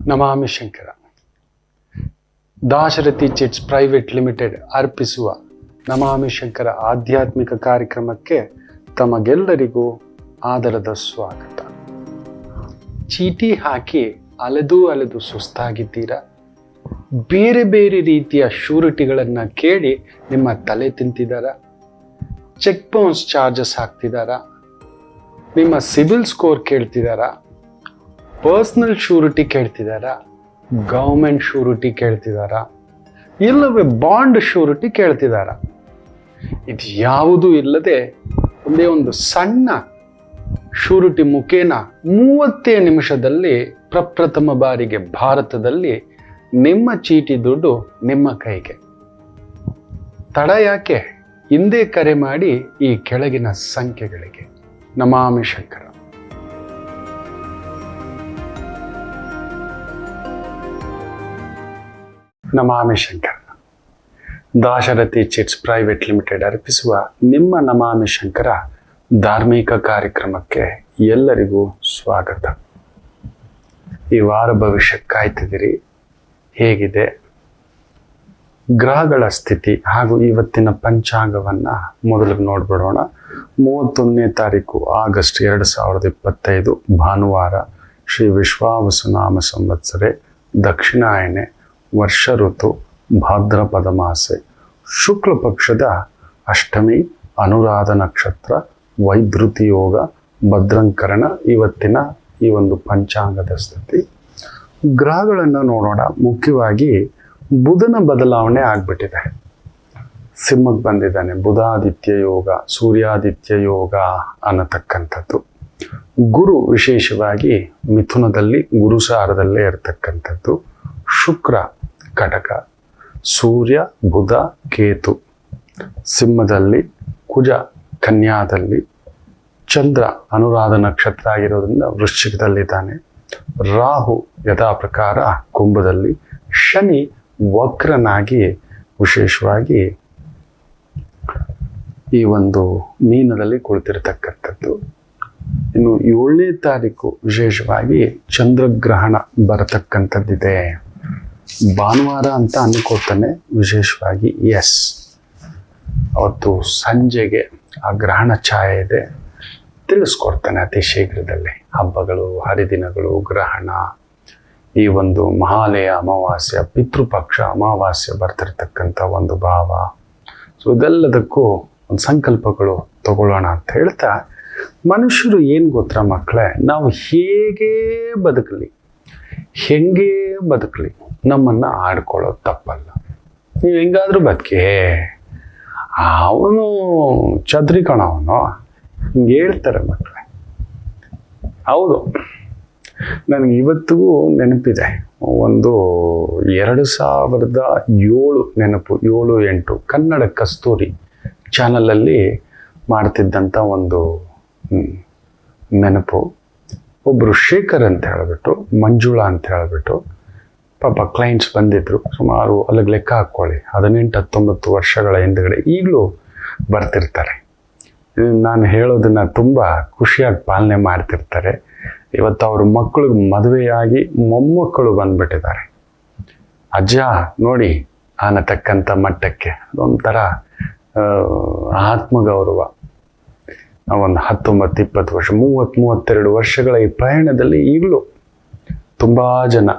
ನಮಾಮಿ Shankara. Dasharathi chits private limited ಅರ್ಪಿಸುವ ನಮಾಮಿ ಶಂಕರ ಆಧ್ಯಾತ್ಮಿಕ ಕಾರ್ಯಕ್ರಮಕ್ಕೆ ತಮಗೆಲ್ಲರಿಗೂ ಆದರದ ಸ್ವಾಗತ. ಚೀಟಿ ಹಾಕಿ ಅಲೆದು ಸುಸ್ತಾಗಿದ್ದೀರಾ? ಬೇರೆ ಬೇರೆ ರೀತಿಯ ಶ್ಯೂರಿಟಿಗಳನ್ನು ಕೇಳಿ ನಿಮ್ಮ ತಲೆ ತಿಂತಿದ್ದಾರಾ? ಚೆಕ್ ಬೌನ್ಸ್ ಚಾರ್ಜಸ್ ಹಾಕ್ತಿದ್ದಾರಾ? ನಿಮ್ಮ ಸಿಬಿಲ್ ಸ್ಕೋರ್ ಕೇಳ್ತಿದ್ದಾರಾ? ಪರ್ಸನಲ್ ಶ್ಯೂರಿಟಿ ಕೇಳ್ತಿದ್ದಾರಾ? ಗೌರ್ಮೆಂಟ್ ಶ್ಯೂರಿಟಿ ಕೇಳ್ತಿದ್ದಾರಾ? ಇಲ್ಲವೇ ಬಾಂಡ್ ಶ್ಯೂರಿಟಿ ಕೇಳ್ತಿದ್ದಾರಾ? ಇದು ಯಾವುದೂ ಇಲ್ಲದೆ ಒಂದೇ ಒಂದು ಸಣ್ಣ ಶ್ಯೂರಿಟಿ ಮುಖೇನ 30 ನಿಮಿಷದಲ್ಲಿ ಪ್ರಪ್ರಥಮ ಬಾರಿಗೆ ಭಾರತದಲ್ಲಿ ನಿಮ್ಮ ಚೀಟಿ ದುಡ್ಡು ನಿಮ್ಮ ಕೈಗೆ. ತಡ ಯಾಕೆ? ಹಿಂದೆ ಕರೆ ಮಾಡಿ ಈ ಕೆಳಗಿನ ಸಂಖ್ಯೆಗಳಿಗೆ. ನಮಾಮಿ ಶಂಕರ. ನಮಾಮಿ Shankara. Dasharathi chits private limited ಅರ್ಪಿಸುವ ನಿಮ್ಮ ನಮಾಮಿ ಶಂಕರ ಧಾರ್ಮಿಕ ಕಾರ್ಯಕ್ರಮಕ್ಕೆ ಎಲ್ಲರಿಗೂ ಸ್ವಾಗತ. ಈ ವಾರ ಭವಿಷ್ಯ ಕಾಯ್ತಿದ್ದೀರಿ? ಹೇಗಿದೆ? ಗ್ರಹಗಳ ಸ್ಥಿತಿ ಹಾಗೂ ಇವತ್ತಿನ ಪಂಚಾಂಗವನ್ನು ಮೊದಲಿಗೆ ನೋಡ್ಬಿಡೋಣ. 31ನೇ ತಾರೀಕು ಆಗಸ್ಟ್ 2025 ಭಾನುವಾರ. ಶ್ರೀ ವಿಶ್ವಾವಸುನಾಮ ಸಂವತ್ಸರೆ, ದಕ್ಷಿಣಾಯನೆ, ವರ್ಷ ಋತು, ಭಾದ್ರಪದ ಮಾಸೆ, ಶುಕ್ಲ ಪಕ್ಷದ ಅಷ್ಟಮಿ, ಅನುರಾಧ ನಕ್ಷತ್ರ, ವೈದ್ಯುತಿ ಯೋಗ, ಭದ್ರಂಕರಣ. ಇವತ್ತಿನ ಈ ಒಂದು ಪಂಚಾಂಗದ ಸ್ಥಿತಿ. ಗ್ರಹಗಳನ್ನು ನೋಡೋಣ. ಮುಖ್ಯವಾಗಿ ಬುಧನ ಬದಲಾವಣೆ ಆಗ್ಬಿಟ್ಟಿದೆ. ಸಿಂಹಕ್ಕೆ ಬಂದಿದ್ದಾನೆ. ಬುಧಾದಿತ್ಯ ಯೋಗ, ಸೂರ್ಯಾದಿತ್ಯ ಯೋಗ ಅನ್ನತಕ್ಕಂಥದ್ದು. ಗುರು ವಿಶೇಷವಾಗಿ ಮಿಥುನದಲ್ಲಿ ಗುರುಸಾರದಲ್ಲೇ ಇರತಕ್ಕಂಥದ್ದು. ಶುಕ್ರ ಕಟಕ, ಸೂರ್ಯ ಬುಧ ಕೇತು ಸಿಂಹದಲ್ಲಿ, ಕುಜ ಕನ್ಯಾದಲ್ಲಿ, ಚಂದ್ರ ಅನುರಾಧ ನಕ್ಷತ್ರ ಆಗಿರೋದ್ರಿಂದ ವೃಶ್ಚಿಕದಲ್ಲಿದ್ದಾನೆ. ರಾಹು ಯಥಾ ಪ್ರಕಾರ ಕುಂಭದಲ್ಲಿ, ಶನಿ ವಕ್ರನಾಗಿ ವಿಶೇಷವಾಗಿ ಈ ಒಂದು ಮೀನದಲ್ಲಿ ಕುಳಿತಿರ್ತಕ್ಕಂಥದ್ದು. ಇನ್ನು 7ನೇ ತಾರೀಕು ವಿಶೇಷವಾಗಿ ಚಂದ್ರಗ್ರಹಣ ಬರತಕ್ಕಂಥದ್ದಿದೆ. ಭಾನುವಾರ ಅಂತ ಅಂದ್ಕೊಳ್ತಾನೆ. ವಿಶೇಷವಾಗಿ ಅವತ್ತು ಸಂಜೆಗೆ ಆ ಗ್ರಹಣ ಛಾಯೆ ಇದೆ, ತಿಳಿಸ್ಕೊಡ್ತಾನೆ ಅತಿ ಶೀಘ್ರದಲ್ಲಿ. ಹಬ್ಬಗಳು, ಹರಿದಿನಗಳು, ಗ್ರಹಣ, ಈ ಒಂದು ಮಹಾಲಯ ಅಮಾವಾಸ್ಯ, ಪಿತೃಪಕ್ಷ ಅಮಾವಾಸ್ಯ ಬರ್ತಿರ್ತಕ್ಕಂಥ ಒಂದು ಭಾವ. ಸೊ ಇದೆಲ್ಲದಕ್ಕೂ ಒಂದು ಸಂಕಲ್ಪಗಳು ತಗೊಳ್ಳೋಣ ಅಂತ ಹೇಳ್ತಾ, ಮನುಷ್ಯರು ಏನು ಗೊತ್ತಾ ಮಕ್ಕಳೇ, ನಾವು ಹೇಗೆ ಬದುಕಲಿ, ಹೆಂಗೆ ಬದುಕಲಿ, ನಮ್ಮನ್ನು ಆಡ್ಕೊಳ್ಳೋದು ತಪ್ಪಲ್ಲ. ನೀವು ಹೆಂಗಾದ್ರೂ ಬದುಕಿ, ಅವನು ಛತ್ರಿಕಣ, ಅವನು ಹಿಂಗೆ ಹೇಳ್ತಾರೆ ಮಕ್ಕಳೇ. ಹೌದು, ನನಗೆ ಇವತ್ತಿಗೂ ನೆನಪಿದೆ. ಒಂದು 2007 ನೆನಪು, 7-8 ಕನ್ನಡ ಕಸ್ತೂರಿ ಚಾನಲಲ್ಲಿ ಮಾಡ್ತಿದ್ದಂಥ ಒಂದು ನೆನಪು. ಒಬ್ಬರು ಶೇಖರ್ ಅಂತ ಹೇಳಿಬಿಟ್ಟು, ಮಂಜುಳಾ ಅಂತ ಹೇಳಿಬಿಟ್ಟು ಪಾಪ ಕ್ಲೈಂಟ್ಸ್ ಬಂದಿದ್ರು. ಸುಮಾರು ಅಲ್ಲಿಗೆ ಲೆಕ್ಕ ಹಾಕ್ಕೊಳ್ಳಿ 18-19 ವರ್ಷಗಳ ಹಿಂದುಗಡೆ. ಈಗಲೂ ಬರ್ತಿರ್ತಾರೆ. ನಾನು ಹೇಳೋದನ್ನು ತುಂಬ ಖುಷಿಯಾಗಿ ಪಾಲನೆ ಮಾಡ್ತಿರ್ತಾರೆ. ಇವತ್ತು ಅವ್ರ ಮಕ್ಕಳಿಗೆ ಮದುವೆಯಾಗಿ ಮೊಮ್ಮಕ್ಕಳು ಬಂದ್ಬಿಟ್ಟಿದ್ದಾರೆ. ಅಜ್ಜ ನೋಡಿ ಅನ್ನತಕ್ಕಂಥ ಮಟ್ಟಕ್ಕೆ ಅದೊಂಥರ ಆತ್ಮಗೌರವ. ಒಂದು 19-20 ವರ್ಷ, 30-32 ವರ್ಷಗಳ ಈ ಪ್ರಯಾಣದಲ್ಲಿ ಈಗಲೂ ತುಂಬ ಜನ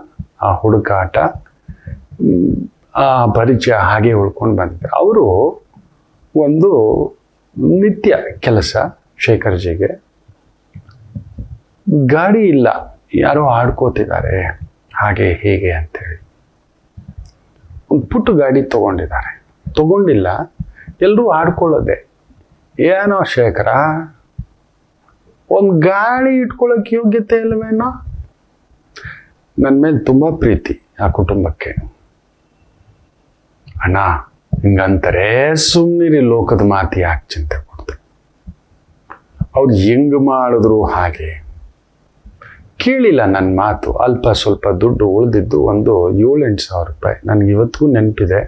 ಆ ಹುಡುಕಾಟ, ಆ ಪರಿಚಯ ಹಾಗೆ ಉಳ್ಕೊಂಡು ಬಂದಿದ್ದಾರೆ. ಅವರು ಒಂದು ನಿತ್ಯ ಕೆಲಸ ಶೇಖರ್ಜಿಗೆ. ಗಾಡಿ ಇಲ್ಲ, ಯಾರೋ ಆಡ್ಕೋತಿದ್ದಾರೆ ಹಾಗೆ ಹೀಗೆ ಅಂತೇಳಿ ಒಂದು ಪುಟ್ಟ ಗಾಡಿ ತಗೊಂಡಿಲ್ಲ, ಎಲ್ಲರೂ ಆಡ್ಕೊಳ್ಳೋದೆ. ಏನೋ ಶೇಖರ, ಒಂದು ಗಾಡಿ ಇಟ್ಕೊಳ್ಳೋಕೆ ಯೋಗ್ಯತೆ ಇಲ್ಲವೇನೋ? ನನ್ನ ಮೇಲೆ ತುಂಬ ಪ್ರೀತಿ ಆ ಕುಟುಂಬಕ್ಕೆ. ಅಣ್ಣ ಹಿಂಗಂತಾರೆ, ಸುಮ್ಮನಿರಿ, ಲೋಕದ ಮಾತು ಯಾಕೆ ಚಿಂತೆ ಕೊಡ್ತಾರೆ? ಅವ್ರು ಹೆಂಗ್ ಮಾಡಿದ್ರು ಹಾಗೆ ಕೇಳಿಲ್ಲ ನನ್ನ ಮಾತು. ಅಲ್ಪ ಸ್ವಲ್ಪ ದುಡ್ಡು ಉಳಿದಿದ್ದು ಒಂದು 7-8 ಸಾವಿರ ರೂಪಾಯಿ. ನನಗೆ ಇವತ್ತಿಗೂ ನೆನಪಿದೆ.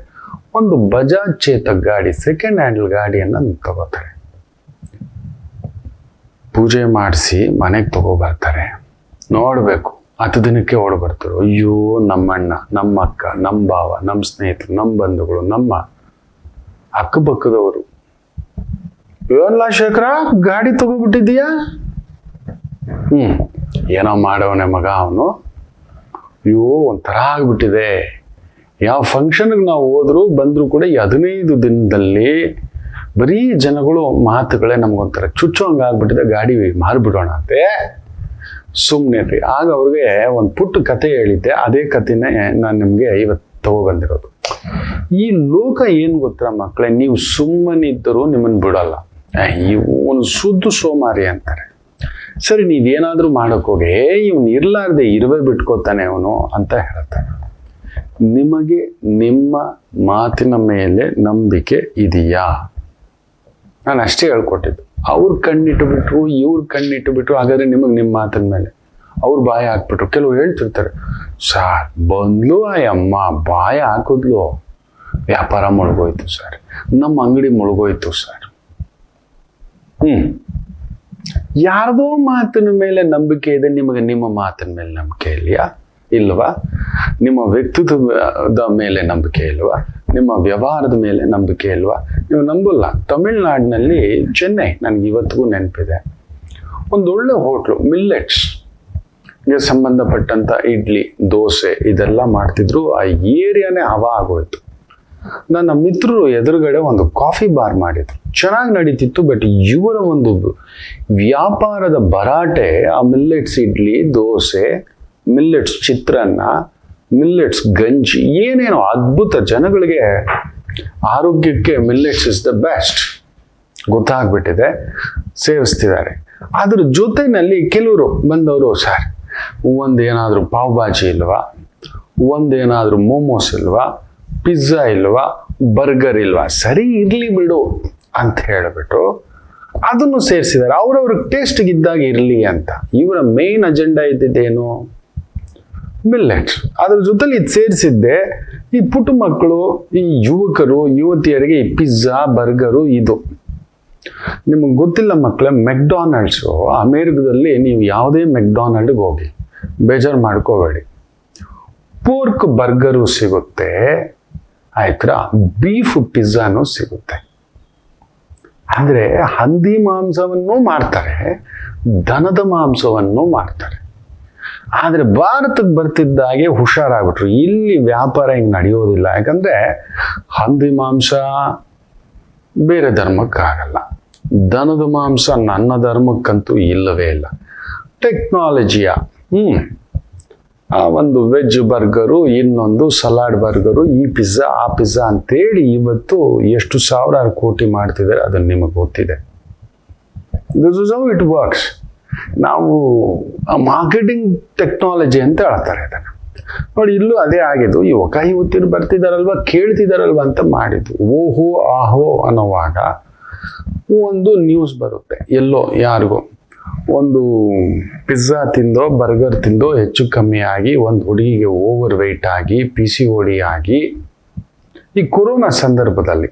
ಒಂದು ಬಜಾಜ್ ಚೇತಕ್ ಗಾಡಿ, ಸೆಕೆಂಡ್ ಹ್ಯಾಂಡಲ್ ಗಾಡಿಯನ್ನು ತಗೋತಾರೆ. ಪೂಜೆ ಮಾಡಿಸಿ ಮನೆಗೆ ತಗೋಬರ್ತಾರೆ. ನೋಡಬೇಕು 10 ದಿನಕ್ಕೆ ಓಡ್ ಬರ್ತಾರೆ. ಅಯ್ಯೋ, ನಮ್ಮಣ್ಣ, ನಮ್ಮ ಅಕ್ಕ, ನಮ್ಮ ಭಾವ, ನಮ್ಮ ಸ್ನೇಹಿತರು, ನಮ್ಮ ಬಂಧುಗಳು, ನಮ್ಮ ಅಕ್ಕಪಕ್ಕದವರು, ಏನ್ಲಾ ಶೇಖರ ಗಾಡಿ ತಗೋಬಿಟ್ಟಿದೀಯಾ? ಏನೋ ಮಾಡವನೆ ಮಗ ಅವನು. ಅಯ್ಯೋ, ಒಂಥರ ಆಗ್ಬಿಟ್ಟಿದೆ. ಯಾವ ಫಂಕ್ಷನ್ಗೆ ನಾವು ಹೋದ್ರು ಬಂದ್ರು ಕೂಡ ಈ 15 ದಿನದಲ್ಲಿ ಬರೀ ಜನಗಳು ಮಾತುಗಳೇ ನಮ್ಗೊಂಥರ ಚುಚ್ಚೋಂಗೆ ಆಗ್ಬಿಟ್ಟಿದೆ, ಗಾಡಿ ಮಾರ್ಬಿಡೋಣ ಅಂತೆ. ಸುಮ್ಮನೆ ರೀ. ಆಗ ಅವ್ರಿಗೆ ಒಂದು ಪುಟ್ಟ ಕತೆ ಹೇಳಿದ್ದೆ, ಅದೇ ಕಥೆನೇ ನಾನು ನಿಮಗೆ ಇವತ್ತು ತಗೊಬಂದಿರೋದು. ಈ ಲೋಕ ಏನು ಗೊತ್ತಾ ಮಕ್ಕಳೇ, ನೀವು ಸುಮ್ಮನಿದ್ದರೂ ನಿಮ್ಮನ್ನು ಬಿಡಲ್ಲ. ಒಂದು ಶುದ್ಧ ಸೋಮಾರಿ ಅಂತಾರೆ. ಸರಿ, ನೀವೇನಾದ್ರೂ ಮಾಡೋಕ್ಕೋಗಿ ಇವನು ಇರ್ಲಾರ್ದೆ ಇರುವೆ ಬಿಟ್ಕೋತಾನೆ ಅವನು ಅಂತ ಹೇಳ್ತಾನೆ. ನಿಮಗೆ ನಿಮ್ಮ ಮಾತಿನ ಮೇಲೆ ನಂಬಿಕೆ ಇದೆಯಾ? ನಾನು ಅಷ್ಟೇ ಹೇಳ್ಕೊಟ್ಟಿದ್ದು. ಅವ್ರ ಕಣ್ಣಿಟ್ಟು ಬಿಟ್ರು, ಇವ್ರ ಕಣ್ಣಿಟ್ಟು ಬಿಟ್ರು, ಹಾಗಾದ್ರೆ ನಿಮಗೆ ನಿಮ್ಮ ಮಾತಿನ ಮೇಲೆ ಅವ್ರು ಬಾಯ ಹಾಕ್ಬಿಟ್ರು. ಕೆಲವು ಹೇಳ್ತಿರ್ತಾರೆ, ಸರ್ ಬಂದ್ಲು ಆ ಅಮ್ಮ ಬಾಯ ಹಾಕಿದ್ಲು, ವ್ಯಾಪಾರ ಮುಳುಗೋಯ್ತು ಸರ್, ನಮ್ಮ ಅಂಗಡಿ ಮುಳುಗೋಯ್ತು ಸರ್. ಯಾರ್ದೋ ಮಾತಿನ ಮೇಲೆ ನಂಬಿಕೆ ಇದೆ, ನಿಮಗೆ ನಿಮ್ಮ ಮಾತಿನ ಮೇಲೆ ನಂಬಿಕೆ ಇದೆಯಾ? ಇಲ್ವಾ? ನಿಮ್ಮ ವ್ಯಕ್ತಿತ್ವದ ಮೇಲೆ ನಂಬಿಕೆ ಇಲ್ವಾ? ನಿಮ್ಮ ವ್ಯವಹಾರದ ಮೇಲೆ ನಂಬಿಕೆ ಇಲ್ವಾ? ನೀವು ನಂಬಲ್ಲ. ತಮಿಳ್ನಾಡಿನಲ್ಲಿ ಚೆನ್ನೈ, ನನಗೆ ಇವತ್ತಿಗೂ ನೆನಪಿದೆ, ಒಂದೊಳ್ಳೆ ಹೋಟ್ಲು, ಮಿಲ್ಲೆಟ್ಸ್ಗೆ ಸಂಬಂಧಪಟ್ಟಂಥ ಇಡ್ಲಿ, ದೋಸೆ ಇದೆಲ್ಲ ಮಾಡ್ತಿದ್ರು. ಆ ಏರಿಯಾನೇ ಹವಾ ಆಗೋಯ್ತು. ನನ್ನ ಮಿತ್ರರು ಎದುರುಗಡೆ ಒಂದು ಕಾಫಿ ಬಾರ್ ಮಾಡಿದ್ರು, ಚೆನ್ನಾಗಿ ನಡೀತಿತ್ತು. ಬಟ್ ಇವರ ಒಂದು ವ್ಯಾಪಾರದ ಭರಾಟೆ, ಆ ಮಿಲ್ಲೆಟ್ಸ್ ಇಡ್ಲಿ, ದೋಸೆ, ಮಿಲ್ಲೆಟ್ಸ್ ಚಿತ್ರಾನ್ನ, ಮಿಲ್ಲೆಟ್ಸ್ ಗಂಜಿ, ಏನೇನೋ ಅದ್ಭುತ. ಜನಗಳಿಗೆ ಆರೋಗ್ಯಕ್ಕೆ ಮಿಲ್ಲೆಟ್ಸ್ ಇಸ್ ದ ಬೆಸ್ಟ್ ಗೊತ್ತಾಗ್ಬಿಟ್ಟಿದೆ, ಸೇವಿಸ್ತಿದ್ದಾರೆ. ಅದ್ರ ಜೊತೆಯಲ್ಲಿ ಕೆಲವರು ಬಂದವರು, ಸರ್ ಒಂದೇನಾದರೂ ಪಾವ್ ಭಾಜಿ ಇಲ್ವಾ, ಒಂದೇನಾದರೂ ಮೋಮೋಸ್ ಇಲ್ವಾ, ಪಿಜ್ಜಾ ಇಲ್ವಾ, ಬರ್ಗರ್ ಇಲ್ವಾ? ಸರಿ ಇರ್ಲಿ ಬಿಡು ಅಂತ ಹೇಳಿಬಿಟ್ಟು ಅದನ್ನು ಸೇರಿಸಿದ್ದಾರೆ. ಅವ್ರವ್ರಿಗೆ ಟೇಸ್ಟ್ಗಿದ್ದಾಗ ಇರಲಿ ಅಂತ. ಇವರ ಮೇನ್ ಅಜೆಂಡಾ ಇದ್ದಿದ್ದೇನು? ಮಿಲ್ಲೆಟ್ಸ್. ಅದ್ರ ಜೊತೆಲಿ ಇದು ಸೇರಿಸಿದ್ದೆ ಈ ಪುಟ್ಟ ಮಕ್ಕಳು, ಈ ಯುವಕರು, ಯುವತಿಯರಿಗೆ ಈ ಪಿಜ್ಜಾ, ಬರ್ಗರು. ಇದು ನಿಮಗೆ ಗೊತ್ತಿಲ್ಲ ಮಕ್ಕಳೇ, ಮೆಕ್ಡೊನಾಲ್ಡ್ಸು ಅಮೇರಿಕದಲ್ಲಿ ನೀವು ಯಾವುದೇ ಮೆಕ್ಡೊನಾಲ್ಡ್ಗೆ ಹೋಗಿ ಬೇಜಾರು ಮಾಡ್ಕೋಬೇಡಿ, ಪೋರ್ಕ್ ಬರ್ಗರು ಸಿಗುತ್ತೆ, ಆಯ್ತಾ, ಬೀಫ್ ಪಿಜ್ಜಾನು ಸಿಗುತ್ತೆ. ಅಂದರೆ ಹಂದಿ ಮಾಂಸವನ್ನು ಮಾಡ್ತಾರೆ, ದನದ ಮಾಂಸವನ್ನು ಮಾಡ್ತಾರೆ. ಆದರೆ ಭಾರತಕ್ಕೆ ಬರ್ತಿದ್ದಾಗೆ ಹುಷಾರಾಗ್ಬಿಟ್ರು, ಇಲ್ಲಿ ವ್ಯಾಪಾರ ಹಿಂಗೆ ನಡೆಯೋದಿಲ್ಲ. ಯಾಕಂದರೆ ಹಂದಿ ಮಾಂಸ ಬೇರೆ ಧರ್ಮಕ್ಕಾಗಲ್ಲ, ದನದ ಮಾಂಸ ನನ್ನ ಧರ್ಮಕ್ಕಂತೂ ಇಲ್ಲವೇ ಇಲ್ಲ. ಟೆಕ್ನಾಲಜಿಯ ಒಂದು ವೆಜ್ ಬರ್ಗರು, ಇನ್ನೊಂದು ಸಲಾಡ್ ಬರ್ಗರು, ಈ ಪಿಜ್ಜಾ, ಆ ಪಿಜ್ಜಾ ಅಂತೇಳಿ ಇವತ್ತು ಎಷ್ಟು ಸಾವಿರಾರು ಕೋಟಿ ಮಾಡ್ತಿದ್ದಾರೆ, ಅದನ್ನು ನಿಮಗೆ ಗೊತ್ತಿದೆ. This is how it works. ನಾವು ಮಾರ್ಕೆಟಿಂಗ್ ಟೆಕ್ನಾಲಜಿ ಅಂತ ಹೇಳ್ತಾರೆ ಅದನ್ನು. ನೋಡಿ, ಇಲ್ಲೂ ಅದೇ ಆಗಿದ್ದು. ಯುವಕ ಯುವತಿಯರು ಬರ್ತಿದಾರಲ್ವ, ಕೇಳ್ತಿದಾರಲ್ವ ಅಂತ ಮಾಡಿದ್ದು. ಓಹೋ ಆಹೋ ಅನ್ನೋವಾಗ ಒಂದು ನ್ಯೂಸ್ ಬರುತ್ತೆ, ಎಲ್ಲೋ ಯಾರಿಗೋ ಒಂದು ಪಿಜ್ಜಾ ತಿಂದೋ ಬರ್ಗರ್ ತಿಂದೋ ಹೆಚ್ಚು ಕಮ್ಮಿ ಆಗಿ ಒಂದು ಹುಡುಗಿಗೆ ಓವರ್ ವೆಯ್ಟ್ ಆಗಿ PCOD ಆಗಿ, ಈ ಕೊರೋನಾ ಸಂದರ್ಭದಲ್ಲಿ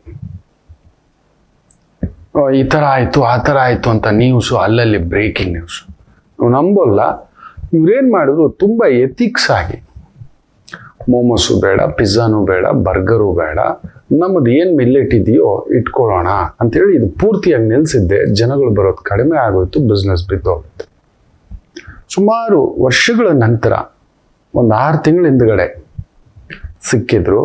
ಈ ಥರ ಆಯಿತು, ಆ ಥರ ಆಯಿತು ಅಂತ ನ್ಯೂಸು, ಅಲ್ಲಲ್ಲಿ ಬ್ರೇಕಿಂಗ್ ನ್ಯೂಸು. ನಾವು ನಂಬೋಲ್ಲ. ಇವ್ರೇನು ಮಾಡಿದ್ರು, ತುಂಬ ಎಥಿಕ್ಸ್ ಆಗಿ ಮೋಮೋಸು ಬೇಡ, ಪಿಜ್ಜಾನು ಬೇಡ, ಬರ್ಗರು ಬೇಡ, ನಮ್ಮದು ಏನು ಮಿಲ್ಲೆಟ್ ಇದೆಯೋ ಇಟ್ಕೊಳ್ಳೋಣ ಅಂಥೇಳಿ ಇದು ಪೂರ್ತಿಯಾಗಿ ನಿಲ್ಲಿಸಿದ್ದೆ. ಜನಗಳು ಬರೋದು ಕಡಿಮೆ ಆಗೋಯ್ತು, ಬಿಸ್ನೆಸ್ ಬಿದ್ದೋಗುತ್ತೆ. ಸುಮಾರು ವರ್ಷಗಳ ನಂತರ ಒಂದು 6 ತಿಂಗಳ ಹಿಂದ್ಗಡೆ ಸಿಕ್ಕಿದ್ರು.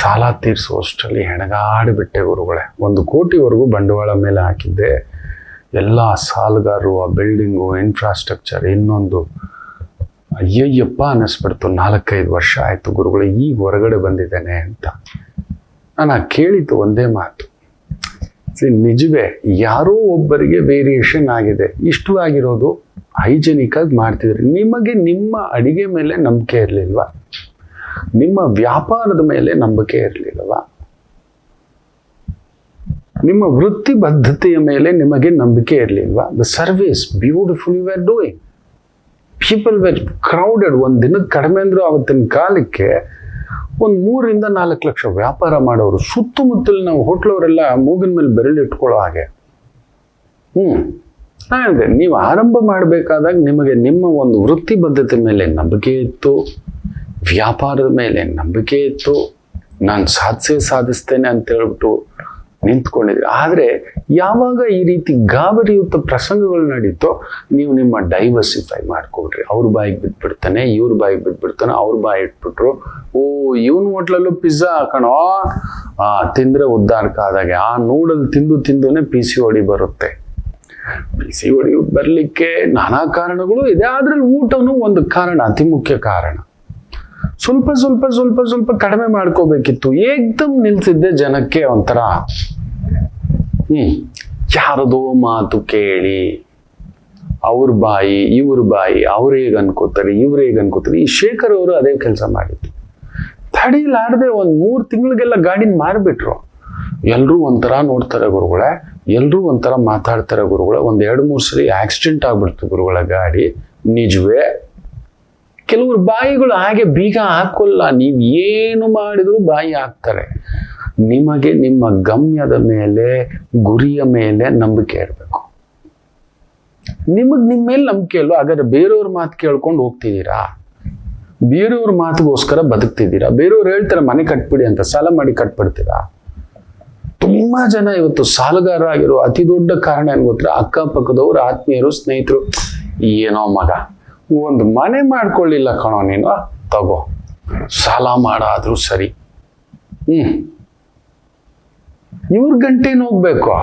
ಸಾಲ ತೀರಿಸುವಷ್ಟರಲ್ಲಿ ಹೆಣಗಾಡಿಬಿಟ್ಟೆ ಗುರುಗಳೇ. 1 ಕೋಟಿವರೆಗೂ ಬಂಡವಾಳ ಮೇಲೆ ಹಾಕಿದ್ದೆ. ಎಲ್ಲ ಸಾಲಗಾರರು, ಆ ಬಿಲ್ಡಿಂಗು, ಇನ್ಫ್ರಾಸ್ಟ್ರಕ್ಚರ್, ಇನ್ನೊಂದು ಅಯ್ಯಯ್ಯಪ್ಪ ಅನ್ನಿಸ್ಬಿಡ್ತು. 4-5 ವರ್ಷ ಆಯಿತು ಗುರುಗಳು, ಈಗ ಹೊರಗಡೆ ಬಂದಿದ್ದೇನೆ ಅಂತ. ನಾನು ಕೇಳಿದ್ದು ಒಂದೇ ಮಾತು, ನಿಜವೇ ಯಾರೋ ಒಬ್ಬರಿಗೆ ವೇರಿಯೇಷನ್ ಆಗಿದೆ, ಇಷ್ಟು ಆಗಿರೋದು ಹೈಜೆನಿಕ್ ಆಗಿ ಮಾಡ್ತಿದ್ರಿ. ನಿಮಗೆ ನಿಮ್ಮ ಅಡಿಗೆ ಮೇಲೆ ನಂಬಿಕೆ ಇರಲಿಲ್ವಾ? ನಿಮ್ಮ ವ್ಯಾಪಾರದ ಮೇಲೆ ನಂಬಿಕೆ ಇರಲಿಲ್ಲವಾ? ನಿಮ್ಮ ವೃತ್ತಿ ಬದ್ಧತೆಯ ಮೇಲೆ ನಿಮಗೆ ನಂಬಿಕೆ ಇರಲಿಲ್ವಾ? The service beautiful you are doing. People were crowded. ಒಂದು ದಿನಕ್ಕೆ ಕಡಿಮೆ ಅಂದರೂ ಆವತ್ತಿನ ಕಾಲಕ್ಕೆ ಒಂದು 3-4 ಲಕ್ಷ ವ್ಯಾಪಾರ ಮಾಡೋರು. ಸುತ್ತಮುತ್ತಲು ನಾವು ಹೋಟ್ಲವರೆಲ್ಲ ಮೂಗಿನ ಮೇಲೆ ಬೆರಳು ಇಟ್ಕೊಳ್ಳೋ ಹಾಗೆ. ನಾನು ಹೇಳಿದೆ, ನೀವು ಆರಂಭ ಮಾಡಬೇಕಾದಾಗ ನಿಮಗೆ ನಿಮ್ಮ ಒಂದು ವೃತ್ತಿ ಬದ್ಧತೆ ಮೇಲೆ ನಂಬಿಕೆ ಇತ್ತು, ವ್ಯಾಪಾರದ ಮೇಲೆ ನಂಬಿಕೆ ಇತ್ತು, ನಾನು ಸಾಧಿಸ್ತೇನೆ ಅಂತ ಹೇಳ್ಬಿಟ್ಟು ನಿಂತ್ಕೊಂಡಿದ್ರಿ. ಆದರೆ ಯಾವಾಗ ಈ ರೀತಿ ಗಾಬರಿಯುತ ಪ್ರಸಂಗಗಳು ನಡೀತೋ ನೀವು ನಿಮ್ಮ ಡೈವರ್ಸಿಫೈ ಮಾಡ್ಕೊಡ್ರಿ. ಅವ್ರ ಬಾಯಿಗೆ ಬಿದ್ಬಿಡ್ತಾನೆ, ಇವ್ರ ಬಾಯಿಗೆ ಬಿದ್ಬಿಡ್ತಾನೆ, ಅವ್ರ ಬಾಯಿ ಇಟ್ಬಿಟ್ರು, ಓ ಇವನ್ ಹೋಟ್ಲಲ್ಲೂ ಪಿಜ್ಜಾ ಹಾಕೋಣೋ, ತಿಂದ್ರೆ ಉದ್ಧಾರಕ್ಕಾದಾಗೆ. ಆ ನೂಡಲ್ ತಿಂದುನೇ PCOD ಬರುತ್ತೆ. PCOD ಬರ್ಲಿಕ್ಕೆ ನಾನಾ ಕಾರಣಗಳು ಇದೆ, ಅದ್ರಲ್ಲಿ ಊಟನೂ ಒಂದು ಕಾರಣ, ಅತಿ ಮುಖ್ಯ ಕಾರಣ. ಸ್ವಲ್ಪ ಕಡಿಮೆ ಮಾಡ್ಕೋಬೇಕಿತ್ತು. ಏಕ್ದಮ್ ನಿಲ್ಸಿದ್ದೆ ಜನಕ್ಕೆ ಒಂಥರ ಯಾರದೋ ಮಾತು ಕೇಳಿ ಅವ್ರ ಬಾಯಿ ಇವ್ರ ಬಾಯಿ, ಅವ್ರು ಹೇಗೆ ಅನ್ಕೋತಾರೆ ಇವ್ರು ಹೇಗೆ ಅನ್ಕೋತಾರೆ. ಈ ಶೇಖರ್ ಅವರು ಅದೇ ಕೆಲಸ ಮಾಡಿದ್ರು. ತಡಿಲಾರದೆ 3 ತಿಂಗಳಿಗೆಲ್ಲ ಗಾಡಿನ ಮಾರ್ಬಿಟ್ರು. ಎಲ್ರೂ ಒಂಥರ ನೋಡ್ತಾರೆ ಗುರುಗಳೇ, ಎಲ್ರೂ ಒಂಥರ ಮಾತಾಡ್ತಾರೆ ಗುರುಗಳೇ. 2-3 ಸರಿ ಆಕ್ಸಿಡೆಂಟ್ ಆಗ್ಬಿಡ್ತು ಗುರುಗಳ ಗಾಡಿ. ನಿಜವೇ, ಕೆಲವರು ಬಾಯಿಗಳು ಹಾಗೆ ಬೀಗ ಹಾಕೋಲ್ಲ, ನೀವು ಏನು ಮಾಡಿದ್ರು ಬಾಯಿ ಹಾಕ್ತಾರೆ. ನಿಮಗೆ ನಿಮ್ಮ ಗಮ್ಯದ ಮೇಲೆ, ಗುರಿಯ ಮೇಲೆ ನಂಬಿಕೆ ಇರಬೇಕು. ನಿಮ್ಮ ಮೇಲೆ ನಂಬಿಕೆ ಇಲ್ವೋ, ಹಾಗಾದ್ರೆ ಬೇರೆಯವ್ರ ಮಾತು ಕೇಳ್ಕೊಂಡು ಹೋಗ್ತಿದ್ದೀರಾ, ಬೇರೆಯವ್ರ ಮಾತಿಗೋಸ್ಕರ ಬದುಕ್ತಿದ್ದೀರಾ. ಬೇರೆಯವ್ರು ಹೇಳ್ತಾರೆ ಮನೆ ಕಟ್ಬಿಡಿ ಅಂತ, ಸಾಲ ಮಾಡಿ ಕಟ್ಬಿಡ್ತೀರಾ. ತುಂಬಾ ಜನ ಇವತ್ತು ಸಾಲಗಾರ ಆಗಿರೋ ಅತಿ ದೊಡ್ಡ ಕಾರಣ ಏನ್ ಗೊತ್ತಾ? ಅಕ್ಕಪಕ್ಕದವ್ರು, ಆತ್ಮೀಯರು, ಸ್ನೇಹಿತರು, ಏನೋ ಮಗ ಒಂದು ಮನೆ ಮಾಡ್ಕೊಳ್ಳಿಲ್ಲ ಕಣೋ ನೀನು, ತಗೋ ಸಾಲ ಮಾಡಾದ್ರೂ ಸರಿ. ಇವ್ರ ಗಂಟೇನು ಹೋಗ್ಬೇಕು,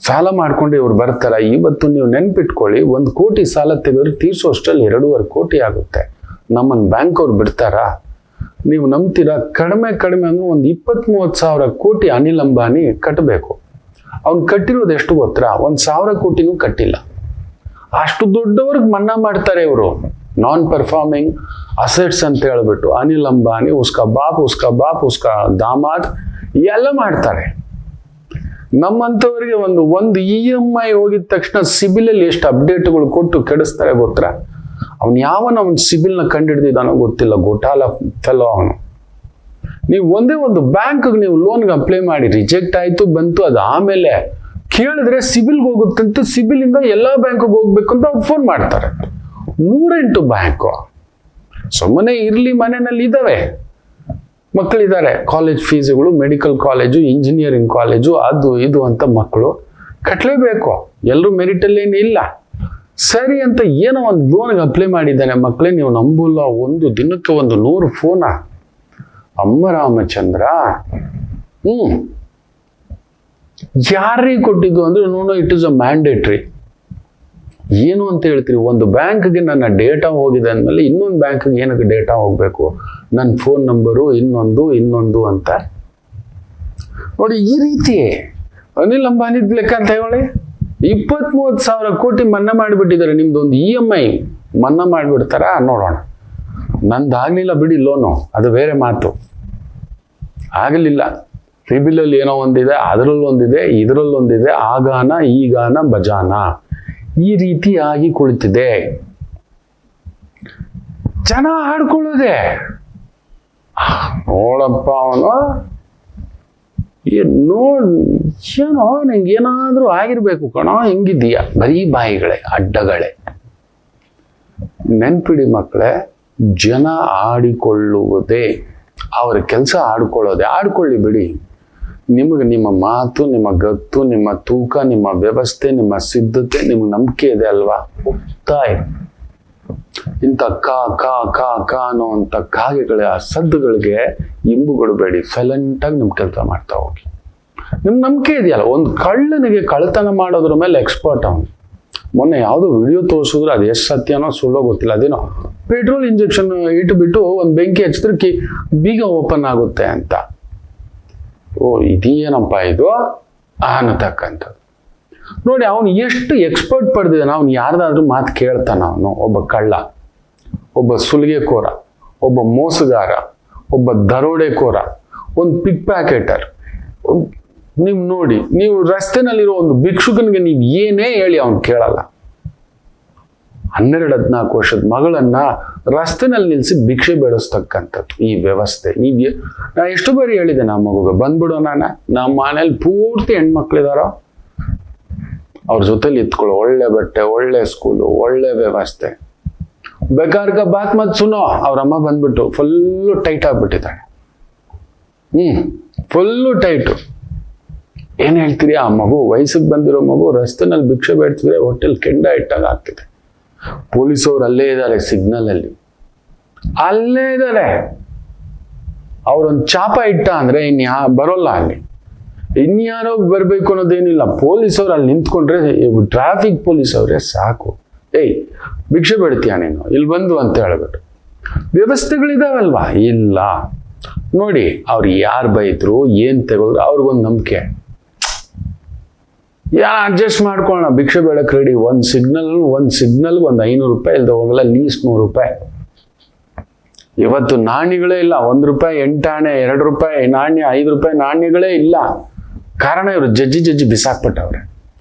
ಸಾಲ ಮಾಡ್ಕೊಂಡು ಇವ್ರು ಬರ್ತಾರ. ಇವತ್ತು ನೀವು ನೆನ್ಪಿಟ್ಕೊಳ್ಳಿ, 1 ಕೋಟಿ ಸಾಲ ತೆಗೆದ್ರೆ ತೀರ್ಸೋಷ್ಟರಲ್ಲಿ 2.5 ಕೋಟಿ ಆಗುತ್ತೆ. ನಮ್ಮನ್ನು ಬ್ಯಾಂಕ್ ಅವ್ರು ಬಿಡ್ತಾರಾ? ನೀವು ನಂಬ್ತೀರಾ? ಕಡಿಮೆ ಅಂದ್ರೆ ಒಂದು 20-30 ಸಾವಿರ ಕೋಟಿ ಅನಿಲ್ ಅಂಬಾನಿ ಕಟ್ಟಬೇಕು. ಅವ್ನು ಕಟ್ಟಿರೋದು ಎಷ್ಟು ಗೊತ್ತಾ? 1,000 ಕೋಟಿನೂ ಕಟ್ಟಿಲ್ಲ. ಅಷ್ಟು ದೊಡ್ಡವ್ರಿಗೆ ಮನ್ನಾ ಮಾಡ್ತಾರೆ ಇವರು. ನಾನ್ ಪರ್ಫಾರ್ಮಿಂಗ್ ಅಸೆಟ್ಸ್ ಅಂತ ಹೇಳ್ಬಿಟ್ಟು ಅನಿಲ್ ಅಂಬಾನಿ, ಉಸ್ಕಾ ಬಾಪ್ ಉಸ್ಕಾ ದಾಮಾದ್ ಎಲ್ಲ ಮಾಡ್ತಾರೆ. ನಮ್ಮಂಥವ್ರಿಗೆ ಒಂದು EMI ಹೋಗಿದ ತಕ್ಷಣ ಸಿಬಿಲ್ ಅಲ್ಲಿ ಎಷ್ಟು ಅಪ್ಡೇಟ್ಗಳು ಕೊಟ್ಟು ಕೆಡಿಸ್ತಾರೆ ಗೊತ್ತಾ? ಅವನ ಸಿಬಿಲ್ನ ಕಂಡಿಡ್ದಿದ್ದಾನೋ ಗೊತ್ತಿಲ್ಲ, ಗೋಟಾಲ ಫೆಲೋ ಅವನು. ನೀವು ಒಂದು ಬ್ಯಾಂಕ್ಗೆ ನೀವು ಲೋನ್ಗೆ ಅಪ್ಲೈ ಮಾಡಿ, ರಿಜೆಕ್ಟ್ ಆಯ್ತು ಬಂತು, ಅದು ಆಮೇಲೆ ಕೇಳಿದ್ರೆ ಸಿಬಿಲ್ಗೆ ಹೋಗುತ್ತಂತ, ಸಿಬಿಲ್ ಇಂದ ಎಲ್ಲಾ ಬ್ಯಾಂಕ್ಗೆ ಹೋಗ್ಬೇಕು ಅಂತ ಫೋನ್ ಮಾಡ್ತಾರೆ. 108 ಬ್ಯಾಂಕು. ಸುಮ್ಮನೆ ಇರ್ಲಿ, ಮನೆಯಲ್ಲಿ ಇದಾವೆ, ಮಕ್ಕಳಿದ್ದಾರೆ, ಕಾಲೇಜ್ ಫೀಸ್ಗಳು, ಮೆಡಿಕಲ್ ಕಾಲೇಜು, ಇಂಜಿನಿಯರಿಂಗ್ ಕಾಲೇಜು, ಅದು ಇದು ಅಂತ ಮಕ್ಕಳು ಕಟ್ಟಲೇಬೇಕು. ಎಲ್ಲರೂ ಮೆರಿಟಲ್ಲೇನು ಇಲ್ಲ. ಸರಿ ಅಂತ ಏನೋ ಒಂದು ಲೋನ್ಗೆ ಅಪ್ಲೈ ಮಾಡಿದ್ದಾನೆ. ಮಕ್ಕಳೇ, ನೀವು ನಂಬಲ್ಲ, ಒಂದು ದಿನಕ್ಕೆ 100 ಫೋನ. ಅಮ್ಮ ರಾಮಚಂದ್ರ, ಯಾರಿಗೆ ಕೊಟ್ಟಿದ್ದು ಅಂದ್ರೆ, ನೋಡೋ ಇಟ್ ಇಸ್ ಅ ಮ್ಯಾಂಡೇಟ್ರಿ. ಏನು ಅಂತ ಹೇಳ್ತೀರಿ? ಒಂದು ಬ್ಯಾಂಕ್ಗೆ ನನ್ನ ಡೇಟಾ ಹೋಗಿದೆ ಅಂದಮೇಲೆ ಇನ್ನೊಂದು ಬ್ಯಾಂಕ್ಗೆ ಏನಕ್ಕೆ ಡೇಟಾ ಹೋಗ್ಬೇಕು? ನನ್ನ ಫೋನ್ ನಂಬರು ಇನ್ನೊಂದು ಅಂತ ನೋಡಿ. ಈ ರೀತಿ ಅನಿಲ್ ಅಂಬಾನಿದ್ ಲೆಕ್ಕ ಅಂತ ಹೇಳಿ 20-30 ಸಾವಿರ ಕೋಟಿ ಮನ್ನಾ ಮಾಡಿಬಿಟ್ಟಿದ್ದಾರೆ. ನಿಮ್ದೊಂದು EMI ಮನ್ನಾ ಮಾಡಿಬಿಡ್ತಾರ ನೋಡೋಣ. ನಂದಾಗ್ಲಿಲ್ಲ ಬಿಡಿ ಲೋನು, ಅದು ಬೇರೆ ಮಾತು. ಆಗಲಿಲ್ಲ, ಸಿಬಿಲಲ್ಲಿ ಏನೋ ಒಂದಿದೆ, ಅದರಲ್ಲೊಂದಿದೆ, ಇದರಲ್ಲೊಂದಿದೆ, ಆಗಾನ ಈಗಾನ ಬಜಾನ, ಈ ರೀತಿ ಆಗಿ ಕುಳಿತಿದೆ. ಜನ ಆಡ್ಕೊಳ್ಳೋದೆ, ನೋಡಪ್ಪ ಅವನು ಏನೋ ನಿಂಗೆ ಏನಾದ್ರೂ ಆಗಿರ್ಬೇಕು ಕಣೋ, ಹೆಂಗಿದೀಯ, ಬರೀ ಬಾಯಿಗಳೇ, ಅಡ್ಡಗಳೇ. ನೆನ್ಪಿಡಿ ಮಕ್ಕಳೇ, ಜನ ಆಡಿಕೊಳ್ಳುವುದೇ ಅವರ ಕೆಲಸ. ಆಡ್ಕೊಳ್ಳಿ ಬಿಡಿ. ನಿಮಗೆ ನಿಮ್ಮ ಮಾತು, ನಿಮ್ಮ ಗತ್ತು, ನಿಮ್ಮ ತೂಕ, ನಿಮ್ಮ ವ್ಯವಸ್ಥೆ, ನಿಮ್ಮ ಸಿದ್ಧತೆ, ನಿಮ್ಗೆ ನಂಬಿಕೆ ಇದೆ ಅಲ್ವಾ? ಹೋಗ್ತಾ ಇರಿ. ಇಂಥ ಕಾ ಅನ್ನೋಂಥ ಕಾಗೆಗಳ ಸದ್ದುಗಳಿಗೆ ಇಂಬುಗಳು ಬೇಡಿ. ಸೈಲೆಂಟಾಗಿ ನಿಮ್ ಕೆಲಸ ಮಾಡ್ತಾ ಹೋಗಿ. ನಿಮ್ ನಂಬಿಕೆ ಇದೆಯಲ್ಲ. ಒಂದು ಕಳ್ಳನಿಗೆ ಕಳ್ಳತನ ಮಾಡೋದ್ರ ಮೇಲೆ ಎಕ್ಸ್ಪರ್ಟ್ ಅವನು. ಮೊನ್ನೆ ಯಾವುದೋ ವಿಡಿಯೋ ತೋರಿಸಿದ್ರು, ಅದು ಎಷ್ಟು ಸತ್ಯನೋ ಸುಳ್ಳೋ ಗೊತ್ತಿಲ್ಲ. ಅದೇನೋ ಪೆಟ್ರೋಲ್ ಇಂಜೆಕ್ಷನ್ ಇಟ್ಬಿಟ್ಟು ಒಂದು ಬೆಂಕಿ ಹಚ್ಚಿದ್ರೆ ಬೀಗ ಓಪನ್ ಆಗುತ್ತೆ ಅಂತ. ಓ, ಇದೇನಪ್ಪ ಇದು ಅನ್ನತಕ್ಕಂಥದ್ದು. ನೋಡಿ, ಅವನು ಎಷ್ಟು ಎಕ್ಸ್ಪರ್ಟ್ ಪಡೆದಿದ್ದಾನೆ. ಅವನು ಯಾರ್ದಾದ್ರೂ ಮಾತು ಕೇಳ್ತಾನ? ಅವನು ಒಬ್ಬ ಕಳ್ಳ, ಒಬ್ಬ ಸುಲಿಗೆಕೋರ, ಒಬ್ಬ ಮೋಸಗಾರ, ಒಬ್ಬ ದರೋಡೆಕೋರ, ಒಂದು ಪಿಕ್ ಪ್ಯಾಕೆಟರ್. ನೀವು ನೋಡಿ, ನೀವು ರಸ್ತೆನಲ್ಲಿರೋ ಒಂದು ಭಿಕ್ಷುಕನಿಗೆ ನೀವು ಏನೇ ಹೇಳಿ ಅವನು ಕೇಳಲ್ಲ. 12-14 ವರ್ಷದ ಮಗಳನ್ನ ರಸ್ತೆನಲ್ಲಿ ನಿಲ್ಸಿ ಭಿಕ್ಷೆ ಬೇಡಿಸ್ತಕ್ಕಂಥದ್ದು ಈ ವ್ಯವಸ್ಥೆ. ನಾ ಎಷ್ಟು ಬಾರಿ ಹೇಳಿದೆ ನಮ್ಮ ಮಗುಗೆ, ಬಂದ್ಬಿಡೋ ನಮ್ಮ ಮನೇಲಿ ಪೂರ್ತಿ ಹೆಣ್ಮಕ್ಳಿದಾರೋ, ಅವ್ರ ಜೊತೆಲಿ ಇತ್ಕೊಳ್ಳೋ, ಒಳ್ಳೆ ಬಟ್ಟೆ, ಒಳ್ಳೆ ಸ್ಕೂಲು, ಒಳ್ಳೆ ವ್ಯವಸ್ಥೆ. ಬೇಕಾರ್ಗ ಬಾತ್ ಮತ್ ಸುನೋ, ಅವ್ರಮ್ಮ ಬಂದ್ಬಿಟ್ಟು ಫುಲ್ಲು ಟೈಟ್ ಆಗ್ಬಿಟ್ಟಿದ್ದಾಳೆ. Full tight. ಏನ್ ಹೇಳ್ತೀರಿ, ಆ ಮಗು, ವಯಸ್ಸಿಗೆ ಬಂದಿರೋ ಮಗು ರಸ್ತೆನಲ್ಲಿ ಭಿಕ್ಷೆ ಬೇಡ್ತಿದ್ರೆ ಹೊಟ್ಟೆಲ್ ಕೆಂಡ ಇಟ್ಟಾಗ ಆಗ್ತಿದೆ. ಪೊಲೀಸವ್ರು ಅಲ್ಲೇ ಇದ್ದಾರೆ, ಸಿಗ್ನಲ್ ಅಲ್ಲಿ ಅಲ್ಲೇ ಇದ್ದಾರೆ. ಅವ್ರೊಂದು ಚಾಪ ಇಟ್ಟ ಅಂದ್ರೆ ಬರೋಲ್ಲ ಅಲ್ಲಿ, ಇನ್ಯಾರೋ ಬರ್ಬೇಕು ಅನ್ನೋದೇನಿಲ್ಲ. ಪೊಲೀಸವ್ರು ಅಲ್ಲಿ ನಿಂತ್ಕೊಂಡ್ರೆ, ಟ್ರಾಫಿಕ್ ಪೊಲೀಸ್ ಅವ್ರೆ ಸಾಕು. ಏಯ್ ಭಿಕ್ಷೆ ಬೇಡ್ತೀಯ ನೀನು, ಇಲ್ಲಿ ಬಂದು ಅಂತ ಹೇಳ್ಬಿಟ್ಟು. ವ್ಯವಸ್ಥೆಗಳಿದಾವಲ್ವಾ? ಇಲ್ಲ. ನೋಡಿ, ಅವ್ರು ಯಾರು ಬೈದ್ರು, ಏನ್ ತಗೊಳ್ರು, ಅವ್ರಿಗೊಂದು ನಂಬಿಕೆ. ಯಾರು ಅಡ್ಜಸ್ಟ್ ಮಾಡ್ಕೊಳ್ಳೋಣ, ಭಿಕ್ಷೆ ಬೇಡಕ್ಕೆ ರೆಡಿ. ಒಂದು ಸಿಗ್ನಲ್ ಒಂದು 500 ರೂಪಾಯಿ ಇಲ್ದ ಹೋಗಲ್ಲ, ಲೀಸ್ಟ್ 100 ರೂಪಾಯಿ. ಇವತ್ತು ನಾಣ್ಯಗಳೇ ಇಲ್ಲ. 1 ರೂಪಾಯಿ 8 ಆಣೆ, 2 ರೂಪಾಯಿ ನಾಣ್ಯ, 5 ರೂಪಾಯಿ ನಾಣ್ಯಗಳೇ ಇಲ್ಲ. ಕಾರಣ ಇವರು ಜಜ್ಜಿ ಬಿಸಾಕ್ಬಿಟ್ಟವ್ರೆ.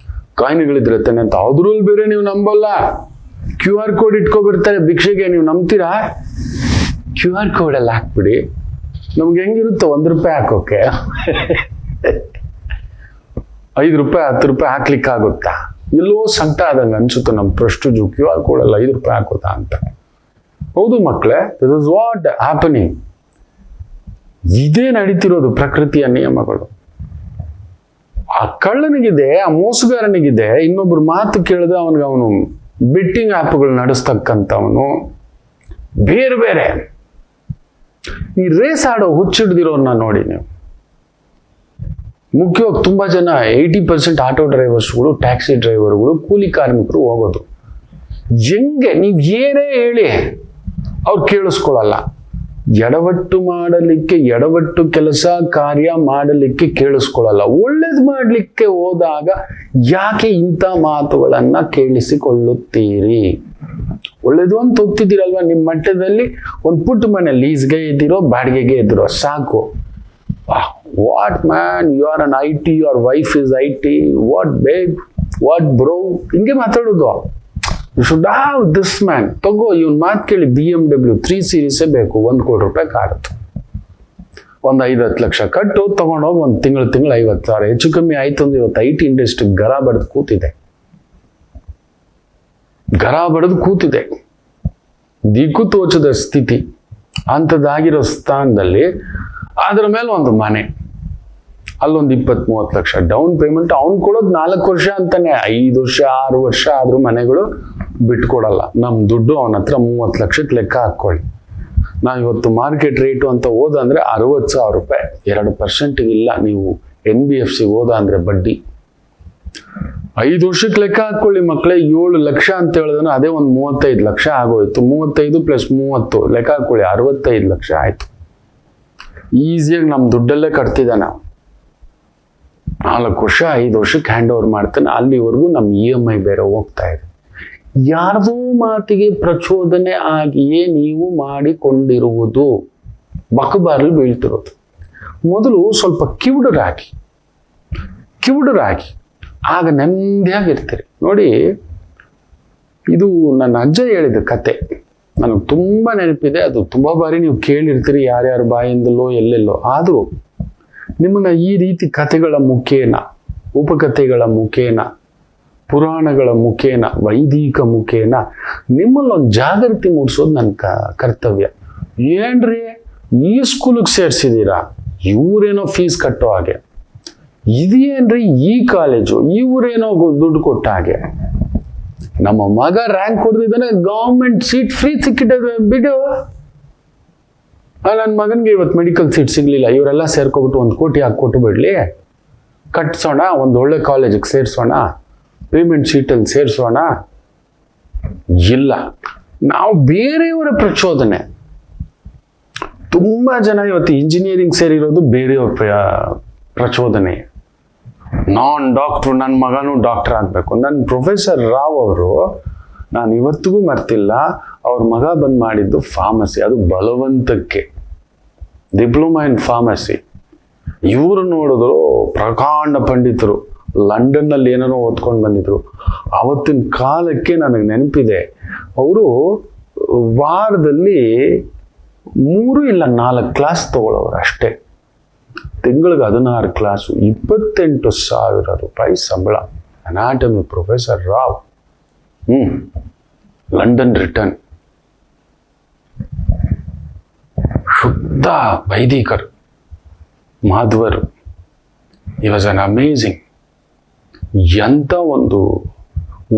ಕಾಯಿನ್ಗಳಿದ್ರೆ ತಾನೆ ಅಂತ. ಅದ್ರಲ್ಲಿ ಬೇರೆ ನೀವು ನಂಬಲ್ಲ, QR ಕೋಡ್ ಇಟ್ಕೊಬಿಡ್ತಾರೆ ಭಿಕ್ಷೆಗೆ. ನೀವು ನಂಬ್ತೀರಾ? QR ಕೋಡ್ ಎಲ್ಲ ಹಾಕ್ಬಿಡಿ. ನಮ್ಗೆ ಹೆಂಗಿರುತ್ತೆ 1 ರೂಪಾಯಿ ಹಾಕೋಕೆ? 5 ರೂಪಾಯಿ 10 ರೂಪಾಯಿ ಹಾಕ್ಲಿಕ್ಕೆ ಆಗುತ್ತಾ? ಎಲ್ಲೋ ಸಂಕಟ ಆದಂಗೆ ಅನ್ಸುತ್ತೆ ನಮ್ಮ ಪ್ರೆಸ್ಟೀಜು. QR ಕೋಡ್ ಎಲ್ಲ 5 ರೂಪಾಯಿ ಹಾಕೋತಾ ಅಂತ. ಹೌದು ಮಕ್ಕಳೇ, ದಿಸ್ ಇಸ್ ವಾಟ್ ಹ್ಯಾಪನಿಂಗ್. ಇದೇ ನಡೀತಿರೋದು ಪ್ರಕೃತಿಯ ನಿಯಮಗಳು. ಆ ಕಳ್ಳನಿಗಿದೆ, ಆ ಮೋಸಗಾರನಿಗಿದೆ, ಇನ್ನೊಬ್ರು ಮಾತು ಕೇಳಿದ್ರೆ ಅವನು ಬೆಟ್ಟಿಂಗ್ ಆ್ಯಪ್ಗಳು ನಡೆಸ್ತಕ್ಕಂಥವನು, ಬೇರೆ ಬೇರೆ ಈ ರೇಸ್ ಆಡೋ ಹುಚ್ಚಿಡ್ದಿರೋನ್ನ ನೋಡಿ ನೀವು. ಮುಖ್ಯವಾಗಿ ತುಂಬಾ ಜನ 80% ಆಟೋ ಡ್ರೈವರ್ಸ್ಗಳು, ಟ್ಯಾಕ್ಸಿ ಡ್ರೈವರ್ಗಳು, ಕೂಲಿ ಕಾರ್ಮಿಕರು ಹೋಗೋದು. ಹೆಂಗೆ ನೀವು ಏನೇ ಹೇಳಿ ಅವ್ರು ಕೇಳಿಸ್ಕೊಳ್ಳಲ್ಲ. ಎಡವಟ್ಟು ಮಾಡಲಿಕ್ಕೆ, ಎಡವಟ್ಟು ಕೆಲಸ ಕಾರ್ಯ ಮಾಡಲಿಕ್ಕೆ ಕೇಳಿಸ್ಕೊಳ್ಳಲ್ಲ. ಒಳ್ಳೇದು ಮಾಡಲಿಕ್ಕೆ ಹೋದಾಗ ಯಾಕೆ ಇಂಥ ಮಾತುಗಳನ್ನ ಕೇಳಿಸಿಕೊಳ್ಳುತ್ತೀರಿ? ಒಳ್ಳೇದು ಅಂತ ಹೋಗ್ತಿದ್ದೀರಲ್ವ, ನಿಮ್ಮ ಮಟ್ಟದಲ್ಲಿ ಒಂದು ಪುಟ್ಟ ಮನೆ ಲೀಸ್ಗೆ ಇದ್ದೀರೋ, ಬಾಡಿಗೆಗೆ ಇದ್ದೀರೋ ಸಾಕು. What man, you are an IT, your wife is IT, what babe, what bro, ಹಿಂಗೆ ಮಾತಾಡೋದು. You should have this man. ತಗೋ, ಇವನ್ ಮಾತು ಕೇಳಿ BMW 3 Series ಬೇಕು, 1 ಕೋಟಿ ರೂಪಾಯಿ ಕಾರತ್ತು. ಒಂದು 5-10 ಲಕ್ಷ ಕಟ್ಟು ತಗೊಂಡೋಗಿ ಒಂದು ತಿಂಗಳು 50,000 ಹೆಚ್ಚು ಕಮ್ಮಿ ಆಯ್ತು ಅಂದ್ರೆ ಇವತ್ತು IT ಇಂಡಸ್ಟ್ರಿ ಗರ ಬಡ್ದು ಕೂತಿದೆ. ದಿಕ್ಕು ತೋಚದ ಸ್ಥಿತಿ ಅಂಥದ್ದಾಗಿರೋ ಸ್ಥಾನದಲ್ಲಿ ಅದರ ಮೇಲೆ ಒಂದು ಮನೆ, ಅಲ್ಲೊಂದು 20-30 ಲಕ್ಷ ಡೌನ್ ಪೇಮೆಂಟ್. ಅವ್ನು ಕೊಡೋದು 4 ವರ್ಷ ಅಂತಾನೆ. 5 ವರ್ಷ 6 ವರ್ಷ ಆದ್ರೂ ಮನೆಗಳು ಬಿಟ್ಕೊಡಲ್ಲ. ನಮ್ಮ ದುಡ್ಡು ಅವನ ಹತ್ರ 30 ಲಕ್ಷಕ್ಕೆ ಲೆಕ್ಕ ಹಾಕೊಳ್ಳಿ. ನಾವು ಇವತ್ತು ಮಾರ್ಕೆಟ್ ರೇಟು ಅಂತ ಹೋದ ಅಂದ್ರೆ 60,000 ರೂಪಾಯಿ. 2% ಇಲ್ಲ. ನೀವು NBFC ಹೋದ ಅಂದ್ರೆ ಬಡ್ಡಿ 5 ವರ್ಷಕ್ಕೆ ಲೆಕ್ಕ ಹಾಕೊಳ್ಳಿ ಮಕ್ಕಳೇ. 7 ಲಕ್ಷ ಅಂತ ಹೇಳಿದ್ರೆ ಅದೇ ಒಂದು 35 ಲಕ್ಷ ಆಗೋಯ್ತು. 35 + 30 ಲೆಕ್ಕ ಹಾಕೊಳ್ಳಿ, 65 ಲಕ್ಷ ಆಯ್ತು. ಈಸಿಯಾಗಿ ನಮ್ಮ ದುಡ್ಡಲ್ಲೇ ಕಟ್ತಿದ್ದ ನಾವು. 4 ವರ್ಷ 5 ವರ್ಷಕ್ಕೆ ಹ್ಯಾಂಡ್ ಓವರ್ ಮಾಡ್ತಾನೆ. ಅಲ್ಲಿವರೆಗೂ ನಮ್ಮ EMI ಬೇರೆ ಹೋಗ್ತಾ ಇದೆ. ಯಾರ್ದೋ ಮಾತಿಗೆ ಪ್ರಚೋದನೆ ಆಗಿಯೇ ನೀವು ಮಾಡಿಕೊಂಡಿರುವುದು ಬಕಬಾರ್ಲಿ ಬೀಳ್ತಿರೋದು. ಮೊದಲು ಸ್ವಲ್ಪ ಕಿವುಡರಾಗಿ ಆಗ ನೆಮ್ಮದಿಯಾಗಿರ್ತೀರಿ. ನೋಡಿ, ಇದು ನನ್ನ ಅಜ್ಜ ಹೇಳಿದ ಕತೆ ನನಗೆ ತುಂಬ ನೆನಪಿದೆ. ಅದು ತುಂಬ ಬಾರಿ ನೀವು ಕೇಳಿರ್ತೀರಿ, ಯಾರ್ಯಾರ ಬಾಯಿಂದಲೋ ಎಲ್ಲೆಲ್ಲೋ. ಆದರೂ ನಿಮ್ಮನ್ನ ಈ ರೀತಿ ಕಥೆಗಳ ಮುಖೇನ, ಉಪಕಥೆಗಳ ಮುಖೇನ, ಪುರಾಣಗಳ ಮುಖೇನ, ವೈದಿಕ ಮುಖೇನ ನಿಮ್ಮಲ್ಲೊಂದು ಜಾಗೃತಿ ಮೂಡಿಸೋದು ನನ್ನ ಕರ್ತವ್ಯ. ಏನ್ರಿ ಈ ಸ್ಕೂಲಿಗೆ ಸೇರಿಸಿದ್ದೀರಾ, ಇವರೇನೋ ಫೀಸ್ ಕಟ್ಟೋ ಹಾಗೆ, ಇದೇನ್ರಿ ಈ ಕಾಲೇಜು, ಇವರೇನೋ ದುಡ್ಡು ಕೊಟ್ಟ ಹಾಗೆ. ನಮ್ಮ ಮಗ ರ್ಯಾಂಕ್ ಹೊಡೆದಿದ್ದಾನೆ, ಗವರ್ಮೆಂಟ್ ಸೀಟ್ ಫ್ರೀ ಸಿಕ್ಕಿದೆ ಬಿಡು. ನನ್ನ ಮಗನಿಗೆ ಇವತ್ತು ಮೆಡಿಕಲ್ ಸೀಟ್ ಸಿಗ್ಲಿಲ್ಲ, ಇವರೆಲ್ಲ ಸೇರ್ಕೊಬಿಟ್ಟು 1 ಕೋಟಿ ಹಾಕ್ಕೊಟ್ಟು ಬಿಡ್ಲಿ, ಕಟ್ಸೋಣ, ಒಂದು ಒಳ್ಳೆ ಕಾಲೇಜಿಗೆ ಸೇರಿಸೋಣ, ಪೇಮೆಂಟ್ ಶೀಟಲ್ಲಿ ಸೇರಿಸೋಣ. ಇಲ್ಲ, ನಾವು ಬೇರೆಯವರ ಪ್ರಚೋದನೆ. ತುಂಬಾ ಜನ ಇವತ್ತು ಇಂಜಿನಿಯರಿಂಗ್ ಸೇರಿರೋದು ಬೇರೆಯವ್ರ ಪ್ರಚೋದನೆ. ನಾನ್ ಡಾಕ್ಟ್ರು, ನನ್ನ ಮಗನೂ ಡಾಕ್ಟರ್ ಆಗಬೇಕು. ನನ್ನ ಪ್ರೊಫೆಸರ್ ರಾವ್ ಅವರು, ನಾನು ಇವತ್ತಿಗೂ ಮರ್ತಿಲ್ಲ, ಅವ್ರ ಮಗ ಬಂದು ಮಾಡಿದ್ದು ಫಾರ್ಮಸಿ. ಅದು ಬಲವಂತಕ್ಕೆ, ಡಿಪ್ಲೊಮಾ ಇನ್ ಫಾರ್ಮಸಿ. ಇವರು ನೋಡಿದ್ರು ಪ್ರಕಾಂಡ ಪಂಡಿತರು, ಲಂಡನ್ನಲ್ಲಿ ಏನೇನೋ ಓದ್ಕೊಂಡು ಬಂದಿದ್ರು. ಆವತ್ತಿನ ಕಾಲಕ್ಕೆ ನನಗೆ ನೆನಪಿದೆ, ಅವರು ವಾರದಲ್ಲಿ 3 ಇಲ್ಲ 4 ಕ್ಲಾಸ್ ತಗೊಳ್ಳೋರು ಅಷ್ಟೇ. ತಿಂಗಳಿಗೆ 16 ಕ್ಲಾಸು, 28,000 ರೂಪಾಯಿ ಸಂಬಳ. Anatomy professor Rao. London return. ಶುದ್ಧ ವೈದಿಕರು, ಮಾಧ್ವರು. He was an amazing. ಎಂಥ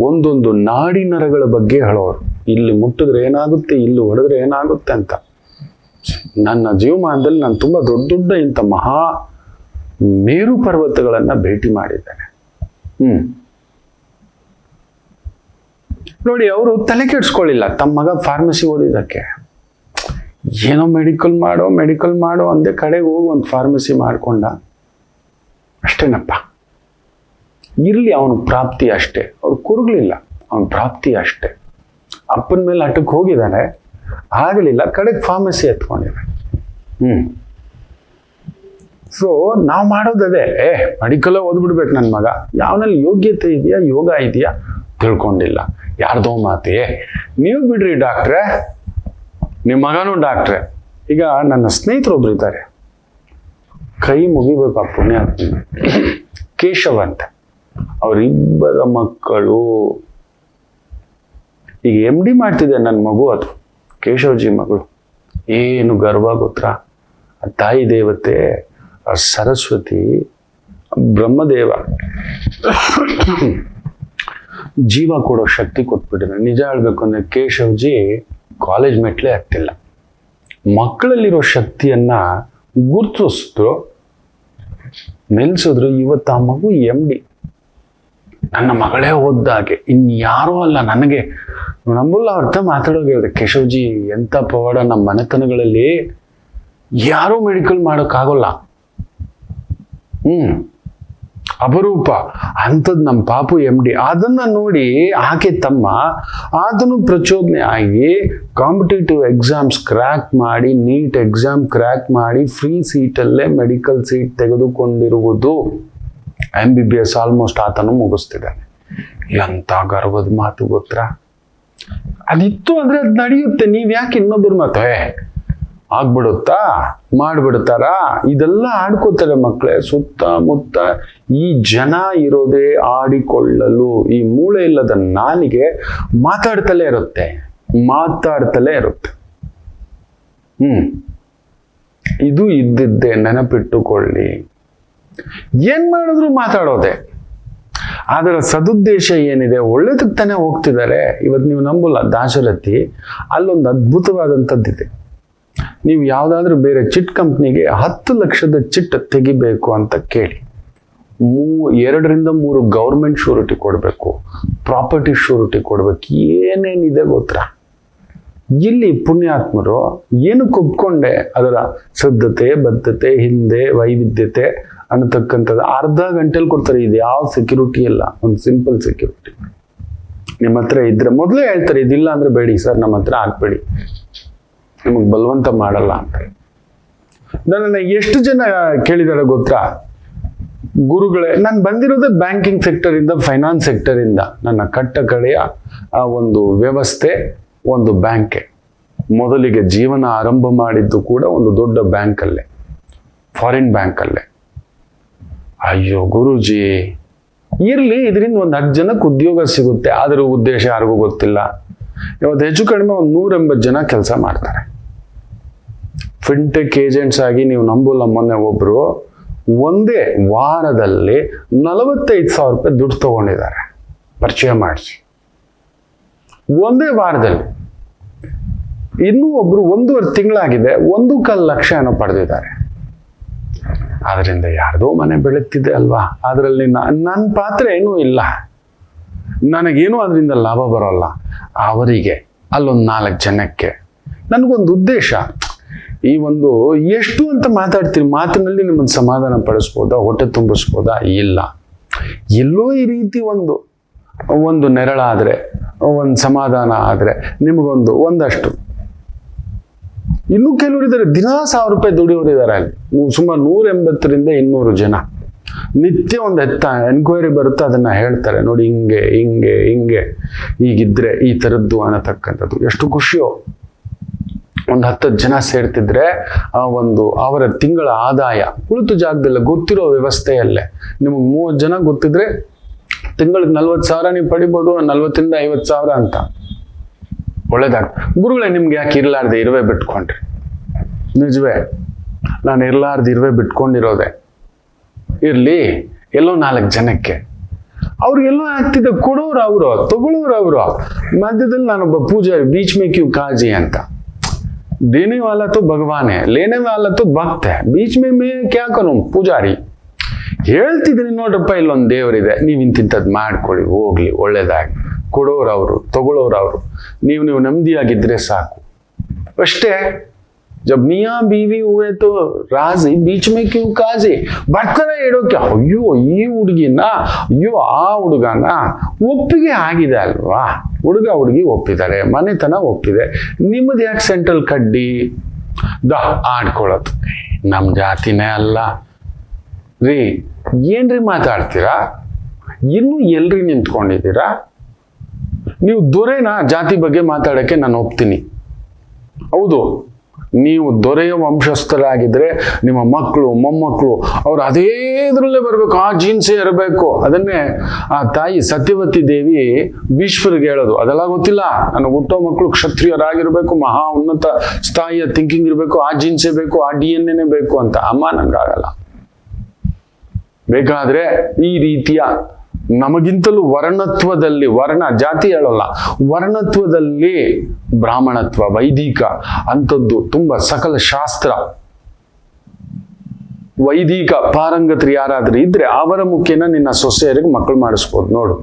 ಒಂದೊಂದು ನಾಡಿ ನರಗಳ ಬಗ್ಗೆ ಹೇಳೋರು. ಇಲ್ಲಿ ಮುಟ್ಟಿದ್ರೆ ಏನಾಗುತ್ತೆ, ಇಲ್ಲಿ ಹೊಡೆದ್ರೆ ಏನಾಗುತ್ತೆ ಅಂತ. ನನ್ನ ಜೀವಮಾನದಲ್ಲಿ ನಾನು ತುಂಬ ದೊಡ್ಡ ದೊಡ್ಡ ಇಂಥ ಮಹಾ ಮೇರು ಪರ್ವತಗಳನ್ನು ಭೇಟಿ ಮಾಡಿದ್ದೇನೆ. ನೋಡಿ, ಅವರು ತಲೆ ಕೆಡಿಸ್ಕೊಳ್ಳಿಲ್ಲ ತಮ್ಮ ಮಗ ಫಾರ್ಮಸಿ ಓದಿದ್ದಕ್ಕೆ. ಏನೋ ಮೆಡಿಕಲ್ ಮಾಡೋ ಅಂದೆ, ಕಡೆಗೆ ಹೋಗಿ ಒಂದು ಫಾರ್ಮಸಿ ಮಾಡ್ಕೊಂಡ. ಅಷ್ಟೇನಪ್ಪ, ಇರಲಿ, ಅವನ ಪ್ರಾಪ್ತಿ ಅಷ್ಟೇ. ಅವ್ರು ಕುರುಗ್ಲಿಲ್ಲ, ಅವನ ಪ್ರಾಪ್ತಿ ಅಷ್ಟೇ. ಅಪ್ಪನ ಮೇಲೆ ಹಠಕ್ಕೆ ಹೋಗಿದ್ದಾನೆ, ಆಗಲಿಲ್ಲ, ಕಡೆಗೆ ಫಾರ್ಮಸಿ ಎತ್ಕೊಂಡಿದ್ದಾನೆ. ಸೊ ನಾವು ಮಾಡೋದದೇ, ಮೆಡಿಕಲ್ ಓದ್ಬಿಡ್ಬೇಕು ನನ್ನ ಮಗ. ಯಾವನಲ್ಲಿ ಯೋಗ್ಯತೆ ಇದೆಯಾ, ಯೋಗ ಇದೆಯಾ ತಿಳ್ಕೊಂಡಿಲ್ಲ. ಯಾರ್ದೋ ಮಾತೇ, ನೀವು ಬಿಡ್ರಿ ಡಾಕ್ಟ್ರೆ, ನಿಮ್ಮ ಮಗನೂ ಡಾಕ್ಟ್ರೆ. ಈಗ ನನ್ನ ಸ್ನೇಹಿತರೊಬ್ರು ಇದ್ದಾರೆ, ಕೈ ಮುಗಿಬೇಕು ಆ ಪುಣ್ಯಾತ್ಮ, ಕೇಶವ್ ಅಂತ. ಅವರಿಬ್ಬರ ಮಕ್ಕಳು ಈಗ MD ಮಾಡ್ತಿದೆ ನನ್ನ ಮಗು. ಅದು ಕೇಶವ್ಜಿ ಮಗಳು. ಏನು ಗರ್ವ ಗೊತ್ತಾ? ಆ ತಾಯಿ ದೇವತೆ, ಆ ಸರಸ್ವತಿ, ಬ್ರಹ್ಮದೇವ ಜೀವ ಕೊಡೋ ಶಕ್ತಿ ಕೊಟ್ಬಿಟ್ಟಿದೆ. ನಿಜ ಹೇಳ್ಬೇಕು ಅಂದ್ರೆ ಕೇಶವ್ಜಿ ಕಾಲೇಜ್ ಮೆಟ್ಲೇ ಆಗ್ತಿಲ್ಲ. ಮಕ್ಕಳಲ್ಲಿರೋ ಶಕ್ತಿಯನ್ನ ಗುರುತಿಸಿದ್ರು, ನಿಲ್ಸಿದ್ರು. ಇವತ್ತು ಆ ಮಗು MD. ನನ್ನ ಮಗಳೇ ಓದ್ದಾಗೆ, ಇನ್ಯಾರೋ ಅಲ್ಲ ನನಗೆ. ನಮ್ಮಲ್ಲ ಅರ್ಥ ಮಾತಾಡೋಕೆ ಹೇಳಿದೆ, ಕೇಶವ್ಜಿ ಎಂಥ ಪವಾಡ. ನಮ್ಮ ಮನೆತನಗಳಲ್ಲಿ ಯಾರೂ ಮೆಡಿಕಲ್ ಮಾಡೋಕ್ಕಾಗೋಲ್ಲ. ಅಪರೂಪ ಅಂಥದ್ದು ನಮ್ಮ ಪಾಪು MD. ಅದನ್ನ ನೋಡಿ ಆಕೆ ತಮ್ಮ ಅದನ್ನು ಪ್ರಚೋದನೆ ಆಗಿ ಕಾಂಪಿಟೇಟಿವ್ ಎಕ್ಸಾಮ್ಸ್ ಕ್ರ್ಯಾಕ್ ಮಾಡಿ, ನೀಟ್ ಎಕ್ಸಾಮ್ ಕ್ರ್ಯಾಕ್ ಮಾಡಿ, ಫ್ರೀ ಸೀಟಲ್ಲೇ ಮೆಡಿಕಲ್ ಸೀಟ್ ತೆಗೆದುಕೊಂಡಿರುವುದು. MBBS ಆಲ್ಮೋಸ್ಟ್ ಆತನು ಮುಗಿಸ್ತಿದ್ದಾನೆ. ಎಂಥ ಗರ್ವದ ಮಾತು ಗೊತ್ತಾ? ಅದಿತ್ತು ಅಂದ್ರೆ ಅದು ನಡೆಯುತ್ತೆ. ನೀವ್ ಯಾಕೆ ಇನ್ನೊಬ್ಬರ ಮಾತು ಆಗ್ಬಿಡುತ್ತಾ, ಮಾಡ್ಬಿಡ್ತಾರ, ಇದೆಲ್ಲ ಆಡ್ಕೋತಾರೆ ಮಕ್ಕಳೇ. ಸುತ್ತಮುತ್ತ ಈ ಜನ ಇರೋದೇ ಆಡಿಕೊಳ್ಳಲು. ಈ ಮೂಳೆ ಇಲ್ಲದ ನಾಲಿಗೆ ಮಾತಾಡ್ತಲೇ ಇರುತ್ತೆ. ಇದು ಇದ್ದಿದ್ದೆ, ನೆನಪಿಟ್ಟುಕೊಳ್ಳಿ. ಏನ್ ಮಾಡಿದ್ರು ಮಾತಾಡೋದೆ. ಅದರ ಸದುದ್ದೇಶ ಏನಿದೆ? ಒಳ್ಳೇದಕ್ಕೆ ತಾನೇ ಹೋಗ್ತಿದ್ದಾರೆ. ಇವತ್ತು ನೀವು ನಂಬಲ್ಲ, ದಾಶರಥಿ ಅಲ್ಲೊಂದು ಅದ್ಭುತವಾದಂಥದ್ದಿದೆ. ನೀವು ಯಾವುದಾದ್ರೂ ಬೇರೆ ಚಿಟ್ ಕಂಪ್ನಿಗೆ 10 ಲಕ್ಷದ ಚಿಟ್ ತೆಗಿಬೇಕು ಅಂತ ಕೇಳಿ, 2 ರಿಂದ 3 ಗೌರ್ಮೆಂಟ್ ಶೂರಿಟಿ ಕೊಡಬೇಕು, ಪ್ರಾಪರ್ಟಿ ಶೂರಿಟಿ ಕೊಡ್ಬೇಕು, ಏನೇನಿದೆ ಗೊತ್ತಾ? ಇಲ್ಲಿ ಪುಣ್ಯಾತ್ಮರು ಏನಕ್ಕೆ ಒಪ್ಕೊಂಡೆ? ಅದರ ಶ್ರದ್ಧತೆ, ಬದ್ಧತೆ, ಹಿಂದೆ ವೈವಿಧ್ಯತೆ ಅನ್ನತಕ್ಕಂಥದ್ದು ಅರ್ಧ ಗಂಟೆಲಿ ಕೊಡ್ತಾರೆ. ಇದು ಯಾವ ಸೆಕ್ಯೂರಿಟಿ ಇಲ್ಲ, ಒಂದು ಸಿಂಪಲ್ ಸೆಕ್ಯೂರಿಟಿ. ನಿಮ್ಮ ಹತ್ರ ಇದ್ರೆ ಮೊದಲೇ ಹೇಳ್ತಾರೆ, ಇದಿಲ್ಲ ಅಂದ್ರೆ ಬೇಡಿ ಸರ್, ನಮ್ಮ ಹತ್ರ ಹಾಕ್ಬೇಡಿ, ನಿಮಗೆ ಬಲವಂತ ಮಾಡಲ್ಲ ಅಂತ. ನನ್ನನ್ನು ಎಷ್ಟು ಜನ ಕೇಳಿದಾರೆ ಗೊತ್ತಾ? ಗುರುಗಳೇ, ನಾನು ಬಂದಿರೋದೇ ಬ್ಯಾಂಕಿಂಗ್ ಸೆಕ್ಟರ್ ಇಂದ, ಫೈನಾನ್ಸ್ ಸೆಕ್ಟರ್ ಇಂದ. ನನ್ನ ಕಟ್ಟ ಕಡೆಯ ಒಂದು ವ್ಯವಸ್ಥೆ ಒಂದು ಬ್ಯಾಂಕೆ. ಮೊದಲಿಗೆ ಜೀವನ ಆರಂಭ ಮಾಡಿದ್ದು ಕೂಡ ಒಂದು ದೊಡ್ಡ ಬ್ಯಾಂಕಲ್ಲೇ, ಫಾರಿನ್ ಬ್ಯಾಂಕಲ್ಲೇ. ಅಯ್ಯೋ ಗುರುಜಿ, ಇರ್ಲಿ, ಇದರಿಂದ ಒಂದು 10 ಜನಕ್ಕೆ ಉದ್ಯೋಗ ಸಿಗುತ್ತೆ. ಅದರ ಉದ್ದೇಶ ಯಾರಿಗೂ ಗೊತ್ತಿಲ್ಲ. ಇವತ್ತು ಹೆಚ್ಚು ಕಡಿಮೆ ಒಂದು 180 ಜನ ಕೆಲಸ ಮಾಡ್ತಾರೆ ಫಿನ್ಟೆಕ್ ಏಜೆಂಟ್ಸ್ ಆಗಿ. ನೀವು ನಂಬಲ್ಲ, ಮೊನ್ನೆ ಒಬ್ರು ಒಂದೇ ವಾರದಲ್ಲಿ 45,000 ರೂಪಾಯಿ ದುಡ್ಡು ತಗೊಂಡಿದ್ದಾರೆ, ಪರಿಚಯ ಮಾಡಿಸಿ, ಒಂದೇ ವಾರದಲ್ಲಿ. ಇನ್ನೂ ಒಬ್ರು 1.5 ತಿಂಗಳಾಗಿದೆ, 1.25 ಲಕ್ಷ ಏನೋ ಪಡೆದಿದ್ದಾರೆ. ಅದರಿಂದ ಯಾರ್ದೋ ಮನೆ ಬೆಳಗ್ತಿದೆ ಅಲ್ವಾ? ಅದರಲ್ಲಿ ನನ್ನ ಪಾತ್ರ ಏನೂ ಇಲ್ಲ, ನನಗೇನು ಅದರಿಂದ ಲಾಭ ಬರೋಲ್ಲ. ಅವರಿಗೆ ಅಲ್ಲೊಂದು 4 ಜನಕ್ಕೆ ನನಗೊಂದು ಉದ್ದೇಶ. ಈ ಒಂದು ಎಷ್ಟು ಅಂತ ಮಾತಾಡ್ತೀರಿ, ಮಾತಿನಲ್ಲಿ ನಿಮ್ಮನ್ನು ಸಮಾಧಾನ ಪಡಿಸ್ಬೋದಾ, ಹೊಟ್ಟೆ ತುಂಬಿಸ್ಬೋದಾ? ಇಲ್ಲ. ಎಲ್ಲೋ ಈ ರೀತಿ ಒಂದು ನೆರಳಾದ್ರೆ, ಒಂದು ಸಮಾಧಾನ ಆದ್ರೆ ಒಂದಷ್ಟು. ಇನ್ನೂ ಕೆಲವರು ಇದ್ದಾರೆ, ದಿನ 1000 ರೂಪಾಯಿ ದುಡಿಯೋರಿದ್ದಾರೆ. ಅಲ್ಲಿ ಸುಮಾರು 180 ರಿಂದ 200 ಜನ. ನಿತ್ಯ ಒಂದು ಎನ್ಕ್ವೈರಿ ಬರುತ್ತೆ, ಅದನ್ನ ಹೇಳ್ತಾರೆ, ನೋಡಿ ಹಿಂಗೆ ಹೀಗಿದ್ರೆ ಈ ಥರದ್ದು ಅನ್ನತಕ್ಕಂಥದ್ದು. ಎಷ್ಟು ಖುಷಿಯೋ. ಒಂದು 10 ಜನ ಸೇರ್ತಿದ್ರೆ ಅವರ ತಿಂಗಳ ಆದಾಯ ಕುಳಿತು ಜಾಗದಲ್ಲ, ಗೊತ್ತಿರೋ ವ್ಯವಸ್ಥೆಯಲ್ಲೇ. ನಿಮಗೆ 30 ಜನ ಗೊತ್ತಿದ್ರೆ ತಿಂಗಳಿಗೆ 40,000 ನೀವು ಪಡಿಬೋದು, 40,000 to 50,000 ಅಂತ. ಒಳ್ಳೇದಾಗ ಗುರುಗಳೇ, ನಿಮ್ಗೆ ಯಾಕೆ ಇರ್ಲಾರ್ದೆ ಇರುವೆ ಬಿಟ್ಕೊಂಡ್ರಿ? ನಿಜವೇ, ನಾನು ಇರ್ಲಾರ್ದು ಇರುವೆ ಬಿಟ್ಕೊಂಡಿರೋದೆ. ಇರ್ಲಿ, ಎಲ್ಲೋ 4 ಜನಕ್ಕೆ ಅವ್ರಿಗೆಲ್ಲೋ ಆಗ್ತಿದೆ. ಕೊಡೋರು ಅವರು, ತಗೊಳ್ಳೋರು ಅವರು. ಮಧ್ಯದಲ್ಲಿ ನಾನೊಬ್ಬ ಪೂಜಾರಿ, ಬೀಚ್ ಮೇ ಕ್ಯೂ ಕಾಜಿ ಅಂತ. ದೇನೆ ವಾಲಾ ತೋ ಭಗವಾನೆ, ಲೇನೆ ವಾಲಾ ತೋ ಭಕ್ತ, ಬೀಚ್ ಮೇ ಕ್ಯಾ ಕರು ಪೂಜಾರಿ. ಹೇಳ್ತಿದ್ದೀನಿ ನೋಡ್ರಪ್ಪ, ಇಲ್ಲೊಂದು ದೇವರಿದೆ, ನೀವು ಇಂತಿಂಥದ್ದು ಮಾಡ್ಕೊಳ್ಳಿ, ಹೋಗ್ಲಿ, ಒಳ್ಳೇದಾಗಿ. ಕೊಡೋರು ಅವರು, ತಗೊಳ್ಳೋರು ಅವರು. ನೀವು ನೆಮ್ಮದಿಯಾಗಿದ್ರೆ ಸಾಕು ಅಷ್ಟೇ. ಜಬ್ ಮಿಯಾ ಬೀವಿ ಹುವೆ ತೋ ರಾಜಿ, ಬೀಚ್ ಮೇ ಕ್ಯೂ ಕಾಜಿ. ಬರ್ತಾರೆ ಹೇಳೋಕೆ, ಅಯ್ಯೋ ಈ ಹುಡುಗಿನ, ಅಯ್ಯೋ ಆ ಹುಡುಗನ. ಒಪ್ಪಿಗೆ ಆಗಿದೆ ಅಲ್ವಾ, ಹುಡುಗಿ ಒಪ್ಪಿದ್ದಾರೆ, ಮನೆತನ ಒಪ್ಪಿದೆ. ನಿಮ್ಮದು ಯಾಕೆ ಸೆಂಟ್ರಲ್ ಕಡ್ಡಿ ಆಡ್ಕೊಳ್ಳೋದು? ನಮ್ಮ ಜಾತಿನೇ ಅಲ್ಲ ರೀ. ಏನ್ರಿ ಮಾತಾಡ್ತೀರಾ? ಇನ್ನೂ ಎಲ್ರಿ ನಿಂತ್ಕೊಂಡಿದ್ದೀರಾ? ನೀವು ದೊರೆನ ಜಾತಿ ಬಗ್ಗೆ ಮಾತಾಡಕ್ಕೆ ನಾನು ಒಪ್ತೀನಿ. ಹೌದು, ನೀವು ದೊರೆಯ ವಂಶಸ್ಥರಾಗಿದ್ರೆ ನಿಮ್ಮ ಮಕ್ಕಳು ಮೊಮ್ಮಕ್ಕಳು ಅವ್ರು ಅದೇ ಇದ್ರಲ್ಲೇ ಬರಬೇಕು, ಆ ಜೀನ್ಸೇ ಇರಬೇಕು. ಅದನ್ನೇ ಆ ತಾಯಿ ಸತ್ಯವತಿ ದೇವಿ ಭೀಷ್ಮರಿಗೆ ಹೇಳೋದು. ಅದೆಲ್ಲ ಗೊತ್ತಿಲ್ಲ, ನನಗೆ ಹುಟ್ಟೋ ಮಕ್ಕಳು ಕ್ಷತ್ರಿಯರಾಗಿರ್ಬೇಕು, ಮಹಾ ಉನ್ನತ ಸ್ಥಾಯಿಯ ಥಿಂಕಿಂಗ್ ಇರಬೇಕು, ಆ ಜೀನ್ಸೇ ಬೇಕು, ಆ DNA ಬೇಕು ಅಂತ. ಅಮ್ಮ, ನಂಗಾಗಲ್ಲ. ಬೇಕಾದ್ರೆ ಈ ರೀತಿಯ ನಮಗಿಂತಲೂ ವರ್ಣತ್ವದಲ್ಲಿ, ವರ್ಣ ಜಾತಿ ಹೇಳೋಲ್ಲ, ವರ್ಣತ್ವದಲ್ಲಿ ಬ್ರಾಹ್ಮಣತ್ವ, ವೈದಿಕ ಅಂಥದ್ದು ತುಂಬ ಸಕಲ ಶಾಸ್ತ್ರ, ವೈದಿಕ ಪಾರಂಗತರು ಯಾರಾದ್ರೂ ಇದ್ರೆ ಅವರ ಮುಖೇನ ನಿನ್ನ ಸೊಸೆಯರಿಗೆ ಮಕ್ಕಳು ಮಾಡಿಸ್ಬೋದು ನೋಡು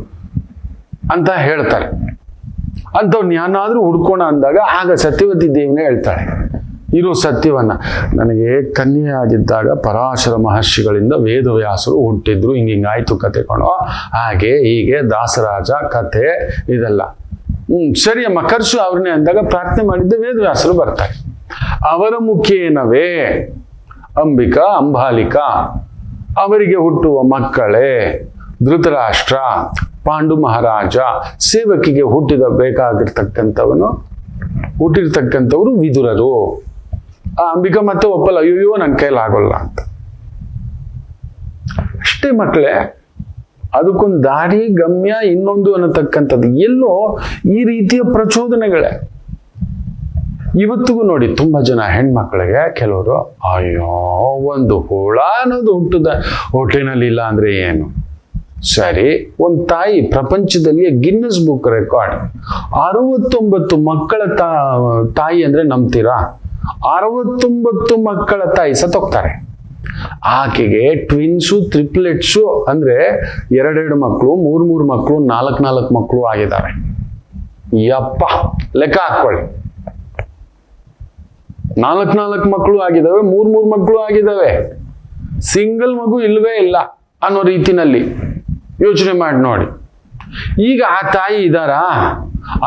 ಅಂತ ಹೇಳ್ತಾರೆ. ಅಂಥವ್ನು ಯಾನಾದ್ರೂ ಹುಡ್ಕೋಣ ಅಂದಾಗ ಆಗ ಸತ್ಯವತಿ ದೇವಿನೇ ಹೇಳ್ತಾಳೆ ಇರೋ ಸತ್ಯವನ್ನ. ನನಗೆ ಕನ್ಯೆ ಆಗಿದ್ದಾಗ ಪರಾಶರ ಮಹರ್ಷಿಗಳಿಂದ ವೇದವ್ಯಾಸರು ಹುಟ್ಟಿದ್ರು, ಹಿಂಗಾಯ್ತು ಕತೆ ಕಣೋ, ಹಾಗೆ ಹೀಗೆ ದಾಸರಾಜ ಕತೆ ಇದೆಲ್ಲ. ಸರಿ ಅಮ್ಮ ಕರ್ಸು ಅವ್ರನ್ನೇ ಅಂದಾಗ ಪ್ರಾರ್ಥನೆ ಮಾಡಿದ್ದೆ, ವೇದವ್ಯಾಸರು ಬರ್ತಾರೆ. ಅವರ ಮುಖೇನವೇ ಅಂಬಿಕಾ, ಅಂಬಾಲಿಕಾ ಅವರಿಗೆ ಹುಟ್ಟುವ ಮಕ್ಕಳೇ ಧೃತರಾಷ್ಟ್ರ, ಪಾಂಡು ಮಹಾರಾಜ, ಸೇವಕಿಗೆ ಹುಟ್ಟಿರ್ತಕ್ಕಂಥವರು ವಿದುರರು. ಆ ಅಂಬಿಕಾ ಮತ್ತೆ ಒಪ್ಪಲ್ಲ, ಅಯ್ಯೋ ನನ್ನ ಕೈಲಾಗೋಲ್ಲ ಅಂತ. ಅಷ್ಟೇ ಮಕ್ಕಳೇ, ಅದಕ್ಕೊಂದು ದಾರಿ ಗಮ್ಯ ಇನ್ನೊಂದು ಅನ್ನತಕ್ಕಂಥದ್ದು ಎಲ್ಲೋ ಈ ರೀತಿಯ ಪ್ರಚೋದನೆಗಳೇ ಇವತ್ತಿಗೂ ನೋಡಿ. ತುಂಬಾ ಜನ ಹೆಣ್ಮಕ್ಳಿಗೆ ಕೆಲವರು, ಅಯ್ಯೋ ಒಂದು ಹುಳ ಅನ್ನೋದು ಹೊಟ್ಟೆನಲ್ಲಿ ಇಲ್ಲ ಅಂದ್ರೆ ಏನು? ಸರಿ, ಒಂದು ತಾಯಿ ಪ್ರಪಂಚದಲ್ಲಿ ಗಿನ್ನೆಸ್ ಬುಕ್ ರೆಕಾರ್ಡ್ 69 ಮಕ್ಕಳ ತಾಯಿ ಅಂದ್ರೆ ನಂಬ್ತೀರಾ? 69 ಮಕ್ಕಳ ತಾಯಿ ಸತ್ತೋಗ್ತಾರೆ. ಆಕೆಗೆ ಟ್ವಿನ್ಸು, ಟ್ರಿಪ್ಲೆಟ್ಸು ಅಂದ್ರೆ 2 ಮಕ್ಕಳು, 3 ಮಕ್ಕಳು, 4 ಮಕ್ಕಳು ಆಗಿದ್ದಾರೆ. ಯಪ್ಪ, ಲೆಕ್ಕ ಹಾಕೊಳ್ಳಿ. 4 ಮಕ್ಕಳು ಆಗಿದ್ದಾವೆ, 3 ಮಕ್ಕಳು ಆಗಿದ್ದಾವೆ. ಸಿಂಗಲ್ ಮಗು ಇಲ್ವೇ ಇಲ್ಲ ಅನ್ನೋ ರೀತಿನಲ್ಲಿ ಯೋಚನೆ ಮಾಡಿ ನೋಡಿ. ಈಗ ಆ ತಾಯಿ ಇದ್ದಾರಾ?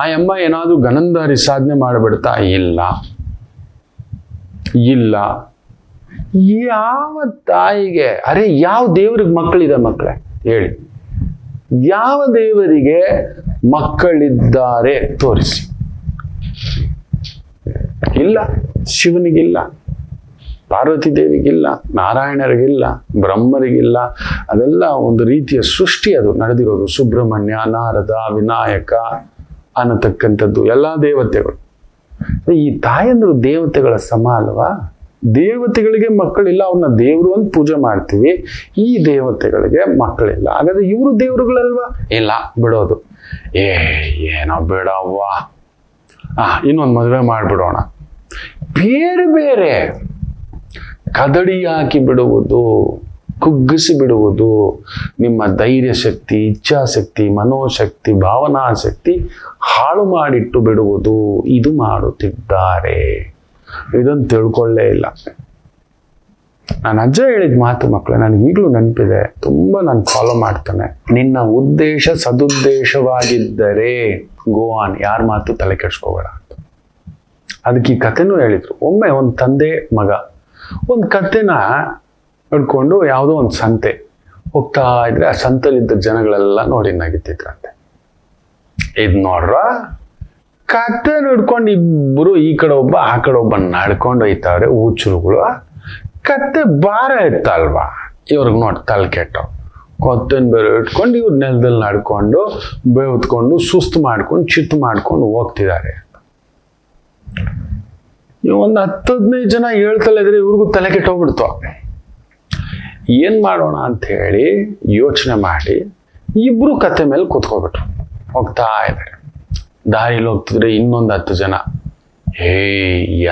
ಆ ಅಮ್ಮ ಏನಾದ್ರೂ ಗನಂದಾರಿ ಸಾಧನೆ ಮಾಡಿಬಿಡ್ತಾ? ಇಲ್ಲ. ಯಾವ ತಾಯಿಗೆ, ಅರೆ ಯಾವ ದೇವರಿಗೆ ಮಕ್ಕಳಿದೆ ಮಕ್ಕಳೇ ಹೇಳಿ? ಯಾವ ದೇವರಿಗೆ ಮಕ್ಕಳಿದ್ದಾರೆ ತೋರಿಸಿ. ಇಲ್ಲ, ಶಿವನಿಗಿಲ್ಲ, ಪಾರ್ವತಿ ದೇವಿಗಿಲ್ಲ, ನಾರಾಯಣರಿಗಿಲ್ಲ, ಬ್ರಹ್ಮರಿಗಿಲ್ಲ. ಅದೆಲ್ಲ ಒಂದು ರೀತಿಯ ಸೃಷ್ಟಿ ಅದು ನಡೆದಿರೋದು. ಸುಬ್ರಹ್ಮಣ್ಯ, ನಾರದ, ವಿನಾಯಕ ಅನ್ನತಕ್ಕಂಥದ್ದು ಎಲ್ಲ ದೇವತೆಗಳು. ಈ ತಾಯಂದ್ರು ದೇವತೆಗಳ ಸಮ ಅಲ್ವಾ? ದೇವತೆಗಳಿಗೆ ಮಕ್ಕಳಿಲ್ಲ, ಅವ್ರನ್ನ ದೇವರು ಅಂತ ಪೂಜೆ ಮಾಡ್ತೀವಿ. ಈ ದೇವತೆಗಳಿಗೆ ಮಕ್ಕಳಿಲ್ಲ, ಹಾಗಾದ್ರೆ ಇವರು ದೇವರುಗಳಲ್ವಾ? ಇಲ್ಲ, ಬಿಡೋದು. ಏನೋ ಬೇಡವ್ವ, ಇನ್ನೊಂದು ಮದುವೆ ಮಾಡ್ಬಿಡೋಣ. ಬೇರೆ ಬೇರೆ ಕದಡಿ ಹಾಕಿ ಬಿಡುವುದು, ಕುಗ್ಗಿಸಿ ಬಿಡುವುದು, ನಿಮ್ಮ ಧೈರ್ಯ ಶಕ್ತಿ, ಇಚ್ಛಾಶಕ್ತಿ, ಮನೋಶಕ್ತಿ, ಭಾವನಾಶಕ್ತಿ ಹಾಳು ಮಾಡಿಟ್ಟು ಬಿಡುವುದು, ಇದು ಮಾಡುತ್ತಿದ್ದಾರೆ. ಇದನ್ನು ತಿಳ್ಕೊಳ್ಳೇ ಇಲ್ಲ. ನಾನು ಅಜ್ಜ ಹೇಳಿದ ಮಾತು ಮಕ್ಕಳೇ ನನಗೆ ಈಗಲೂ ನೆನಪಿದೆ, ತುಂಬ ನಾನು ಫಾಲೋ ಮಾಡ್ತಾನೆ. ನಿನ್ನ ಉದ್ದೇಶ ಸದುದ್ದೇಶವಾಗಿದ್ದರೆ ಗೋವಾನ್, ಯಾರ ಮಾತು ತಲೆ ಕೆಡ್ಸ್ಕೋಬೇಡ ಅಂತ. ಅದಕ್ಕೆ ಈ ಕಥೆನೂ ಹೇಳಿದ್ರು. ಒಮ್ಮೆ ಒಂದು ತಂದೆ ಮಗ ಒಂದು ಕಥೆನ ಹಿಡ್ಕೊಂಡು ಯಾವುದೋ ಒಂದು ಸಂತೆ ಹೋಗ್ತಾ ಇದ್ರೆ, ಆ ಸಂತೆಲಿದ್ದ ಜನಗಳೆಲ್ಲ ನೋಡಿ ನಗಿತಿದ್ರಂತೆ. ಇದು ನೋಡ್ರ, ಕತೆ ಹಿಡ್ಕೊಂಡು ಇಬ್ಬರು ಈ ಕಡೆ ಒಬ್ಬ ಆ ಕಡೆ ಒಬ್ಬ ನಡ್ಕೊಂಡು ಹೋಯ್ತಾವ್ರೆ ಹುಚ್ಚರುಗಳು. ಕತೆ ಭಾರ ಇತ್ತಲ್ವಾ, ಇವ್ರಿಗೆ ನೋಡಿ ತಲೆ ಕೆಟ್ಟವು. ಕೊತ್ತನ್ ಬೇರೆ ಇಟ್ಕೊಂಡು ಇವ್ರು ನೆಲದಲ್ಲಿ ನಡ್ಕೊಂಡು ಬೆವತ್ಕೊಂಡು ಸುಸ್ತು ಮಾಡ್ಕೊಂಡು ಚಿತ್ತು ಮಾಡ್ಕೊಂಡು ಹೋಗ್ತಿದ್ದಾರೆ. ಒಂದು 10-15 ಜನ ಹೇಳ್ತಲೇ ಇದ್ರೆ ಇವ್ರಿಗೂ ತಲೆ ಕೆಟ್ಟೋಗ್ಬಿಡ್ತು. ಏನ್ ಮಾಡೋಣ ಅಂತ ಹೇಳಿ ಯೋಚನೆ ಮಾಡಿ ಇಬ್ರು ಕತೆ ಮೇಲೆ ಕೂತ್ಕೊಬಿಟ್ರು. ಹೋಗ್ತಾ ಇದ್ದಾರೆ. ದಾರಿಲಿ ಹೋಗ್ತಿದ್ರೆ ಇನ್ನೊಂದು 10 ಜನ, ಹೇ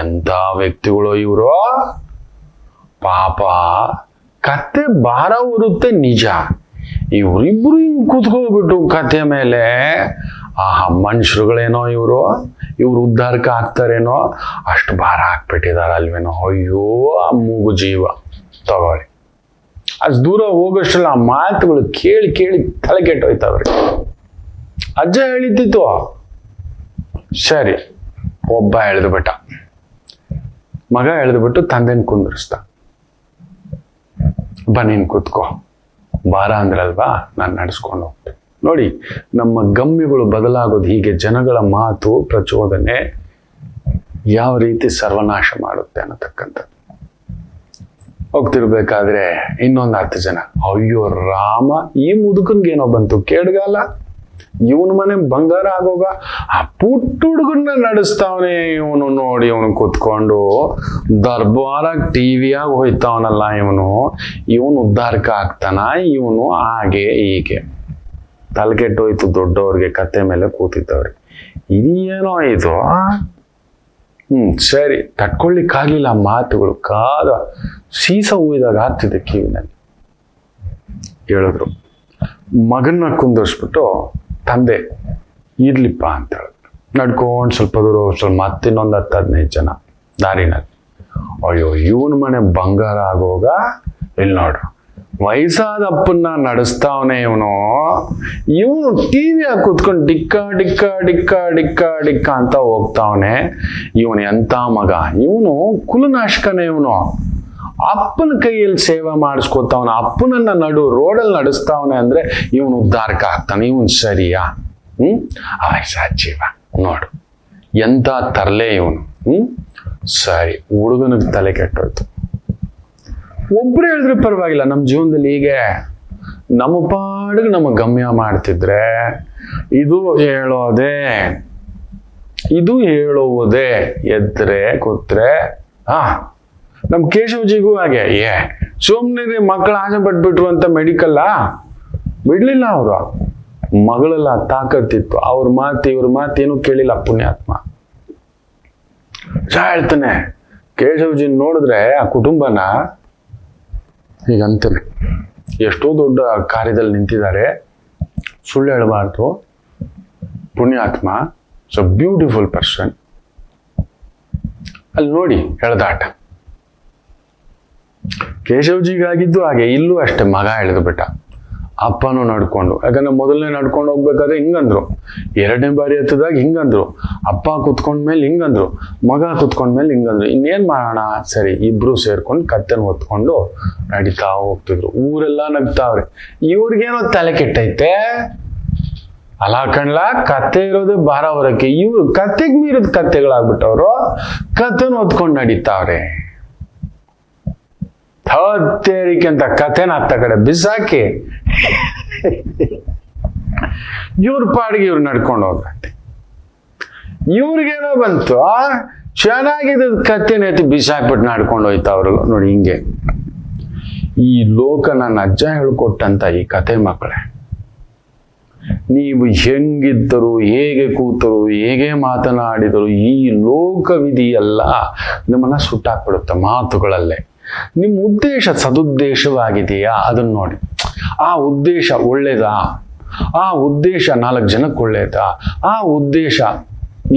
ಎಂತ ವ್ಯಕ್ತಿಗಳು ಇವರು, ಪಾಪ ಕತೆ ಭಾರ ಹೊರುತ್ತೆ ನಿಜ, ಇವರಿಬ್ರು ಹಿಂಗ್ ಕೂತ್ಕೋಗ್ಬಿಟ್ಟು ಕತೆ ಮೇಲೆ, ಮನುಷ್ಯರುಗಳೇನೋ ಇವರು ಉದ್ಧಾರಕ್ಕೆ ಆಗ್ತಾರೇನೋ ಅಷ್ಟು ಭಾರ ಹಾಕ್ಬಿಟ್ಟಿದಾರೆ ಅಲ್ವೇನೋ. ಅಯ್ಯೋ ಆ ಮೂಗು ಜೀವ ತಗೊಳ್ಳಿ. ಅಷ್ಟು ದೂರ ಹೋಗೋಷ್ಟಲ್ಲ ಆ ಮಾತುಗಳು ಕೇಳಿ ಕೇಳಿ ತಲೆ ಕೆಟ್ಟೋಯ್ತವ್ರಿ. ಅಜ್ಜ ಹೇಳಿದ್ದಿತ್ತು. ಸರಿ, ಒಬ್ಬ ಎಳೆದು ಬಿಟ್ಟ, ಮಗ ಎಳೆದು ಬಿಟ್ಟು ತಂದೆನ ಕುಂದಿರಿಸ್ದ. ನೀನ್ ಕೂತ್ಕೋ, ಭಾರ ಅಂದ್ರಲ್ವಾ, ನಾನು ನಡೆಸ್ಕೊಂಡು ಹೋಗ್ತೇನೆ. ನೋಡಿ, ನಮ್ಮ ಗಮ್ಯಗಳು ಬದಲಾಗೋದು ಹೀಗೆ. ಜನಗಳ ಮಾತು ಪ್ರಚೋದನೆ ಯಾವ ರೀತಿ ಸರ್ವನಾಶ ಮಾಡುತ್ತೆ ಅನ್ನತಕ್ಕಂಥದ್ದು. ಹೋಗ್ತಿರ್ಬೇಕಾದ್ರೆ ಇನ್ನೊಂದು 10 ಜನ, ಅಯ್ಯೋ ರಾಮ, ಈ ಮುದುಕನ್ಗೇನೋ ಬಂತು ಕೇಡ್ಗಾಲ, ಇವನ ಮನೆ ಬಂಗಾರ ಆಗೋಗ, ಆ ಪುಟ್ಟ ಹುಡುಗನ್ನ ನಡೆಸ್ತಾವನೆ ಇವನು. ನೋಡಿ ಇವನು ಕೂತ್ಕೊಂಡು ದರ್ಬಾರಾಗ ಟಿವಿಯಾಗ ಹೋಯ್ತಾವನಲ್ಲ ಇವನು ಉದ್ಧಾರಕ ಆಗ್ತಾನ, ಇವನು ಹಾಗೆ ಹೀಗೆ. ತಲೆ ಕೆಟ್ಟೋಯ್ತು ದೊಡ್ಡವ್ರಿಗೆ, ಕತೆ ಮೇಲೆ ಕೂತಿದ್ದವ್ರಿಗೆ. ಇದೇನೋ ಇದು. ಸರಿ, ತಟ್ಕೊಳ್ಳಿಕ್ಕಾಗ್ಲಿಲ್ಲ ಮಾತುಗಳು. ಕಾದ ಸೀಸ ಹೂವಿದಾಗ ಆಗ್ತಿದೆ ಕಿವಿನಲ್ಲಿ. ಹೇಳಿದ್ರು. ಮಗನ್ನ ಕುಂದರ್ಸ್ಬಿಟ್ಟು ತಂದೆ ಇರ್ಲಿಪ್ಪ ಅಂತ ಹೇಳಿದ್ರು. ನಡ್ಕೊಂಡು ಸ್ವಲ್ಪ ದೂರ ಮತ್ತಿನ್ನೊಂದು 10-15 ಜನ ದಾರಿನಲ್ಲಿ. ಅಯ್ಯೋ ಇವನ ಮನೆ ಬಂಗಾರ ಆಗೋಗ, ಇಲ್ಲಿ ನೋಡ್ರು ವಯಸ್ಸಾದ ಅಪ್ಪನ್ನ ನಡೆಸ್ತಾವನೆ ಇವನು ಟಿವಿ ಹಾಕಿ ಕೂತ್ಕೊಂಡು ಡಿಕ್ಕ ಡಿಕ್ಕ ಡಿಕ್ಕ ಡಿಕ್ಕ ಡಿಕ್ಕ ಅಂತ ಹೋಗ್ತಾವನೆ. ಇವನು ಎಂತ ಮಗ, ಇವನು ಕುಲನಾಶಕನೇ. ಅಪ್ಪನ ಕೈಯಲ್ಲಿ ಸೇವೆ ಮಾಡಿಸ್ಕೊತಾವನ, ಅಪ್ಪನನ್ನ ರೋಡಲ್ಲಿ ನಡೆಸ್ತಾವನೆ ಅಂದ್ರೆ ಇವನು ಉದ್ಧಾರಕ ಆಗ್ತಾನೆ. ಇವನ್ ಸರಿಯಾ? ವಯಸ್ಸಾದ ಜೀವ ನೋಡು ಎಂತ ತರಲೆ ಇವನು. ಸರಿ, ಹುಡುಗನಿಗೆ ತಲೆ ಕೆಟ್ಟೋಯ್ತು. ಒಬ್ರು ಹೇಳಿದ್ರೆ ಪರವಾಗಿಲ್ಲ, ನಮ್ಮ ಜೀವನದಲ್ಲಿ ಹೀಗೆ ನಮ್ಮ ಪಾಡಿಗೆ ನಮ್ಮ ಗಮ್ಯ ಮಾಡ್ತಿದ್ರೆ ಇದು ಹೇಳುವುದೇ ಎದ್ರೆ ಕೂತ್ರೆ. ನಮ್ ಕೇಶವಜಿಗೂ ಹಾಗೆ, ಸುಮ್ನೆ ಮಕ್ಕಳು ಆಸೆ ಪಟ್ಬಿಟ್ರು ಅಂತ ಮೆಡಿಕಲ್ಲ ಬಿಡ್ಲಿಲ್ಲ. ಅವರು ಮಗಳೆಲ್ಲ ತಾಕತ್ತಿತ್ತು, ಅವ್ರ ಮಾತು ಇವ್ರ ಮಾತು ಏನು ಕೇಳಿಲ್ಲ ಪುಣ್ಯಾತ್ಮ. ಹೇಳ್ತಾನೆ ಕೇಶವಜಿ ನೋಡಿದ್ರೆ ಆ ಕುಟುಂಬನ ಹೀಗಂತಾನೆ, ಎಷ್ಟೋ ದೊಡ್ಡ ಕಾರ್ಯದಲ್ಲಿ ನಿಂತಿದ್ದಾರೆ, ಸುಳ್ಳು ಹೇಳಬಾರ್ದು, ಪುಣ್ಯಾತ್ಮ, ಸೊ ಬ್ಯೂಟಿಫುಲ್ ಪರ್ಸನ್. ಅಲ್ಲಿ ನೋಡಿ ಎಳೆದಾಟ. ಕೇಶವಜಿಗಾಗಿದ್ದು ಹಾಗೆ, ಇಲ್ಲೂ ಅಷ್ಟೇ. ಮಗ ಎಳೆದು ಬಿಟ್ಟ, ಅಪ್ಪನೂ ನಡ್ಕೊಂಡು. ಯಾಕಂದ್ರೆ ಮೊದಲನೇ ನಡ್ಕೊಂಡು ಹೋಗ್ಬೇಕಾದ್ರೆ ಹಿಂಗಂದ್ರು, 2ನೇ ಬಾರಿ ಹತ್ತದಾಗ ಹಿಂಗಂದ್ರು, ಅಪ್ಪ ಕುತ್ಕೊಂಡ್ಮೇಲೆ ಹಿಂಗಂದ್ರು, ಮಗ ಕುತ್ಕೊಂಡ್ಮೇಲೆ ಹಿಂಗಂದ್ರು. ಇನ್ನೇನ್ ಮಾಡೋಣ? ಸರಿ, ಇಬ್ರು ಸೇರ್ಕೊಂಡು ಕತ್ತೆನ ಹೊತ್ಕೊಂಡು ನಡೀತಾ ಹೋಗ್ತಿದ್ರು. ಊರೆಲ್ಲ ನಗ್ತಾವ್ರೆ. ಇವ್ರಿಗೇನೋ ತಲೆ ಕೆಟ್ಟೈತೆ ಅಲ್ಲ ಕಣ್ಲ, ಕತ್ತೆ ಇರೋದೇ ಭಾರ ಹೊರಕ್ಕೆ. ಇವ್ರು ಕತ್ತೆಗೆ ಮೀರಿದ ಕತ್ತೆಗಳಾಗ್ಬಿಟ್ಟವ್ರು, ಕತ್ತೆನ ಹೊತ್ಕೊಂಡು ನಡೀತಾವ್ರೆ. ತೇರಿಕೆ ಅಂತ ಕಥೆನ ಹತ್ತ ಕಡೆ ಬಿಸಾಕಿ ಇವ್ರ ಪಾಡಿಗೆ ಇವ್ರು ನಡ್ಕೊಂಡು ಹೋಗ್ರಂತೆ. ಇವ್ರಿಗೇನೋ ಬಂತು, ಚೆನ್ನಾಗಿದ್ದ ಕತ್ತೆನ ಎತ್ತಿ ಬಿಸಾಕ್ಬಿಟ್ಟು ನಡ್ಕೊಂಡು ಹೋಯ್ತಾವ್ರಲ್ಲ. ನೋಡಿ ಹಿಂಗೆ ಈ ಲೋಕ ನನ್ನ ಅಜ್ಜ ಹೇಳ್ಕೊಟ್ಟಂತ ಈ ಕತೆ ಮಕ್ಕಳೇ. ನೀವು ಹೆಂಗಿದ್ದರು, ಹೇಗೆ ಕೂತರು, ಹೇಗೆ ಮಾತನಾಡಿದರು, ಈ ಲೋಕವಿಧಿ ಎಲ್ಲ ನಿಮ್ಮನ್ನ ಸುಟ್ಟಾಕ್ಬಿಡುತ್ತೆ ಮಾತುಗಳಲ್ಲೇ. ನಿಮ್ಮ ಉದ್ದೇಶ ಸದುದ್ದೇಶವಾಗಿದೆಯಾ ಅದನ್ನ ನೋಡಿ. ಆ ಉದ್ದೇಶ ಒಳ್ಳೇದಾ? ಆ ಉದ್ದೇಶ 4 ಜನಕ್ಕೆ ಒಳ್ಳೇದಾ? ಆ ಉದ್ದೇಶ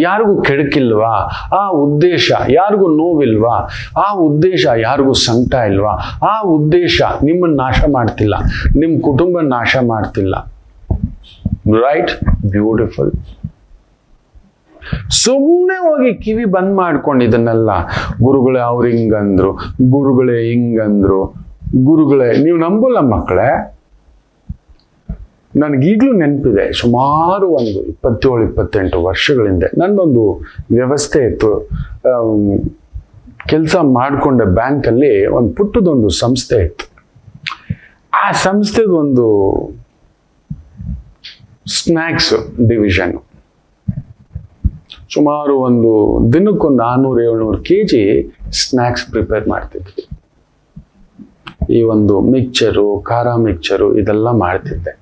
ಯಾರಿಗೂ ಕೆಡಕಿಲ್ವಾ? ಆ ಉದ್ದೇಶ ಯಾರಿಗೂ ನೋವಿಲ್ವಾ? ಆ ಉದ್ದೇಶ ಯಾರಿಗೂ ಸಂಕಟ ಇಲ್ವಾ? ಆ ಉದ್ದೇಶ ನಿಮ್ಮನ್ನು ನಾಶ ಮಾಡ್ತಿಲ್ಲ, ನಿಮ್ಮ ಕುಟುಂಬ ನಾಶ ಮಾಡ್ತಿಲ್ಲ. ರೈಟ್? ಬ್ಯೂಟಿಫುಲ್. ಸುಮ್ಮನೆ ಹೋಗಿ ಕಿವಿ ಬಂದ್ ಮಾಡ್ಕೊಂಡು ಇದನ್ನೆಲ್ಲ ಗುರುಗಳೇ ಅವ್ರು ಹಿಂಗಂದ್ರು, ಗುರುಗಳೇ ಹಿಂಗಂದ್ರು, ಗುರುಗಳೇ ನೀವು ನಂಬಲ್ಲ ಮಕ್ಕಳೇ. ನನಗೀಗಲೂ ನೆನಪಿದೆ, ಸುಮಾರು ಒಂದು 27-28 ವರ್ಷಗಳಿಂದ ನನ್ನೊಂದು ವ್ಯವಸ್ಥೆ ಇತ್ತು. ಕೆಲಸ ಮಾಡಿಕೊಂಡೆ ಬ್ಯಾಂಕಲ್ಲಿ, ಒಂದು ಪುಟ್ಟದೊಂದು ಸಂಸ್ಥೆ ಇತ್ತು. ಆ ಸಂಸ್ಥೆದು ಒಂದು ಸ್ನ್ಯಾಕ್ಸ್ ಡಿವಿಷನ್, ಸುಮಾರು ಒಂದು ದಿನಕ್ಕೊಂದು 600-700 kg ಸ್ನ್ಯಾಕ್ಸ್ ಪ್ರಿಪೇರ್ ಮಾಡ್ತಿದ್ವಿ. ಈ ಒಂದು ಮಿಕ್ಚರು, ಖಾರ ಮಿಕ್ಚರು ಇದೆಲ್ಲ ಮಾಡ್ತಿದ್ದೆ.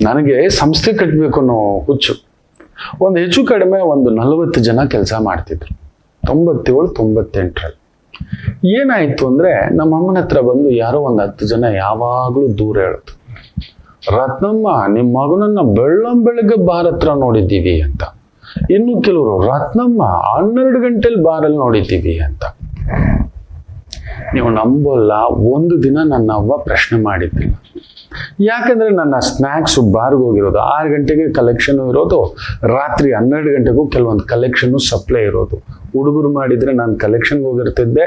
ನನಗೆ ಸಂಸ್ಥೆ ಕಟ್ಟಬೇಕು ಅನ್ನೋ ಹುಚ್ಚು. ಒಂದು ಹೆಚ್ಚು ಕಡಿಮೆ ಒಂದು 40 ಜನ ಕೆಲಸ ಮಾಡ್ತಿದ್ರು 97-98ರಲ್ಲಿ. ಏನಾಯ್ತು ಅಂದ್ರೆ ನಮ್ಮ ಅಮ್ಮನ ಹತ್ರ ಬಂದು ಯಾರೋ ಒಂದು 10 ಜನ ಯಾವಾಗಲೂ ದೂರ ಹೇಳಿದ್ರು, ರತ್ನಮ್ಮ ನಿಮ್ಮ ಮಗನನ್ನ ಬೆಳ್ಳಂಬೆಳಗ್ಗೆ ಬಾರ್ ಹತ್ರ ನೋಡಿದ್ದೀವಿ ಅಂತ. ಇನ್ನು ಕೆಲವರು ರತ್ನಮ್ಮ 12 ಗಂಟೆಲಿ ಬಾರಲ್ಲಿ ನೋಡಿದ್ದೀವಿ ಅಂತ. ನೀವು ನಂಬೋಲ್ಲ, ಒಂದು ದಿನ ನನ್ನ ಅವ್ವ ಪ್ರಶ್ನೆ ಮಾಡಿದ್ದಿಲ್ಲ. ಯಾಕಂದ್ರೆ ನನ್ನ ಸ್ನ್ಯಾಕ್ಸ್ ಬಾರ್ಗೆ ಹೋಗಿರೋದು 6 ಗಂಟೆಗೆ ಕಲೆಕ್ಷನ್ ಇರೋದು, ರಾತ್ರಿ 12 ಗಂಟೆಗೂ ಕೆಲವೊಂದು ಕಲೆಕ್ಷನ್ ಸಪ್ಲೈ ಇರೋದು. ಹುಡುಗರು ಮಾಡಿದ್ರೆ ನಾನು ಕಲೆಕ್ಷನ್ಗೆ ಹೋಗಿರ್ತಿದ್ದೆ,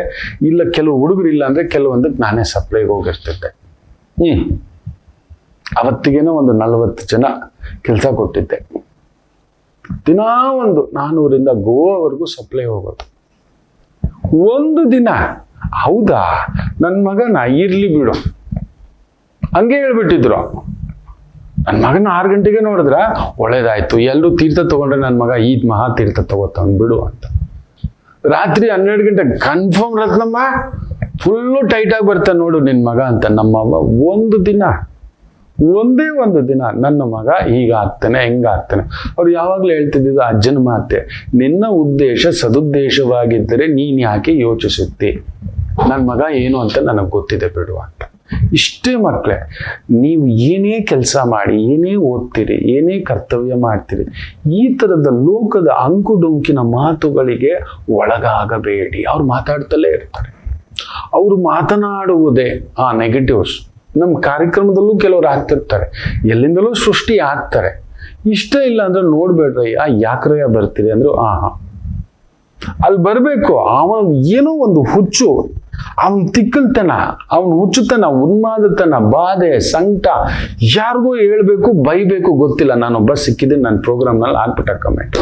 ಇಲ್ಲ ಕೆಲವು ಹುಡುಗರು ಇಲ್ಲ ಅಂದ್ರೆ ಕೆಲವೊಂದಕ್ಕೆ ನಾನೇ ಸಪ್ಲೈಗೆ ಹೋಗಿರ್ತಿದ್ದೆ. ಅವತ್ತಿಗೇನೋ ಒಂದು 40 ಜನ ಕೆಲಸ ಕೊಟ್ಟಿದ್ದೆ. ದಿನಾ ಒಂದು 400ರಿಂದ ಗೋವಾವರೆಗೂ ಸಪ್ಲೈ ಹೋಗೋದು. ಒಂದು ದಿನ ಹೌದಾ ನನ್ನ ಮಗನ ಇರ್ಲಿ ಬಿಡು ಹಂಗೆ ಹೇಳ್ಬಿಟ್ಟಿದ್ರು. ನನ್ನ ಮಗನ 6 ಗಂಟೆಗೆ ನೋಡಿದ್ರ ಒಳ್ಳೇದಾಯ್ತು, ಎಲ್ಲರೂ ತೀರ್ಥ ತಗೊಂಡ್ರೆ ನನ್ನ ಮಗ ಈದ್ ಮಹಾ ತೀರ್ಥ ತಗೋತಾವ್ ಬಿಡು ಅಂತ. ರಾತ್ರಿ 12 ಗಂಟೆ ಕನ್ಫರ್ಮ್ ರತ್ನಮ್ಮ ಫುಲ್ಲು ಟೈಟ್ ಆಗಿ ಬರ್ತಾನೆ ನೋಡು ನಿನ್ ಮಗ ಅಂತ ನಮ್ಮವ್ವ ಒಂದೇ ಒಂದು ದಿನ ನನ್ನ ಮಗ ಹೀಗ ಆಗ್ತಾನೆ ಹೆಂಗ ಆಗ್ತಾನೆ. ಅವ್ರು ಯಾವಾಗ್ಲೂ ಹೇಳ್ತಿದ್ದಿದ್ದು ಅಜ್ಜನ ಮಾತೆ, ನಿನ್ನ ಉದ್ದೇಶ ಸದುದ್ದೇಶವಾಗಿದ್ದರೆ ನೀನ್ ಯಾಕೆ ಯೋಚಿಸುತ್ತೆ, ನನ್ನ ಮಗ ಏನು ಅಂತ ನನಗೆ ಗೊತ್ತಿದೆ ಬಿಡು ಅಂತ. ಇಷ್ಟೇ ಮಕ್ಕಳೇ, ನೀವು ಏನೇ ಕೆಲಸ ಮಾಡಿ, ಏನೇ ಓದ್ತೀರಿ, ಏನೇ ಕರ್ತವ್ಯ ಮಾಡ್ತೀರಿ, ಈ ಥರದ ಲೋಕದ ಅಂಕುಡೊಂಕಿನ ಮಾತುಗಳಿಗೆ ಒಳಗಾಗಬೇಡಿ. ಅವ್ರು ಮಾತಾಡ್ತಲೇ ಇರ್ತಾರೆ. ಅವರು ಮಾತನಾಡುವುದೇ ನೆಗೆಟಿವ್ಸ್. ನಮ್ಮ ಕಾರ್ಯಕ್ರಮದಲ್ಲೂ ಕೆಲವರು ಆಗ್ತಿರ್ತಾರೆ, ಎಲ್ಲಿಂದಲೂ ಸೃಷ್ಟಿ ಆಗ್ತಾರೆ. ಇಷ್ಟ ಇಲ್ಲ ಅಂದ್ರೆ ನೋಡ್ಬೇಡ್ರಿ, ಯಾಕ್ರಯ್ಯ ಬರ್ತೀರಿ ಅಂದ್ರು ಅಲ್ಲಿ ಬರಬೇಕು. ಅವನ ಏನೋ ಒಂದು ಹುಚ್ಚು, ಅವನ್ ತಿಕ್ಕಲ್ತನ, ಅವನ್ ಹುಚ್ಚುತನ, ಉನ್ಮಾದತನ, ಬಾಧೆ, ಸಂಕಟ ಯಾರಿಗೂ ಹೇಳ್ಬೇಕು, ಬೈಬೇಕು ಗೊತ್ತಿಲ್ಲ. ನಾನೊಬ್ಬ ಸಿಕ್ಕಿದ್ದೀನಿ ನನ್ನ ಪ್ರೋಗ್ರಾಮ್ನಲ್ಲಿ ಹಾಕ್ಬಿಟ್ಟ ಕಮೆಂಟ್,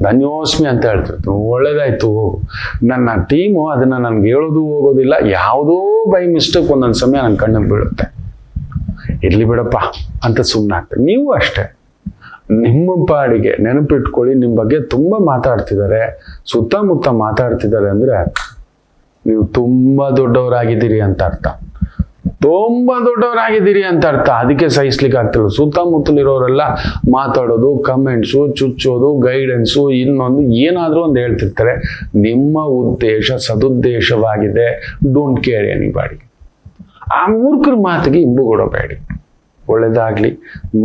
ಧನ್ಯೋಸ್ಮಿ ಅಂತ ಹೇಳ್ತಿರ್ತೀನಿ. ಒಳ್ಳೇದಾಯ್ತು ಹೋಗು. ನನ್ನ ಟೀಮು ಅದನ್ನ ನನ್ಗೆ ಹೇಳೋದು ಹೋಗೋದಿಲ್ಲ. ಯಾವುದೋ ಬೈ ಮಿಸ್ಟೇಕ್ ಒಂದೊಂದು ಸಮಯ ನನ್ನ ಕಣ್ಣಿಗೆ ಬೀಳುತ್ತೆ, ಇರ್ಲಿ ಬಿಡಪ್ಪ ಅಂತ ಸುಮ್ಮನೆ ಆಗ್ತದೆ. ನೀವು ಅಷ್ಟೇ, ನಿಮ್ಮ ಪಾಡಿಗೆ ನೆನಪಿಟ್ಕೊಳ್ಳಿ. ನಿಮ್ಮ ಬಗ್ಗೆ ತುಂಬಾ ಮಾತಾಡ್ತಿದ್ದಾರೆ, ಸುತ್ತಮುತ್ತ ಮಾತಾಡ್ತಿದ್ದಾರೆ ಅಂದ್ರೆ ನೀವು ತುಂಬಾ ದೊಡ್ಡವರಾಗಿದ್ದೀರಿ ಅಂತ ಅರ್ಥ. ತುಂಬಾ ದೊಡ್ಡವರಾಗಿದ್ದೀರಿ ಅಂತ ಅರ್ಥ. ಅದಕ್ಕೆ ಸಹಿಸ್ಲಿಕ್ಕೆ ಆಗ್ತಿಲ್ಲ. ಸುತ್ತಮುತ್ತಲಿರೋರೆಲ್ಲ ಮಾತಾಡೋದು, ಕಮೆಂಟ್ಸು, ಚುಚ್ಚೋದು, ಗೈಡೆನ್ಸು, ಇನ್ನೊಂದು ಏನಾದ್ರೂ ಒಂದು ಹೇಳ್ತಿರ್ತಾರೆ. ನಿಮ್ಮ ಉದ್ದೇಶ ಸದುದ್ದೇಶವಾಗಿದೆ. Don't care anybody. ಆ ಮೂರ್ಖರ ಮಾತಿಗೆ ಇಂಬು ಕೊಡಬೇಡಿ. ಒಳ್ಳೆದಾಗ್ಲಿ.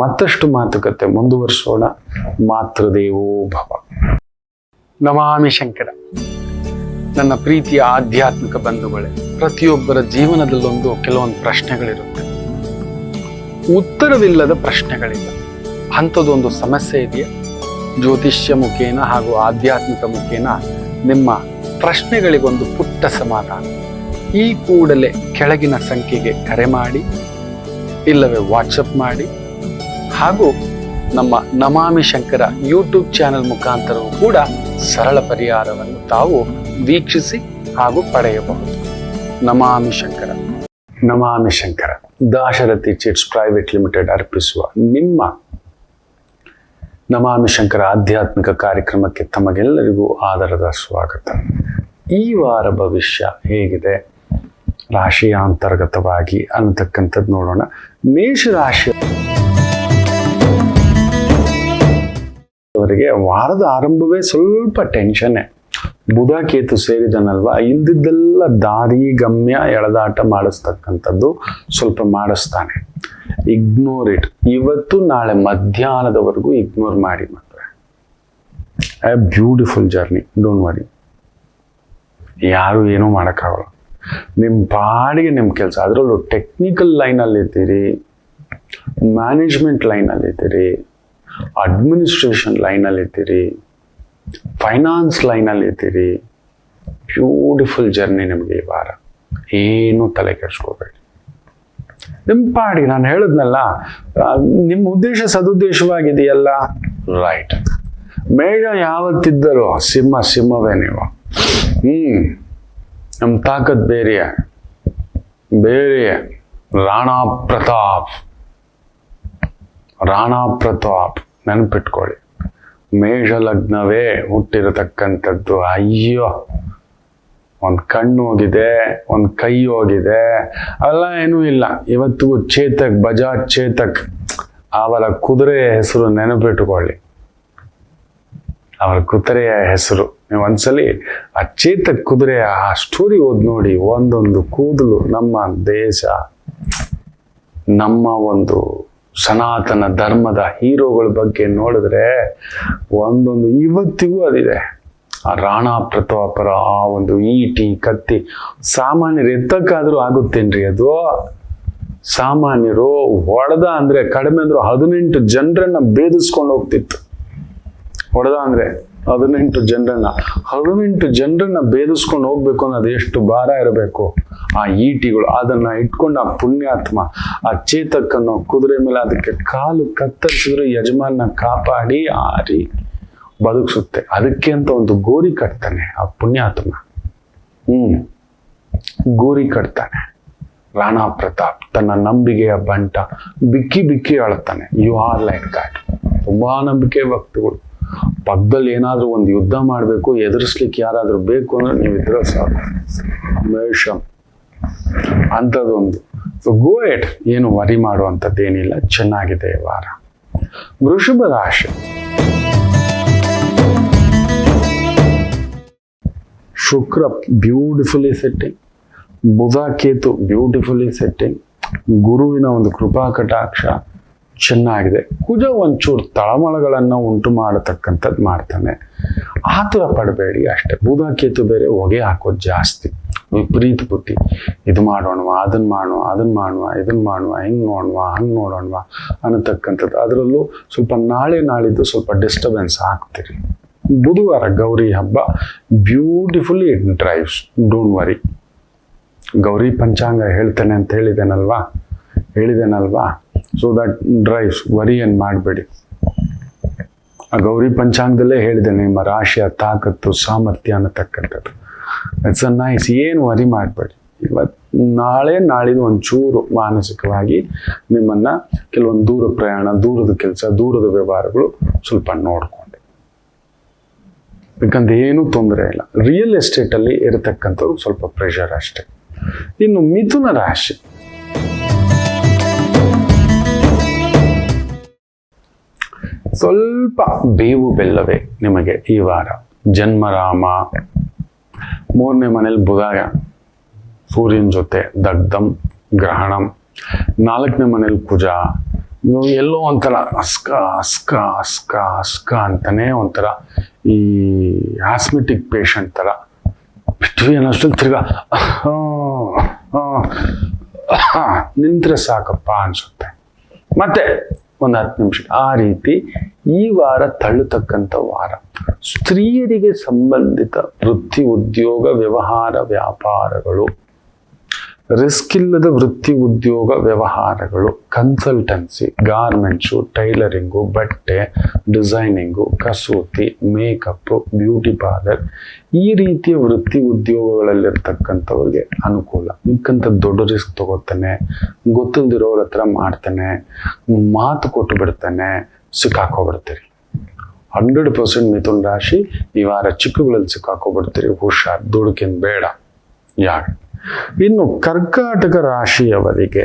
ಮತ್ತಷ್ಟು ಮಾತುಕತೆ ಮುಂದುವರಿಸೋಣ. ಮಾತೃದೇವೋ ಭವ. ನಮಾಮಿ ಶಂಕರ. ನನ್ನ ಪ್ರೀತಿಯ ಆಧ್ಯಾತ್ಮಿಕ ಬಂಧುಗಳೇ, ಪ್ರತಿಯೊಬ್ಬರ ಜೀವನದಲ್ಲೊಂದು ಕೆಲವೊಂದು ಪ್ರಶ್ನೆಗಳಿರುತ್ತೆ, ಉತ್ತರವಿಲ್ಲದ ಪ್ರಶ್ನೆಗಳಿಲ್ಲ. ಅಂಥದ್ದೊಂದು ಸಮಸ್ಯೆ ಇದೆಯಾ? ಜ್ಯೋತಿಷ್ಯ ಮುಖೇನ ಹಾಗೂ ಆಧ್ಯಾತ್ಮಿಕ ಮುಖೇನ ನಿಮ್ಮ ಪ್ರಶ್ನೆಗಳಿಗೊಂದು ಪುಟ್ಟ ಸಮಾಧಾನ. ಈ ಕೂಡಲೇ ಕೆಳಗಿನ ಸಂಖ್ಯೆಗೆ ಕರೆ ಮಾಡಿ, ಇಲ್ಲವೇ ವಾಟ್ಸಪ್ ಮಾಡಿ, ಹಾಗೂ ನಮ್ಮ ನಮಾಮಿ ಶಂಕರ ಯೂಟ್ಯೂಬ್ ಚಾನೆಲ್ ಮುಖಾಂತರವೂ ಕೂಡ ಸರಳ ಪರಿಹಾರವನ್ನು ತಾವು ವೀಕ್ಷಿಸಿ ಹಾಗೂ ಪಡೆಯಬಹುದು. ನಮಾಮಿ ಶಂಕರ. ನಮಾಮಿ Shankara Dasharathi chits private limited ಅರ್ಪಿಸುವ ನಿಮ್ಮ ನಮಾಮಿ ಶಂಕರ ಆಧ್ಯಾತ್ಮಿಕ ಕಾರ್ಯಕ್ರಮಕ್ಕೆ ತಮಗೆಲ್ಲರಿಗೂ ಆದರದ ಸ್ವಾಗತ. ಈ ವಾರ ಭವಿಷ್ಯ ಹೇಗಿದೆ, ರಾಶಿಯ ಅಂತರ್ಗತವಾಗಿ ಅನ್ನತಕ್ಕಂಥದ್ದು ನೋಡೋಣ. ಮೇಷರಾಶಿ ಅವರಿಗೆ ವಾರದ ಆರಂಭವೇ ಸ್ವಲ್ಪ ಟೆನ್ಷನ್ನೇ. ಬುಧ ಕೇತು ಸೇರಿದನಲ್ವಾ, ಇಲ್ದಿದ್ದೆಲ್ಲ ದಾರಿ ಗಮ್ಯ ಎಳೆದಾಟ ಮಾಡಿಸ್ತಕ್ಕಂಥದ್ದು ಸ್ವಲ್ಪ ಮಾಡಿಸ್ತಾನೆ. Ignore it. ಇವತ್ತು ನಾಳೆ ಮಧ್ಯಾಹ್ನದವರೆಗೂ ಇಗ್ನೋರ್ ಮಾಡಿ ಮಕ್ಕಳೇ. A beautiful journey, don't worry. ಯಾರು ಏನೂ ಮಾಡೋಕ್ಕಾಗಲ್ಲ. ನಿಮ್ಮ ಪಾಡಿಗೆ ನಿಮ್ಮ ಕೆಲಸ. ಅದರಲ್ಲೂ ಟೆಕ್ನಿಕಲ್ ಲೈನಲ್ಲಿ ಇದ್ದೀರಿ, ಮ್ಯಾನೇಜ್ಮೆಂಟ್ ಲೈನಲ್ಲಿ ಇದ್ದೀರಿ, ಅಡ್ಮಿನಿಸ್ಟ್ರೇಷನ್ ಲೈನಲ್ಲಿ ಇದ್ದೀರಿ, ಫೈನಾನ್ಸ್ ಲೈನಲ್ಲಿ ಇದ್ದೀರಿ. ಬ್ಯೂಟಿಫುಲ್ ಜರ್ನಿ ನಿಮಗೆ ಈ ವಾರ. ಏನು ತಲೆ ಕೆಡಿಸ್ಕೋಬೇಡಿ. ನಿಮ್ಮ ಪಾಡಿಗೆ ನಾನು ಹೇಳಿದ್ನಲ್ಲ, ನಿಮ್ಮ ಉದ್ದೇಶ ಸದುದ್ದೇಶವಾಗಿದೆಯಲ್ಲ, ರೈಟ್. ಮೇಷ ಯಾವತ್ತಿದ್ದರೂ ಸಿಂಹವೇ ನೀವು. ನಮ್ಮ ತಾಕತ್ ಬೇರೆಯೇ. ರಾಣಾ ಪ್ರತಾಪ್ ನೆನಪಿಟ್ಕೊಳ್ಳಿ. ಮೇಷ ಲಗ್ನವೇ ಹುಟ್ಟಿರತಕ್ಕಂಥದ್ದು. ಅಯ್ಯೋ, ಒಂದು ಕಣ್ಣು ಹೋಗಿದೆ, ಒಂದು ಕೈ ಹೋಗಿದೆ, ಅವೆಲ್ಲ ಏನೂ ಇಲ್ಲ. ಇವತ್ತಿಗೂ ಚೇತಕ್, ಬಜಾಜ್ ಚೇತಕ್, ಅವರ ಕುದುರೆಯ ಹೆಸರು ನೆನಪಿಟ್ಟುಕೊಳ್ಳಿ. ಅವರ ಕುದುರೆಯ ಹೆಸರು ನೀವು ಒಂದ್ಸಲಿ ಆ ಚೇತಕ್ ಕುದುರೆಯ ಆ ಸ್ಟೋರಿ ಓದ್ ನೋಡಿ. ಒಂದೊಂದು ಕೂದಲು, ನಮ್ಮ ದೇಶ, ನಮ್ಮ ಒಂದು ಸನಾತನ ಧರ್ಮದ ಹೀರೋಗಳ ಬಗ್ಗೆ ನೋಡಿದ್ರೆ ಒಂದೊಂದು ಇವತ್ತಿಗೂ ಅದಿದೆ. ಆ ರಾಣಾ ಪ್ರತಾಪರ ಆ ಒಂದು ಈಟಿ, ಕತ್ತಿ ಸಾಮಾನ್ಯರು ಎತ್ತಕ್ಕಾದ್ರೂ ಆಗುತ್ತೇನ್ರಿ ಅದು? ಸಾಮಾನ್ಯರು ಹೊಡೆದ ಅಂದ್ರೆ ಕಡಿಮೆ ಅಂದ್ರು 18 ಜನರನ್ನ ಭೇದಿಸ್ಕೊಂಡು ಹೋಗ್ತಿತ್ತು. ಹೊಡೆದ ಅಂದ್ರೆ 18 ಜನರನ್ನ ಭೇದಿಸ್ಕೊಂಡು ಹೋಗ್ಬೇಕು ಅಂದ್ರೆ ಅದು ಎಷ್ಟು ಭಾರ ಇರಬೇಕು ಆ ಈಟಿಗಳು. ಅದನ್ನ ಇಟ್ಕೊಂಡು ಆ ಪುಣ್ಯಾತ್ಮ ಆ ಚೇತಕ್ಕನ್ನು ಕುದುರೆ ಮೇಲೆ ಅದಕ್ಕೆ ಕಾಲು ಕತ್ತರಿಸಿದ್ರೆ ಯಜಮಾನ ಕಾಪಾಡಿ ಆರಿ ಬದುಕಿಸುತ್ತೆ. ಅದಕ್ಕೆ ಅಂತ ಒಂದು ಗೋರಿ ಕಟ್ತಾನೆ ಆ ಪುಣ್ಯಾತ್ಮ. ಗೋರಿ ಕಟ್ತಾನೆ ರಾಣಾ ಪ್ರತಾಪ್. ತನ್ನ ನಂಬಿಕೆಯ ಬಂಟ ಬಿಕ್ಕಿ ಅಳುತ್ತಾನೆ. You are like that. ತುಂಬಾ ನಂಬಿಕೆ ಭಕ್ತಿಗಳು. ಪಕ್ಕದಲ್ಲಿ ಏನಾದ್ರೂ ಒಂದು ಯುದ್ಧ ಮಾಡಬೇಕು, ಎದುರಿಸ್ಲಿಕ್ಕೆ ಯಾರಾದ್ರೂ ಬೇಕು ಅಂದ್ರೆ ನೀವು ಇದ್ರೆ ಸಾಕು. ಮೇಷಂ ಅಂಥದ್ದೊಂದು. ಸೊ ಗೋ ಎಟ್, ಏನು ವರಿ ಮಾಡುವಂಥದ್ದೇನಿಲ್ಲ, ಚೆನ್ನಾಗಿದೆ ಈ ವಾರ. ವೃಷಭ ರಾಶಿ. ಶುಕ್ರ ಬ್ಯೂಟಿಫುಲಿ ಸೆಟ್ಟಿಂಗ್, ಬುಧ ಕೇತು ಬ್ಯೂಟಿಫುಲಿ ಸೆಟ್ಟಿಂಗ್, ಗುರುವಿನ ಒಂದು ಕೃಪಾ ಕಟಾಕ್ಷ ಚೆನ್ನಾಗಿದೆ. ಕುಜ ಒಂಚೂರು ತಳಮಳಗಳನ್ನು ಉಂಟು ಮಾಡತಕ್ಕಂಥದ್ದು ಮಾಡ್ತಾನೆ. ಆತುರ ಪಡಬೇಡಿ ಅಷ್ಟೇ. ಬುಧ ಕೇತು ಬೇರೆ ಹೊಗೆ ಹಾಕೋದು ಜಾಸ್ತಿ, ವಿಪರೀತ ಬುದ್ಧಿ. ಇದು ಮಾಡೋಣವಾ, ಅದನ್ನ ಮಾಡುವ, ಇದನ್ನ ಮಾಡುವ, ಹಿಂಗೆ ನೋಡುವ, ಹಂಗೆ ನೋಡೋಣವಾ ಅನ್ನತಕ್ಕಂಥದ್ದು. ಅದರಲ್ಲೂ ಸ್ವಲ್ಪ ನಾಳಿದ್ದು ಸ್ವಲ್ಪ ಡಿಸ್ಟರ್ಬೆನ್ಸ್ ಆಗ್ತೀರಿ. ಬುಧವಾರ ಗೌರಿ ಹಬ್ಬ, beautifully it drives, don't worry. Gauri ಪಂಚಾಂಗ ಹೇಳ್ತೇನೆ ಅಂತ ಹೇಳಿದೇನಲ್ವಾ. ಸೊ ದಟ್ ಡ್ರೈವ್ಸ್, ವರಿ ಏನು ಮಾಡಬೇಡಿ. ಆ ಗೌರಿ ಪಂಚಾಂಗದಲ್ಲೇ ಹೇಳಿದೆ ನಿಮ್ಮ ರಾಶಿಯ ತಾಕತ್ತು, ಸಾಮರ್ಥ್ಯ ಅನ್ನತಕ್ಕಂಥದ್ದು. It's a nice. ಏನು ವರಿ ಮಾಡಬೇಡಿ. ಇವತ್ತು ನಾಳಿದ್ದು ಒಂಚೂರು ಮಾನಸಿಕವಾಗಿ ನಿಮ್ಮನ್ನ ಕೆಲವೊಂದು ದೂರ ಪ್ರಯಾಣ, ದೂರದ ಕೆಲಸ, ದೂರದ ವ್ಯವಹಾರಗಳು ಸ್ವಲ್ಪ ನೋಡ್ಕೊಂಡು, ಯಾಕಂದ್ರೆ ಏನೂ ತೊಂದರೆ ಇಲ್ಲ. ರಿಯಲ್ ಎಸ್ಟೇಟಲ್ಲಿ ಇರತಕ್ಕಂಥವ್ರು ಸ್ವಲ್ಪ ಪ್ರೆಷರ್ ಅಷ್ಟೇ. ಇನ್ನು ಮಿಥುನ ರಾಶಿ. ಸ್ವಲ್ಪ ಬೇವು ಬೆಲ್ಲವೇ ನಿಮಗೆ ಈ ವಾರ. ಜನ್ಮರಾಮ, 3ನೇ ಮನೇಲಿ ಬುಧ ಸೂರ್ಯನ ಜೊತೆ ದಗ್ಧಂ ಗ್ರಹಣಂ, 4ನೇ ಮನೇಲಿ ಕುಜ. ನೀವು ಎಲ್ಲೋ ಒಂಥರ ಅಸ್ಕ ಅಂತಾನೆ ಒಂಥರ ಈ ಆಸ್ಮೆಟಿಕ್ ಪೇಷಂಟ್ ಥರ ಬಿಟ್ವಿ ಅನ್ನೋಷ್ಟಲ್ಲಿ ತಿರ್ಗಾ ನಿಂತ್ರೆ ಸಾಕಪ್ಪ ಅನ್ಸುತ್ತೆ. ಮತ್ತೆ ಒಂದು 10 ನಿಮಿಷ ಆ ರೀತಿ ಈ ವಾರ ತಳ್ಳತಕ್ಕಂಥ ವಾರ. ಸ್ತ್ರೀಯರಿಗೆ ಸಂಬಂಧಿತ ವೃತ್ತಿ, ಉದ್ಯೋಗ, ವ್ಯವಹಾರ, ವ್ಯಾಪಾರಗಳು, ರಿಸ್ಕ್ ಇಲ್ಲದ ವೃತ್ತಿ, ಉದ್ಯೋಗ, ವ್ಯವಹಾರಗಳು, ಕನ್ಸಲ್ಟೆನ್ಸಿ, ಗಾರ್ಮೆಂಟ್ಸು, ಟೈಲರಿಂಗು, ಬಟ್ಟೆ, ಡಿಸೈನಿಂಗು, ಕಸೂತಿ, ಮೇಕಪ್, ಬ್ಯೂಟಿ ಪಾರ್ಲರ್, ಈ ರೀತಿಯ ವೃತ್ತಿ ಉದ್ಯೋಗಗಳಲ್ಲಿರ್ತಕ್ಕಂಥವ್ರಿಗೆ ಅನುಕೂಲ. ಮಿಕ್ಕಂಥ ದೊಡ್ಡ ರಿಸ್ಕ್ ತಗೋತಾನೆ, ಗೊತ್ತಿಲ್ದಿರೋರ ಹತ್ರ ಮಾಡ್ತಾನೆ, ಮಾತು ಕೊಟ್ಟು ಬಿಡ್ತಾನೆ, ಸಿಕ್ಕಾಕೋಬಿಡ್ತೀರಿ. 100% ಮಿಥುನ್ ರಾಶಿ ಈ ವಾರ ಚಿಕ್ಕಗಳಲ್ಲಿ ಸಿಕ್ಕಾಕೋಬಿಡ್ತೀರಿ. ಹುಷಾರ್, ದುಡುಕಿನ ಬೇಡ. ಯಾಕೆ? ಇನ್ನು ಕರ್ಕಾಟಕ ರಾಶಿಯವರಿಗೆ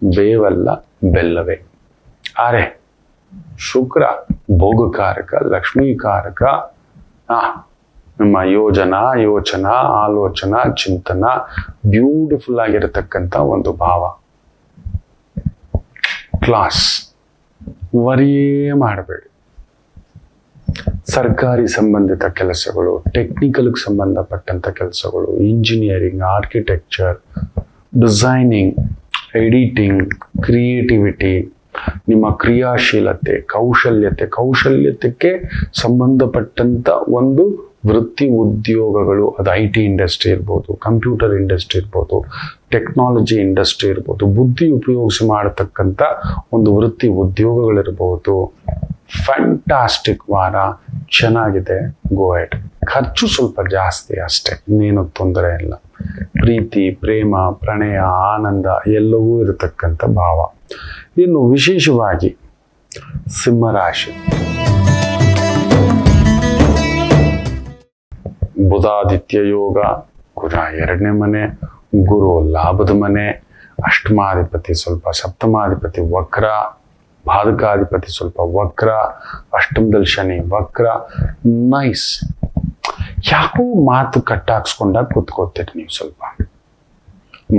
ಬೇವಲ್ಲ ಬೆಲ್ಲವೇ. ಆರೆ ಶುಕ್ರ ಭೋಗಕಾರಕ, ಲಕ್ಷ್ಮೀಕಾರಕ. ನಿಮ್ಮ ಯೋಚನಾ, ಆಲೋಚನಾ, ಚಿಂತನ ಬ್ಯೂಟಿಫುಲ್ ಆಗಿರತಕ್ಕಂಥ ಒಂದು ಭಾವ. ಕ್ಲಾಸ್, ವರಿಯೇ ಮಾಡಬೇಡಿ. ಸರ್ಕಾರಿ ಸಂಬಂಧಿತ ಕೆಲಸಗಳು, ಟೆಕ್ನಿಕಲ್ಗೆ ಸಂಬಂಧಪಟ್ಟಂಥ ಕೆಲಸಗಳು, engineering, architecture, designing, editing, creativity, ನಿಮ್ಮ ಕ್ರಿಯಾಶೀಲತೆ, ಕೌಶಲ್ಯಕ್ಕೆ ಸಂಬಂಧಪಟ್ಟಂಥ ಒಂದು ವೃತ್ತಿ ಉದ್ಯೋಗಗಳು, ಅದು IT ಇಂಡಸ್ಟ್ರಿ ಇರ್ಬೋದು, ಕಂಪ್ಯೂಟರ್ ಇಂಡಸ್ಟ್ರಿ ಇರ್ಬೋದು, ಟೆಕ್ನಾಲಜಿ ಇಂಡಸ್ಟ್ರಿ ಇರ್ಬೋದು, ಬುದ್ಧಿ ಉಪಯೋಗಿಸಿ ಮಾಡತಕ್ಕಂಥ ಒಂದು ವೃತ್ತಿ ಉದ್ಯೋಗಗಳಿರ್ಬೋದು. ಫ್ಯಾಂಟಾಸ್ಟಿಕ್ ವಾರ, ಚೆನ್ನಾಗಿದೆ, ಗೋ ಹೆಡ್. ಖರ್ಚು ಸ್ವಲ್ಪ ಜಾಸ್ತಿ ಅಷ್ಟೇ, ಇನ್ನೇನು ತೊಂದರೆ ಇಲ್ಲ. ಪ್ರೀತಿ, ಪ್ರೇಮ, ಪ್ರಣಯ, ಆನಂದ ಎಲ್ಲವೂ ಇರತಕ್ಕಂಥ ಭಾವ. ಇನ್ನು ವಿಶೇಷವಾಗಿ ಸಿಂಹರಾಶಿ, ಬುಧಾದಿತ್ಯ ಯೋಗ, ಕುಜ 2ನೇ ಮನೆ, ಗುರು ಲಾಭದ ಮನೆ, ಅಷ್ಟಮಾಧಿಪತಿ ಸ್ವಲ್ಪ ಸಪ್ತಮಾಧಿಪತಿ ವಕ್ರ, ಬಾಧಕಾಧಿಪತಿ ಸ್ವಲ್ಪ ವಕ್ರ, ಅಷ್ಟಮದಲ್ಲಿ ಶನಿ ವಕ್ರ. ನೈಸ್. ಯಾಕೋ ಮಾತು ಕಟ್ಟಾಕ್ಸ್ಕೊಂಡಾಗ ಕೂತ್ಕೋತೀರಿ ನೀವು. ಸ್ವಲ್ಪ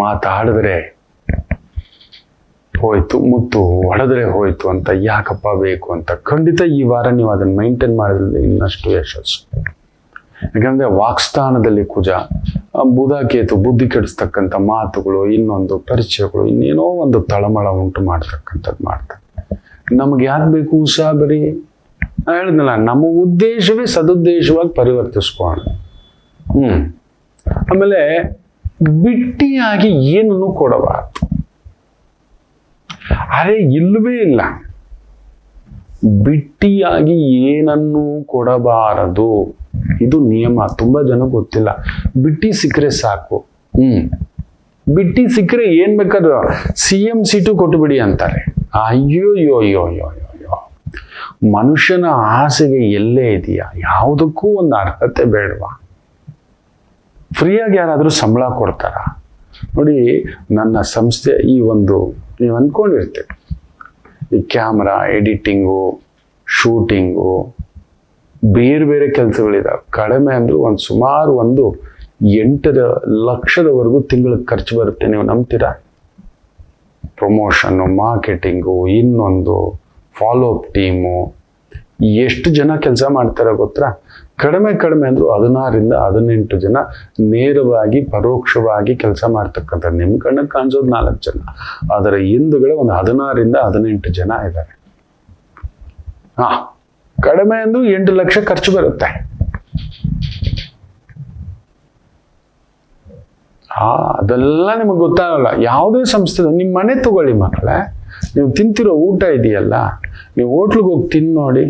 ಮಾತಾಡಿದ್ರೆ ಹೋಯ್ತು, ಮುತ್ತು ಹೊಡೆದ್ರೆ ಹೋಯ್ತು ಅಂತ ಯಾಕಪ್ಪ ಬೇಕು ಅಂತ. ಖಂಡಿತ ಈ ವಾರ ನೀವು ಅದನ್ನು ಮೈಂಟೈನ್ ಮಾಡಿದ್ರೆ ಇನ್ನಷ್ಟು ಯಶಸ್ಸು. ಯಾಕಂದ್ರೆ ವಾಕ್ಸ್ಥಾನದಲ್ಲಿ ಕುಜ, ಬುಧ ಕೇತು ಬುದ್ಧಿ ಕೆಡಿಸ್ತಕ್ಕಂಥ ಮಾತುಗಳು, ಇನ್ನೊಂದು ಪರಿಚಯಗಳು, ಇನ್ನೇನೋ ಒಂದು ತಳಮಳ ಉಂಟು ಮಾಡ್ತಕ್ಕಂಥದ್ದು ಮಾಡ್ತಾರೆ. ನಮ್ಗೆ ಯಾಕೆ ಬೇಕು ಉಸಾಬರಿ? ನಾನು ಹೇಳಿದ್ನಲ್ಲ, ನಮ್ಮ ಉದ್ದೇಶವೇ ಸದುದ್ದೇಶವಾಗಿ ಪರಿವರ್ತಿಸ್ಕೋಣ. ಆಮೇಲೆ ಬಿಟ್ಟಿಯಾಗಿ ಏನನ್ನು ಕೊಡಬಾರ್ದು. ಅರೆ ಇಲ್ಲವೇ ಇಲ್ಲ, ಬಿಟ್ಟಿಯಾಗಿ ಏನನ್ನೂ ಕೊಡಬಾರದು. ಇದು ನಿಯಮ. ತುಂಬಾ ಜನ ಗೊತ್ತಿಲ್ಲ. ಬಿಟ್ಟಿ ಸಿಕ್ಕರೆ ಸಾಕು. ಬಿಟ್ಟಿ ಸಿಕ್ಕರೆ ಏನ್ ಬೇಕಾದ್ರೂ CM ಸೀಟು ಕೊಟ್ಟುಬಿಡಿ ಅಂತಾರೆ. ಅಯ್ಯೋ ಯೋ ಯೋ ಯೋ ಯೋ ಯೋ. ಮನುಷ್ಯನ ಆಸೆಗೆ ಎಲ್ಲೇ ಇದೆಯಾ? ಯಾವುದಕ್ಕೂ ಒಂದು ಅರ್ಹತೆ ಬೇಡವಾ? ಫ್ರೀಯಾಗಿ ಯಾರಾದರೂ ಸಂಬಳ ಕೊಡ್ತಾರ? ನೋಡಿ, ನನ್ನ ಸಂಸ್ಥೆ ಈ ಒಂದು, ನೀವು ಅಂದ್ಕೊಂಡಿರ್ತೀವಿ, ಈ ಕ್ಯಾಮ್ರಾ, ಎಡಿಟಿಂಗು, ಶೂಟಿಂಗು, ಬೇರೆ ಬೇರೆ ಕೆಲಸಗಳಿದಾವೆ. ಕಡಿಮೆ ಅಂದರೂ ಸುಮಾರು 8 ಲಕ್ಷದವರೆಗೂ ತಿಂಗಳಿಗೆ ಖರ್ಚು ಬರುತ್ತೆ. ನೀವು ನಂಬ್ತೀರಾ? ಪ್ರಮೋಷನ್ನು, ಮಾರ್ಕೆಟಿಂಗು, ಇನ್ನೊಂದು ಫಾಲೋ ಅಪ್ ಟೀಮು, ಎಷ್ಟು ಜನ ಕೆಲಸ ಮಾಡ್ತಾರೆ ಗೊತ್ತಾ? ಕಡಿಮೆ ಅಂದರೂ 16ರಿಂದ 18 ಜನ ನೇರವಾಗಿ ಪರೋಕ್ಷವಾಗಿ ಕೆಲಸ ಮಾಡ್ತಕ್ಕಂಥದ್ದು. ನಿಮ್ಮ ಕಣ್ಣಕ್ಕೆ ಕಾಣಿಸೋದು 4 ಜನ, ಅದರ ಹಿಂದುಗಡೆ 16ರಿಂದ 18 ಜನ ಇದ್ದಾರೆ. ಕಡಿಮೆ ಅಂದ್ರೂ 8 ಲಕ್ಷ ಖರ್ಚು ಬರುತ್ತೆ. ಅದೆಲ್ಲ ನಿಮಗೆ ಗೊತ್ತಾಗಲ್ಲ. ಯಾವುದೇ ಸಂಸ್ಥೆ, ನಿಮ್ಮ ಮನೆ ತಗೊಳ್ಳಿ ಮಕ್ಕಳೇ, ನೀವು ತಿಂತಿರೋ ಊಟ ಇದೆಯಲ್ಲ, ನೀವು ಹೋಟ್ಲಿಗೆ ಹೋಗಿ ತಿಂದು ನೋಡಿ.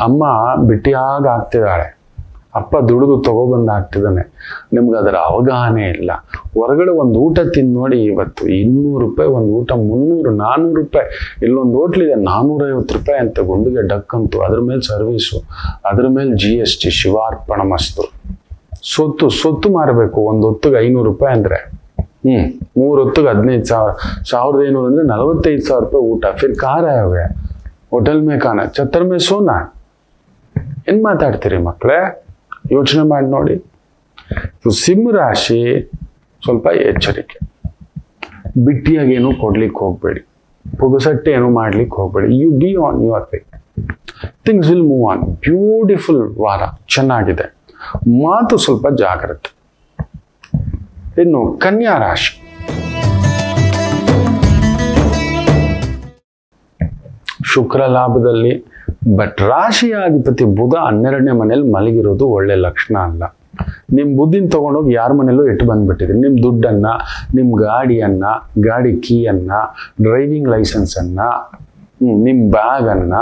ಅಮ್ಮ ಬಿಟ್ಟಿಯಾಗ ಆಗ್ತಿದ್ದಾಳೆ, ಅಪ್ಪ ದುಡಿದು ತಗೊಬಂದು ಆಗ್ತಿದ್ದಾನೆ, ನಿಮ್ಗೆ ಅದರ ಅವಗಾಹನೆ ಇಲ್ಲ. ಹೊರಗಡೆ ಒಂದು ಊಟ ತಿಂದು ನೋಡಿ, ಇವತ್ತು 200 ರೂಪಾಯಿ ಒಂದು ಊಟ, 300 400 ರೂಪಾಯಿ. ಇಲ್ಲೊಂದು ಹೋಟ್ಲಿದೆ 450 ರೂಪಾಯಿ ಅಂತ, ಗುಂಡಿಗೆ ಡಕ್ಕಂತು, ಅದ್ರ ಮೇಲೆ ಸರ್ವೀಸು, ಅದ್ರ ಮೇಲೆ GST, ಶಿವಾರ್ಪಣ ಮಸ್ತು. ಸೊತ್ತು ಮಾರಬೇಕು. ಒಂದು ಹೊತ್ತಿಗೆ 500 ರೂಪಾಯಿ ಅಂದ್ರೆ 3 ಹೊತ್ತಿಗೆ 15,000, 1500 ಅಂದ್ರೆ 45,000 ರೂಪಾಯಿ ಊಟ. ಫಿರ್ ಕಾರ ಯಾವೆ ಹೋಟೆಲ್ ಮೇ ಖಾನ, ಛತ್ತರ್ ಮೇ ಸೋನಾ. ಏನ್ ಮಾತಾಡ್ತೀರಿ ಮಕ್ಕಳೇ? ಯೋಚನೆ ಮಾಡಿ ನೋಡಿ. ಸಿಂಹ ರಾಶಿ ಸ್ವಲ್ಪ ಎಚ್ಚರಿಕೆ. ಬಿಟ್ಟಿಯಾಗಿ ಏನು ಕೊಡ್ಲಿಕ್ಕೆ ಹೋಗ್ಬೇಡಿ, ಪುಗಸಟ್ಟೆ ಏನು ಮಾಡ್ಲಿಕ್ಕೆ ಹೋಗ್ಬೇಡಿ. You be on your way, things will move on. Beautiful ವಾರ, ಚೆನ್ನಾಗಿದೆ. ಮಾತು ಸ್ವಲ್ಪ ಜಾಗ್ರತೆ. ಇನ್ನು ಕನ್ಯಾ ರಾಶಿ, ಶುಕ್ರ ಲಾಭದಲ್ಲಿ, ಬಟ್ ರಾಶಿಯಾಧಿಪತಿ ಬುಧ 12ನೇ ಮನೇಲಿ ಮಲಗಿರೋದು ಒಳ್ಳೆ ಲಕ್ಷಣ ಅಲ್ಲ. ನಿಮ್ಮ ಬುದ್ಧಿನ ತಗೊಂಡೋಗಿ ಯಾರ ಮನೇಲೂ ಇಟ್ಟು ಬಂದ್ಬಿಟ್ಟಿದ್ರಿ. ನಿಮ್ಮ ದುಡ್ಡನ್ನ, ನಿಮ್ಮ ಗಾಡಿಯನ್ನ, ಗಾಡಿ ಕೀಯನ್ನ, ಡ್ರೈವಿಂಗ್ ಲೈಸೆನ್ಸನ್ನ, ನಿಮ್ಮ ಬ್ಯಾಗನ್ನ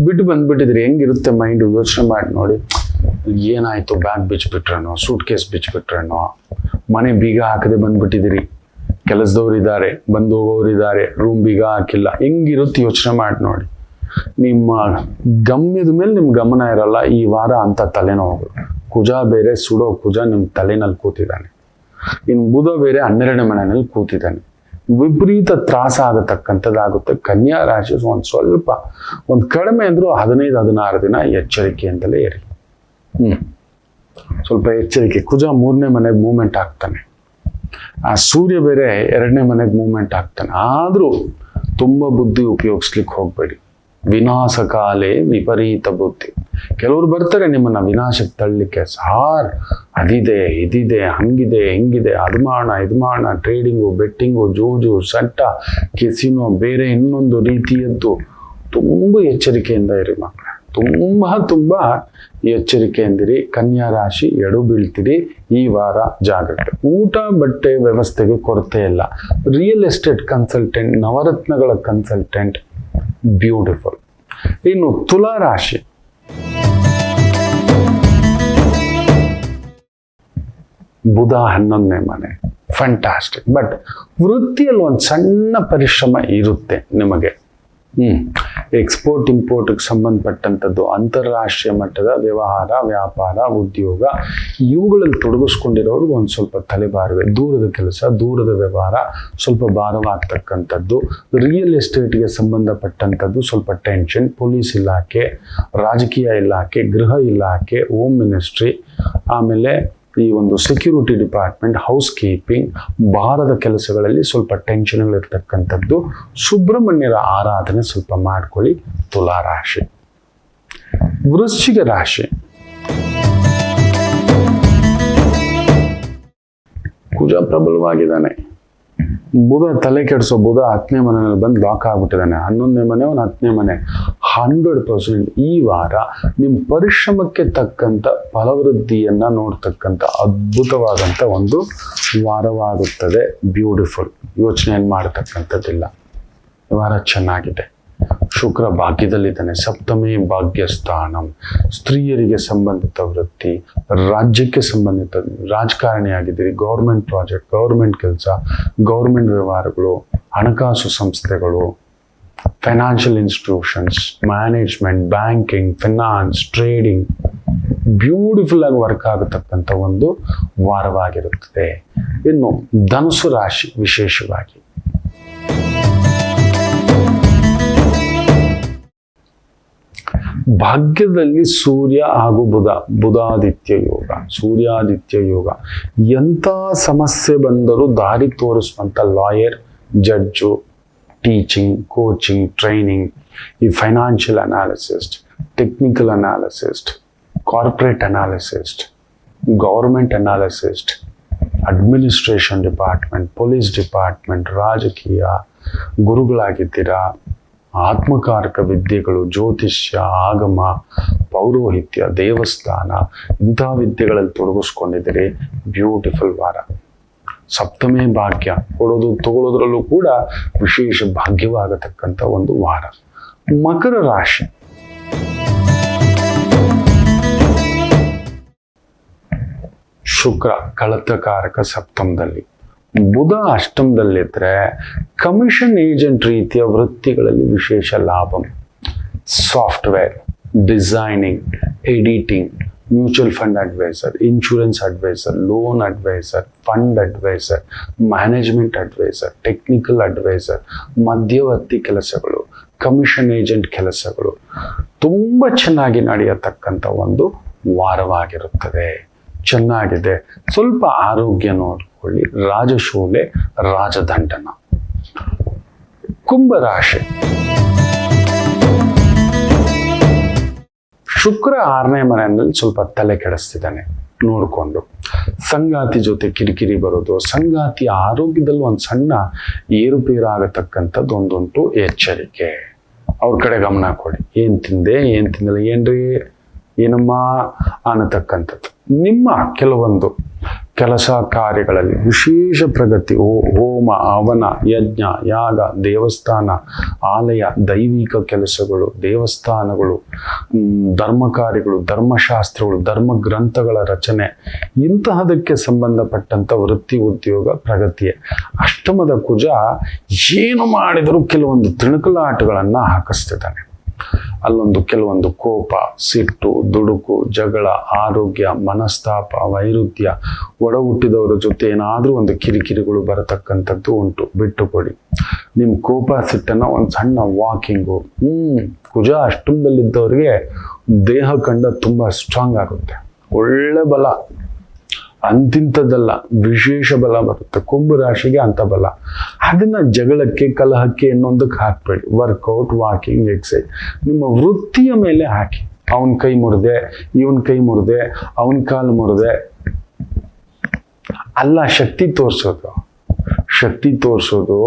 ಬಿಟ್ಟು ಬಂದ್ಬಿಟ್ಟಿದ್ರಿ. ಹೆಂಗಿರುತ್ತೆ ಮೈಂಡು? ಯೋಚನೆ ಮಾಡಿ ನೋಡಿ. ಏನಾಯ್ತು? ಬ್ಯಾಗ್ ಬಿಚ್ಚಿಬಿಟ್ರೇನೋ, ಸೂಟ್ ಕೇಸ್ ಬಿಚ್ಚಿಬಿಟ್ರೇನೋ, ಮನೆ ಬೀಗ ಹಾಕದೆ ಬಂದ್ಬಿಟ್ಟಿದ್ದೀರಿ, ಕೆಲಸದವ್ರಿದ್ದಾರೆ, ಬಂದು ಹೋಗೋರಿದ್ದಾರೆ, ರೂಮ್ ಬೀಗ ಹಾಕಿಲ್ಲ. ಹೆಂಗಿರುತ್ತೆ ಯೋಚನೆ ಮಾಡಿ ನೋಡಿ. ನಿಮ್ಮ ಗಮ್ಯದ ಮೇಲೆ ನಿಮ್ಮ ಗಮನ ಇರಲ್ಲ ಈ ವಾರ ಅಂತ ತಲೆನೋವು. ಕುಜ ಬೇರೆ, ಸುಡೋ ಕುಜ ನಿಮ್ಮ ತಲೆನಲ್ಲಿ ಕೂತಿದ್ದಾನೆ. ಇನ್ನು ಬುಧ ಬೇರೆ 12ನೇ ಮನೆಯಲ್ಲಿ ಕೂತಿದ್ದಾನೆ. ವಿಪರೀತ ತ್ರಾಸ ಆಗತಕ್ಕಂಥದ್ದಾಗುತ್ತೆ. ಕನ್ಯಾ ರಾಶಿ ಸ್ವಲ್ಪ ಕಡಿಮೆ ಅಂದ್ರೂ 15-16 ದಿನ ಎಚ್ಚರಿಕೆಯಿಂದಲೇ ಇರಿ. ಸ್ವಲ್ಪ ಎಚ್ಚರಿಕೆ. ಕುಜ 3ನೇ ಮನೆಗೆ ಮೂವ್ಮೆಂಟ್ ಆಗ್ತಾನೆ, ಆ ಸೂರ್ಯ ಬೇರೆ 2ನೇ ಮನೆಗೆ ಮೂವ್ಮೆಂಟ್ ಆಗ್ತಾನೆ. ಆದ್ರೂ ತುಂಬಾ ಬುದ್ಧಿ ಉಪಯೋಗಿಸ್ಲಿಕ್ಕೆ ಹೋಗ್ಬೇಡಿ. ವಿನಾಶಕಾಲೇ ವಿಪರೀತ ಬುದ್ಧಿ. ಕೆಲವರು ಬರ್ತಾರೆ ನಿಮ್ಮನ್ನ ವಿನಾಶಕ್ಕೆ ತಳ್ಳಲಿಕ್ಕೆ. ಸಾರ್ ಅದಿದೆ, ಇದಿದೆ, ಹಂಗಿದೆ, ಹೆಂಗಿದೆ, ಅದು ಮಾಡೋಣ, ಇದು ಮಾಡೋಣ, ಟ್ರೇಡಿಂಗು, ಬೆಟ್ಟಿಂಗು, ಜೂಜು, ಸಟ್ಟ, ಕೆಸಿನೋ, ಬೇರೆ ಇನ್ನೊಂದು ರೀತಿಯದ್ದು. ತುಂಬ ಎಚ್ಚರಿಕೆಯಿಂದ ಇರಿ ಮಕ್ಕಳೇ. ತುಂಬ ಎಚ್ಚರಿಕೆಯಿಂದಿರಿ. ಕನ್ಯಾ ರಾಶಿ ಎಡು ಬೀಳ್ತೀರಿ ಈ ವಾರ, ಜಾಗ್ರತೆ. ಊಟ ಬಟ್ಟೆ ವ್ಯವಸ್ಥೆಗೆ ಕೊರತೆ ಇಲ್ಲ. ರಿಯಲ್ ಎಸ್ಟೇಟ್ ಕನ್ಸಲ್ಟೆಂಟ್, ನವರತ್ನಗಳ ಕನ್ಸಲ್ಟೆಂಟ್, ಬ್ಯೂಟಿಫುಲ್. ಇನ್ನು ತುಲಾ ರಾಶಿ, ಬುಧ 11ನೇ ಮನೆ, ಫ್ಯಾಂಟಾಸ್ಟಿಕ್. ಬಟ್ ವೃತ್ತಿಯಲ್ಲಿ ಒಂದು ಸಣ್ಣ ಪರಿಶ್ರಮ ಇರುತ್ತೆ ನಿಮಗೆ. ಎಕ್ಸ್ಪೋರ್ಟ್ ಇಂಪೋರ್ಟ್ಗೆ ಸಂಬಂಧಪಟ್ಟಂಥದ್ದು, ಅಂತಾರಾಷ್ಟ್ರೀಯ ಮಟ್ಟದ ವ್ಯವಹಾರ, ವ್ಯಾಪಾರ, ಉದ್ಯೋಗ ಇವುಗಳಲ್ಲಿ ತೊಡಗಿಸ್ಕೊಂಡಿರೋರ್ಗೆ ಒಂದು ಸ್ವಲ್ಪ ತಲೆಭಾರವೇ. ದೂರದ ಕೆಲಸ, ದೂರದ ವ್ಯವಹಾರ ಸ್ವಲ್ಪ ಭಾರವಾಗ್ತಕ್ಕಂಥದ್ದು. ರಿಯಲ್ ಎಸ್ಟೇಟ್ಗೆ ಸಂಬಂಧಪಟ್ಟಂಥದ್ದು ಸ್ವಲ್ಪ ಟೆನ್ಷನ್. ಪೊಲೀಸ್ ಇಲಾಖೆ, ರಾಜಕೀಯ ಇಲಾಖೆ, ಗೃಹ ಇಲಾಖೆ, ಹೋಮ್ ಮಿನಿಸ್ಟ್ರಿ, ಆಮೇಲೆ ಈ ಒಂದು ಸೆಕ್ಯೂರಿಟಿ ಡಿಪಾರ್ಟ್ಮೆಂಟ್, ಹೌಸ್ ಕೀಪಿಂಗ್, ಭಾರದ ಕೆಲಸಗಳಲ್ಲಿ ಸ್ವಲ್ಪ ಟೆನ್ಷನ್ಗಳಿರ್ತಕ್ಕಂಥದ್ದು. ಸುಬ್ರಹ್ಮಣ್ಯರ ಆರಾಧನೆ ಸ್ವಲ್ಪ ಮಾಡ್ಕೊಳ್ಳಿ. ತುಲಾ ರಾಶಿ. ವೃಶ್ಚಿಕ ರಾಶಿ, ಕುಜ ಪ್ರಬಲವಾಗಿದ್ದಾನೆ. ಬುಧ ತಲೆ ಕೆಡಿಸೋ ಬುಧ 10ನೇ ಮನೆಯಲ್ಲಿ ಬಂದು ಲಾಕ್ ಆಗ್ಬಿಟ್ಟಿದ್ದಾನೆ. 11ನೇ ಮನೆ, 10ನೇ ಮನೆ. 100% ಈ ವಾರ ನಿಮ್ಮ ಪರಿಶ್ರಮಕ್ಕೆ ತಕ್ಕಂಥ ಫಲವೃದ್ಧಿಯನ್ನ ನೋಡ್ತಕ್ಕಂಥ ಅದ್ಭುತವಾದಂಥ ಒಂದು ವಾರವಾಗುತ್ತದೆ. ಬ್ಯೂಟಿಫುಲ್. ಯೋಚನೆಯನ್ನು ಮಾಡತಕ್ಕಂಥದ್ದಿಲ್ಲ. ಈ ವಾರ ಚೆನ್ನಾಗಿದೆ. ಶುಕ್ರ ಭಾಗ್ಯದಲ್ಲಿದ್ದಾನೆ. ಸಪ್ತಮೇ ಭಾಗ್ಯಸ್ಥಾನಂ. ಸ್ತ್ರೀಯರಿಗೆ ಸಂಬಂಧಿತ ವೃತ್ತಿ, ರಾಜ್ಯಕ್ಕೆ ಸಂಬಂಧಿತ, ರಾಜಕಾರಣಿ ಆಗಿದ್ದೀರಿ, ಗೌರ್ಮೆಂಟ್ ಪ್ರಾಜೆಕ್ಟ್, ಗೌರ್ಮೆಂಟ್ ಕೆಲಸ, ಗೌರ್ಮೆಂಟ್ ವ್ಯವಹಾರಗಳು, ಹಣಕಾಸು ಸಂಸ್ಥೆಗಳು, financial institutions, management, banking, finance, trading, beautiful ಆಗಿ ವರ್ಕ್ ಆಗತಕ್ಕಂಥ ಒಂದು ವಾರವಾಗಿರುತ್ತದೆ. ಇನ್ನು ಧನುಸು ರಾಶಿ ವಿಶೇಷವಾಗಿ, ಭಾಗ್ಯದಲ್ಲಿ ಸೂರ್ಯ ಹಾಗೂ ಬುಧಾದಿತ್ಯ ಯೋಗ, ಸೂರ್ಯಾದಿತ್ಯ ಯೋಗ. ಎಂಥ ಸಮಸ್ಯೆ ಬಂದರೂ ದಾರಿ ತೋರಿಸುವಂಥ lawyer, judge, teaching, coaching, training, ಈ financial analyst, technical analyst, corporate analyst, government analyst, administration department, police department, ರಾಜಕೀಯ, ಗುರುಗಳಾಗಿದ್ದೀರಾ, ಆತ್ಮಕಾರಕ ವಿದ್ಯೆಗಳು, ಜ್ಯೋತಿಷ್ಯ, ಆಗಮ, ಪೌರೋಹಿತ್ಯ, ದೇವಸ್ಥಾನ, ಇಂತಹ ವಿದ್ಯೆಗಳಲ್ಲಿ ತೊಡಗಿಸ್ಕೊಂಡಿದ್ದೀರಿ. ಬ್ಯೂಟಿಫುಲ್ ವಾರ. ಸಪ್ತಮೇ ಭಾಗ್ಯ, ಕೊಡೋದು ತಗೊಳ್ಳೋದ್ರಲ್ಲೂ ಕೂಡ ವಿಶೇಷ ಭಾಗ್ಯವಾಗತಕ್ಕಂಥ ಒಂದು ವಾರ. ಮಕರ ರಾಶಿ, ಶುಕ್ರ ಕಳತ್ರಕಾರಕ ಸಪ್ತಮದಲ್ಲಿ, ಬುಧ ಅಷ್ಟಮದಲ್ಲಿದ್ದರೆ ಕಮಿಷನ್ ಏಜೆಂಟ್ ರೀತಿಯ ವೃತ್ತಿಗಳಲ್ಲಿ ವಿಶೇಷ ಲಾಭ. Software, designing, editing, mutual fund adviser, insurance adviser, loan adviser, fund adviser, management adviser, technical adviser, ಮಧ್ಯವರ್ತಿ ಕೆಲಸಗಳು, ಕಮಿಷನ್ ಏಜೆಂಟ್ ಕೆಲಸಗಳು ತುಂಬ ಚೆನ್ನಾಗಿ ನಡೆಯತಕ್ಕಂಥ ಒಂದು ವಾರವಾಗಿರುತ್ತದೆ. ಚೆನ್ನಾಗಿದೆ. ಸ್ವಲ್ಪ ಆರೋಗ್ಯ ನೋಡಿಕೊಳ್ಳಿ. ರಾಜಶೂಲೆ, ರಾಜದಂಡನ. ಕುಂಭರಾಶಿ, ಶುಕ್ರ 6ನೇ ಮನೆಯಲ್ಲಿ ಸ್ವಲ್ಪ ತಲೆ ಕೆಡಿಸ್ತಿದ್ದಾನೆ. ನೋಡಿಕೊಂಡು ಸಂಗಾತಿ ಜೊತೆ ಕಿರಿಕಿರಿ ಬರೋದು, ಸಂಗಾತಿಯ ಆರೋಗ್ಯದಲ್ಲಿ ಒಂದು ಸಣ್ಣ ಏರುಪೇರು ಆಗತಕ್ಕಂಥದ್ದು ಒಂದುಂಟು. ಎಚ್ಚರಿಕೆ. ಅವ್ರ ಕಡೆ ಗಮನ ಕೊಡಿ. ಏನು ತಿಂದಿಲ್ಲ, ಏನ್ರಿ, ಏನಮ್ಮ ಅನ್ನತಕ್ಕಂಥದ್ದು. ನಿಮ್ಮ ಕೆಲವೊಂದು ಕೆಲಸ ಕಾರ್ಯಗಳಲ್ಲಿ ವಿಶೇಷ ಪ್ರಗತಿ. ಹೋಮ, ಹವನ, ಯಜ್ಞ, ಯಾಗ, ದೇವಸ್ಥಾನ, ಆಲಯ, ದೈವಿಕ ಕೆಲಸಗಳು, ದೇವಸ್ಥಾನಗಳು, ಧರ್ಮ ಕಾರ್ಯಗಳು, ಧರ್ಮಶಾಸ್ತ್ರಗಳು, ಧರ್ಮ ಗ್ರಂಥಗಳ ರಚನೆ, ಇಂತಹದಕ್ಕೆ ಸಂಬಂಧಪಟ್ಟಂಥ ವೃತ್ತಿ, ಉದ್ಯೋಗ, ಪ್ರಗತಿಯೇ. ಅಷ್ಟಮದ ಕುಜ ಏನು ಮಾಡಿದರೂ ಕೆಲವೊಂದು ತಿಣುಕಲಾಟಗಳನ್ನು ಹಾಕಿಸ್ತಿದ್ದಾನೆ. ಅಲ್ಲೊಂದು ಕೆಲವೊಂದು ಕೋಪ, ಸಿಟ್ಟು, ದುಡುಕು, ಜಗಳ, ಆರೋಗ್ಯ, ಮನಸ್ತಾಪ, ವೈರುಧ್ಯ, ಒಡ ಹುಟ್ಟಿದವರ ಜೊತೆ ಏನಾದರೂ ಒಂದು ಕಿರಿಕಿರಿಗಳು ಬರತಕ್ಕಂಥದ್ದು ಉಂಟು. ಬಿಟ್ಟುಕೊಡಿ. ನಿಮ್ಮ ಕೋಪ, ಸಿಟ್ಟನ್ನು ಒಂದು ಸಣ್ಣ ವಾಕಿಂಗು. ಕುಜ ಅಷ್ಟಮದಲ್ಲಿದ್ದವರಿಗೆ ದೇಹ ಕಂಡ ತುಂಬ ಸ್ಟ್ರಾಂಗ್ ಆಗುತ್ತೆ. ಒಳ್ಳೆ ಬಲ, ಅಂತಿಂಥದ್ದಲ್ಲ, ವಿಶೇಷ ಬಲ ಬರುತ್ತೆ. ಕುಂಭ ರಾಶಿಗೆ ಅಂಥ ಬಲ. ಅದನ್ನ ಜಗಳಕ್ಕೆ, ಕಲಹಕ್ಕೆ ಇನ್ನೊಂದಕ್ಕೆ ಹಾಕಬೇಡಿ. ವರ್ಕೌಟ್, ವಾಕಿಂಗ್, ಎಕ್ಸೈಸ್ ನಿಮ್ಮ ವೃತ್ತಿಯ ಮೇಲೆ ಹಾಕಿ. ಅವನ ಕೈ ಮುರಿದೆ, ಇವನ್ ಕೈ ಮುರಿದೆ, ಅವನ ಕಾಲು ಮುರಿದೆ ಅಲ್ಲ. ಶಕ್ತಿ ತೋರಿಸೋದು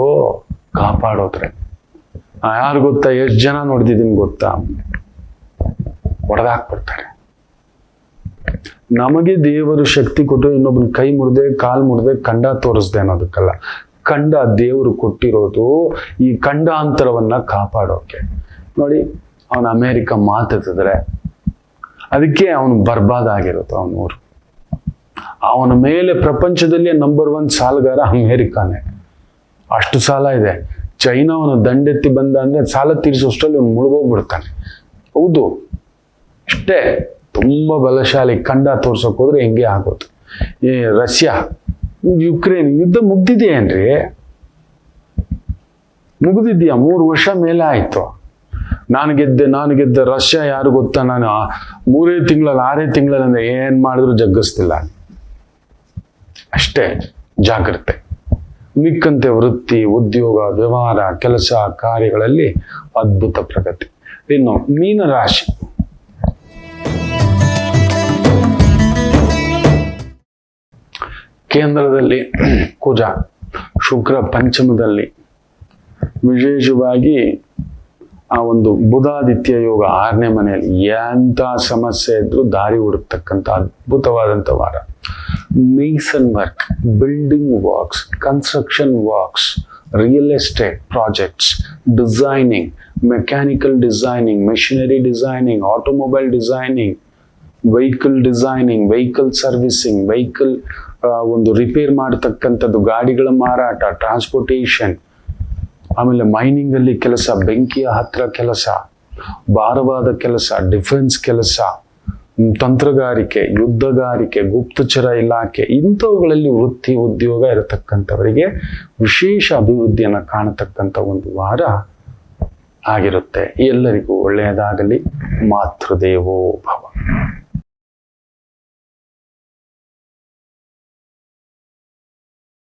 ಕಾಪಾಡೋದ್ರೆ. ಯಾರು ಗೊತ್ತಾ, ಎಷ್ಟು ಜನ ನೋಡ್ತಿದ್ದೀನಿ ಗೊತ್ತಾ, ಒಡೆದಾಕ್ಬಿಡ್ತಾರೆ. ನಮಗೆ ದೇವರು ಶಕ್ತಿ ಕೊಟ್ಟು ಇನ್ನೊಬ್ಬನ ಕೈ ಮುರಿದೆ ಕಾಲು ಮುರಿದೆ ಖಂಡ ತೋರಿಸ್ದೆ ಅನ್ನೋದಕ್ಕಲ್ಲ. ಖಂಡ ದೇವರು ಕೊಟ್ಟಿರೋದು ಈ ಖಂಡಾಂತರವನ್ನ ಕಾಪಾಡೋಕೆ. ನೋಡಿ, ಅವನು ಅಮೇರಿಕ ಮಾತೆತ್ತಿದ್ರೆ ಅದಕ್ಕೆ ಅವನು ಬರ್ಬಾದ್ ಆಗಿರುತ್ತೆ ಅವನ ಊರು. ಅವನ ಮೇಲೆ ಪ್ರಪಂಚದಲ್ಲೇ ನಂಬರ್ 1 ಸಾಲಗಾರ ಅಮೇರಿಕಾನೇ. ಅಷ್ಟು ಸಾಲ ಇದೆ. ಚೈನಾ ಅವನು ದಂಡೆತ್ತಿ ಬಂದ ಅಂದ್ರೆ ಸಾಲ ತೀರಿಸೋಷ್ಟರಲ್ಲಿ ಅವನು ಮುಳುಗೋಗ್ಬಿಡ್ತಾನೆ. ಹೌದು, ಇಷ್ಟೇ ತುಂಬಾ ಬಲಶಾಲಿ. ಖಂಡ ತೋರ್ಸಕ್ ಹೋದ್ರೆ ಹೆಂಗೆ ಆಗೋದು. ಈ ರಷ್ಯಾ ಯುಕ್ರೇನ್ ಯುದ್ಧ ಮುಗ್ದಿದೆಯೇನ್ರಿ? ಮುಗಿದಿದ್ಯಾ? 3 ವರ್ಷ ಮೇಲೆ ಆಯ್ತು. ನಾನು ಗೆದ್ದೆ ರಷ್ಯಾ ಯಾರು ಗೊತ್ತಾ? ನಾನು 3 ತಿಂಗಳಲ್ಲಿ 6 ತಿಂಗಳಲ್ಲಿ ಅಂದ್ರೆ ಏನ್ ಮಾಡಿದ್ರು ಜಗ್ಗಿಸ್ತಿಲ್ಲ. ಅಷ್ಟೇ ಜಾಗ್ರತೆ. ಮಿಕ್ಕಂತೆ ವೃತ್ತಿ, ಉದ್ಯೋಗ, ವ್ಯವಹಾರ, ಕೆಲಸ ಕಾರ್ಯಗಳಲ್ಲಿ ಅದ್ಭುತ ಪ್ರಗತಿ. ಇನ್ನು ಮೀನರಾಶಿ. ಕೇಂದ್ರದಲ್ಲಿ ಕುಜ, ಶುಕ್ರ ಪಂಚಮದಲ್ಲಿ, ವಿಶೇಷವಾಗಿ ಆ ಒಂದು ಬುಧಾದಿತ್ಯ ಯೋಗ 6ನೇ ಮನೆಯಲ್ಲಿ. ಎಂಥ ಸಮಸ್ಯೆ ಇದ್ರೂ ದಾರಿ ಹುಡುಕ್ತಕ್ಕಂಥ ಅದ್ಭುತವಾದಂಥ ವಾರ. Mason work, building works, construction works, real estate projects, designing, mechanical designing, machinery designing, automobile designing, vehicle designing, vehicle servicing, vehicle ಒಂದು ರಿಪೇರ್ ಮಾಡತಕ್ಕಂಥದ್ದು, ಗಾಡಿಗಳ ಮಾರಾಟ, ಟ್ರಾನ್ಸ್ಪೋರ್ಟೇಷನ್, ಆಮೇಲೆ ಮೈನಿಂಗ್ ಅಲ್ಲಿ ಕೆಲಸ, ಬೆಂಕಿಯ ಹತ್ರ ಕೆಲಸ, ಭಾರವಾದ ಕೆಲಸ, ಡಿಫೆನ್ಸ್ ಕೆಲಸ, ತಂತ್ರಗಾರಿಕೆ, ಯುದ್ಧಗಾರಿಕೆ, ಗುಪ್ತಚರ ಇಲಾಖೆ, ಇಂಥವುಗಳಲ್ಲಿ ವೃತ್ತಿ ಉದ್ಯೋಗ ಇರತಕ್ಕಂಥವರಿಗೆ ವಿಶೇಷ ಅಭಿವೃದ್ಧಿಯನ್ನು ಕಾಣತಕ್ಕಂಥ ಒಂದು ವಾರ ಆಗಿರುತ್ತೆ. ಎಲ್ಲರಿಗೂ ಒಳ್ಳೆಯದಾಗಲಿ. ಮಾತೃದೇವೋ ಭವ.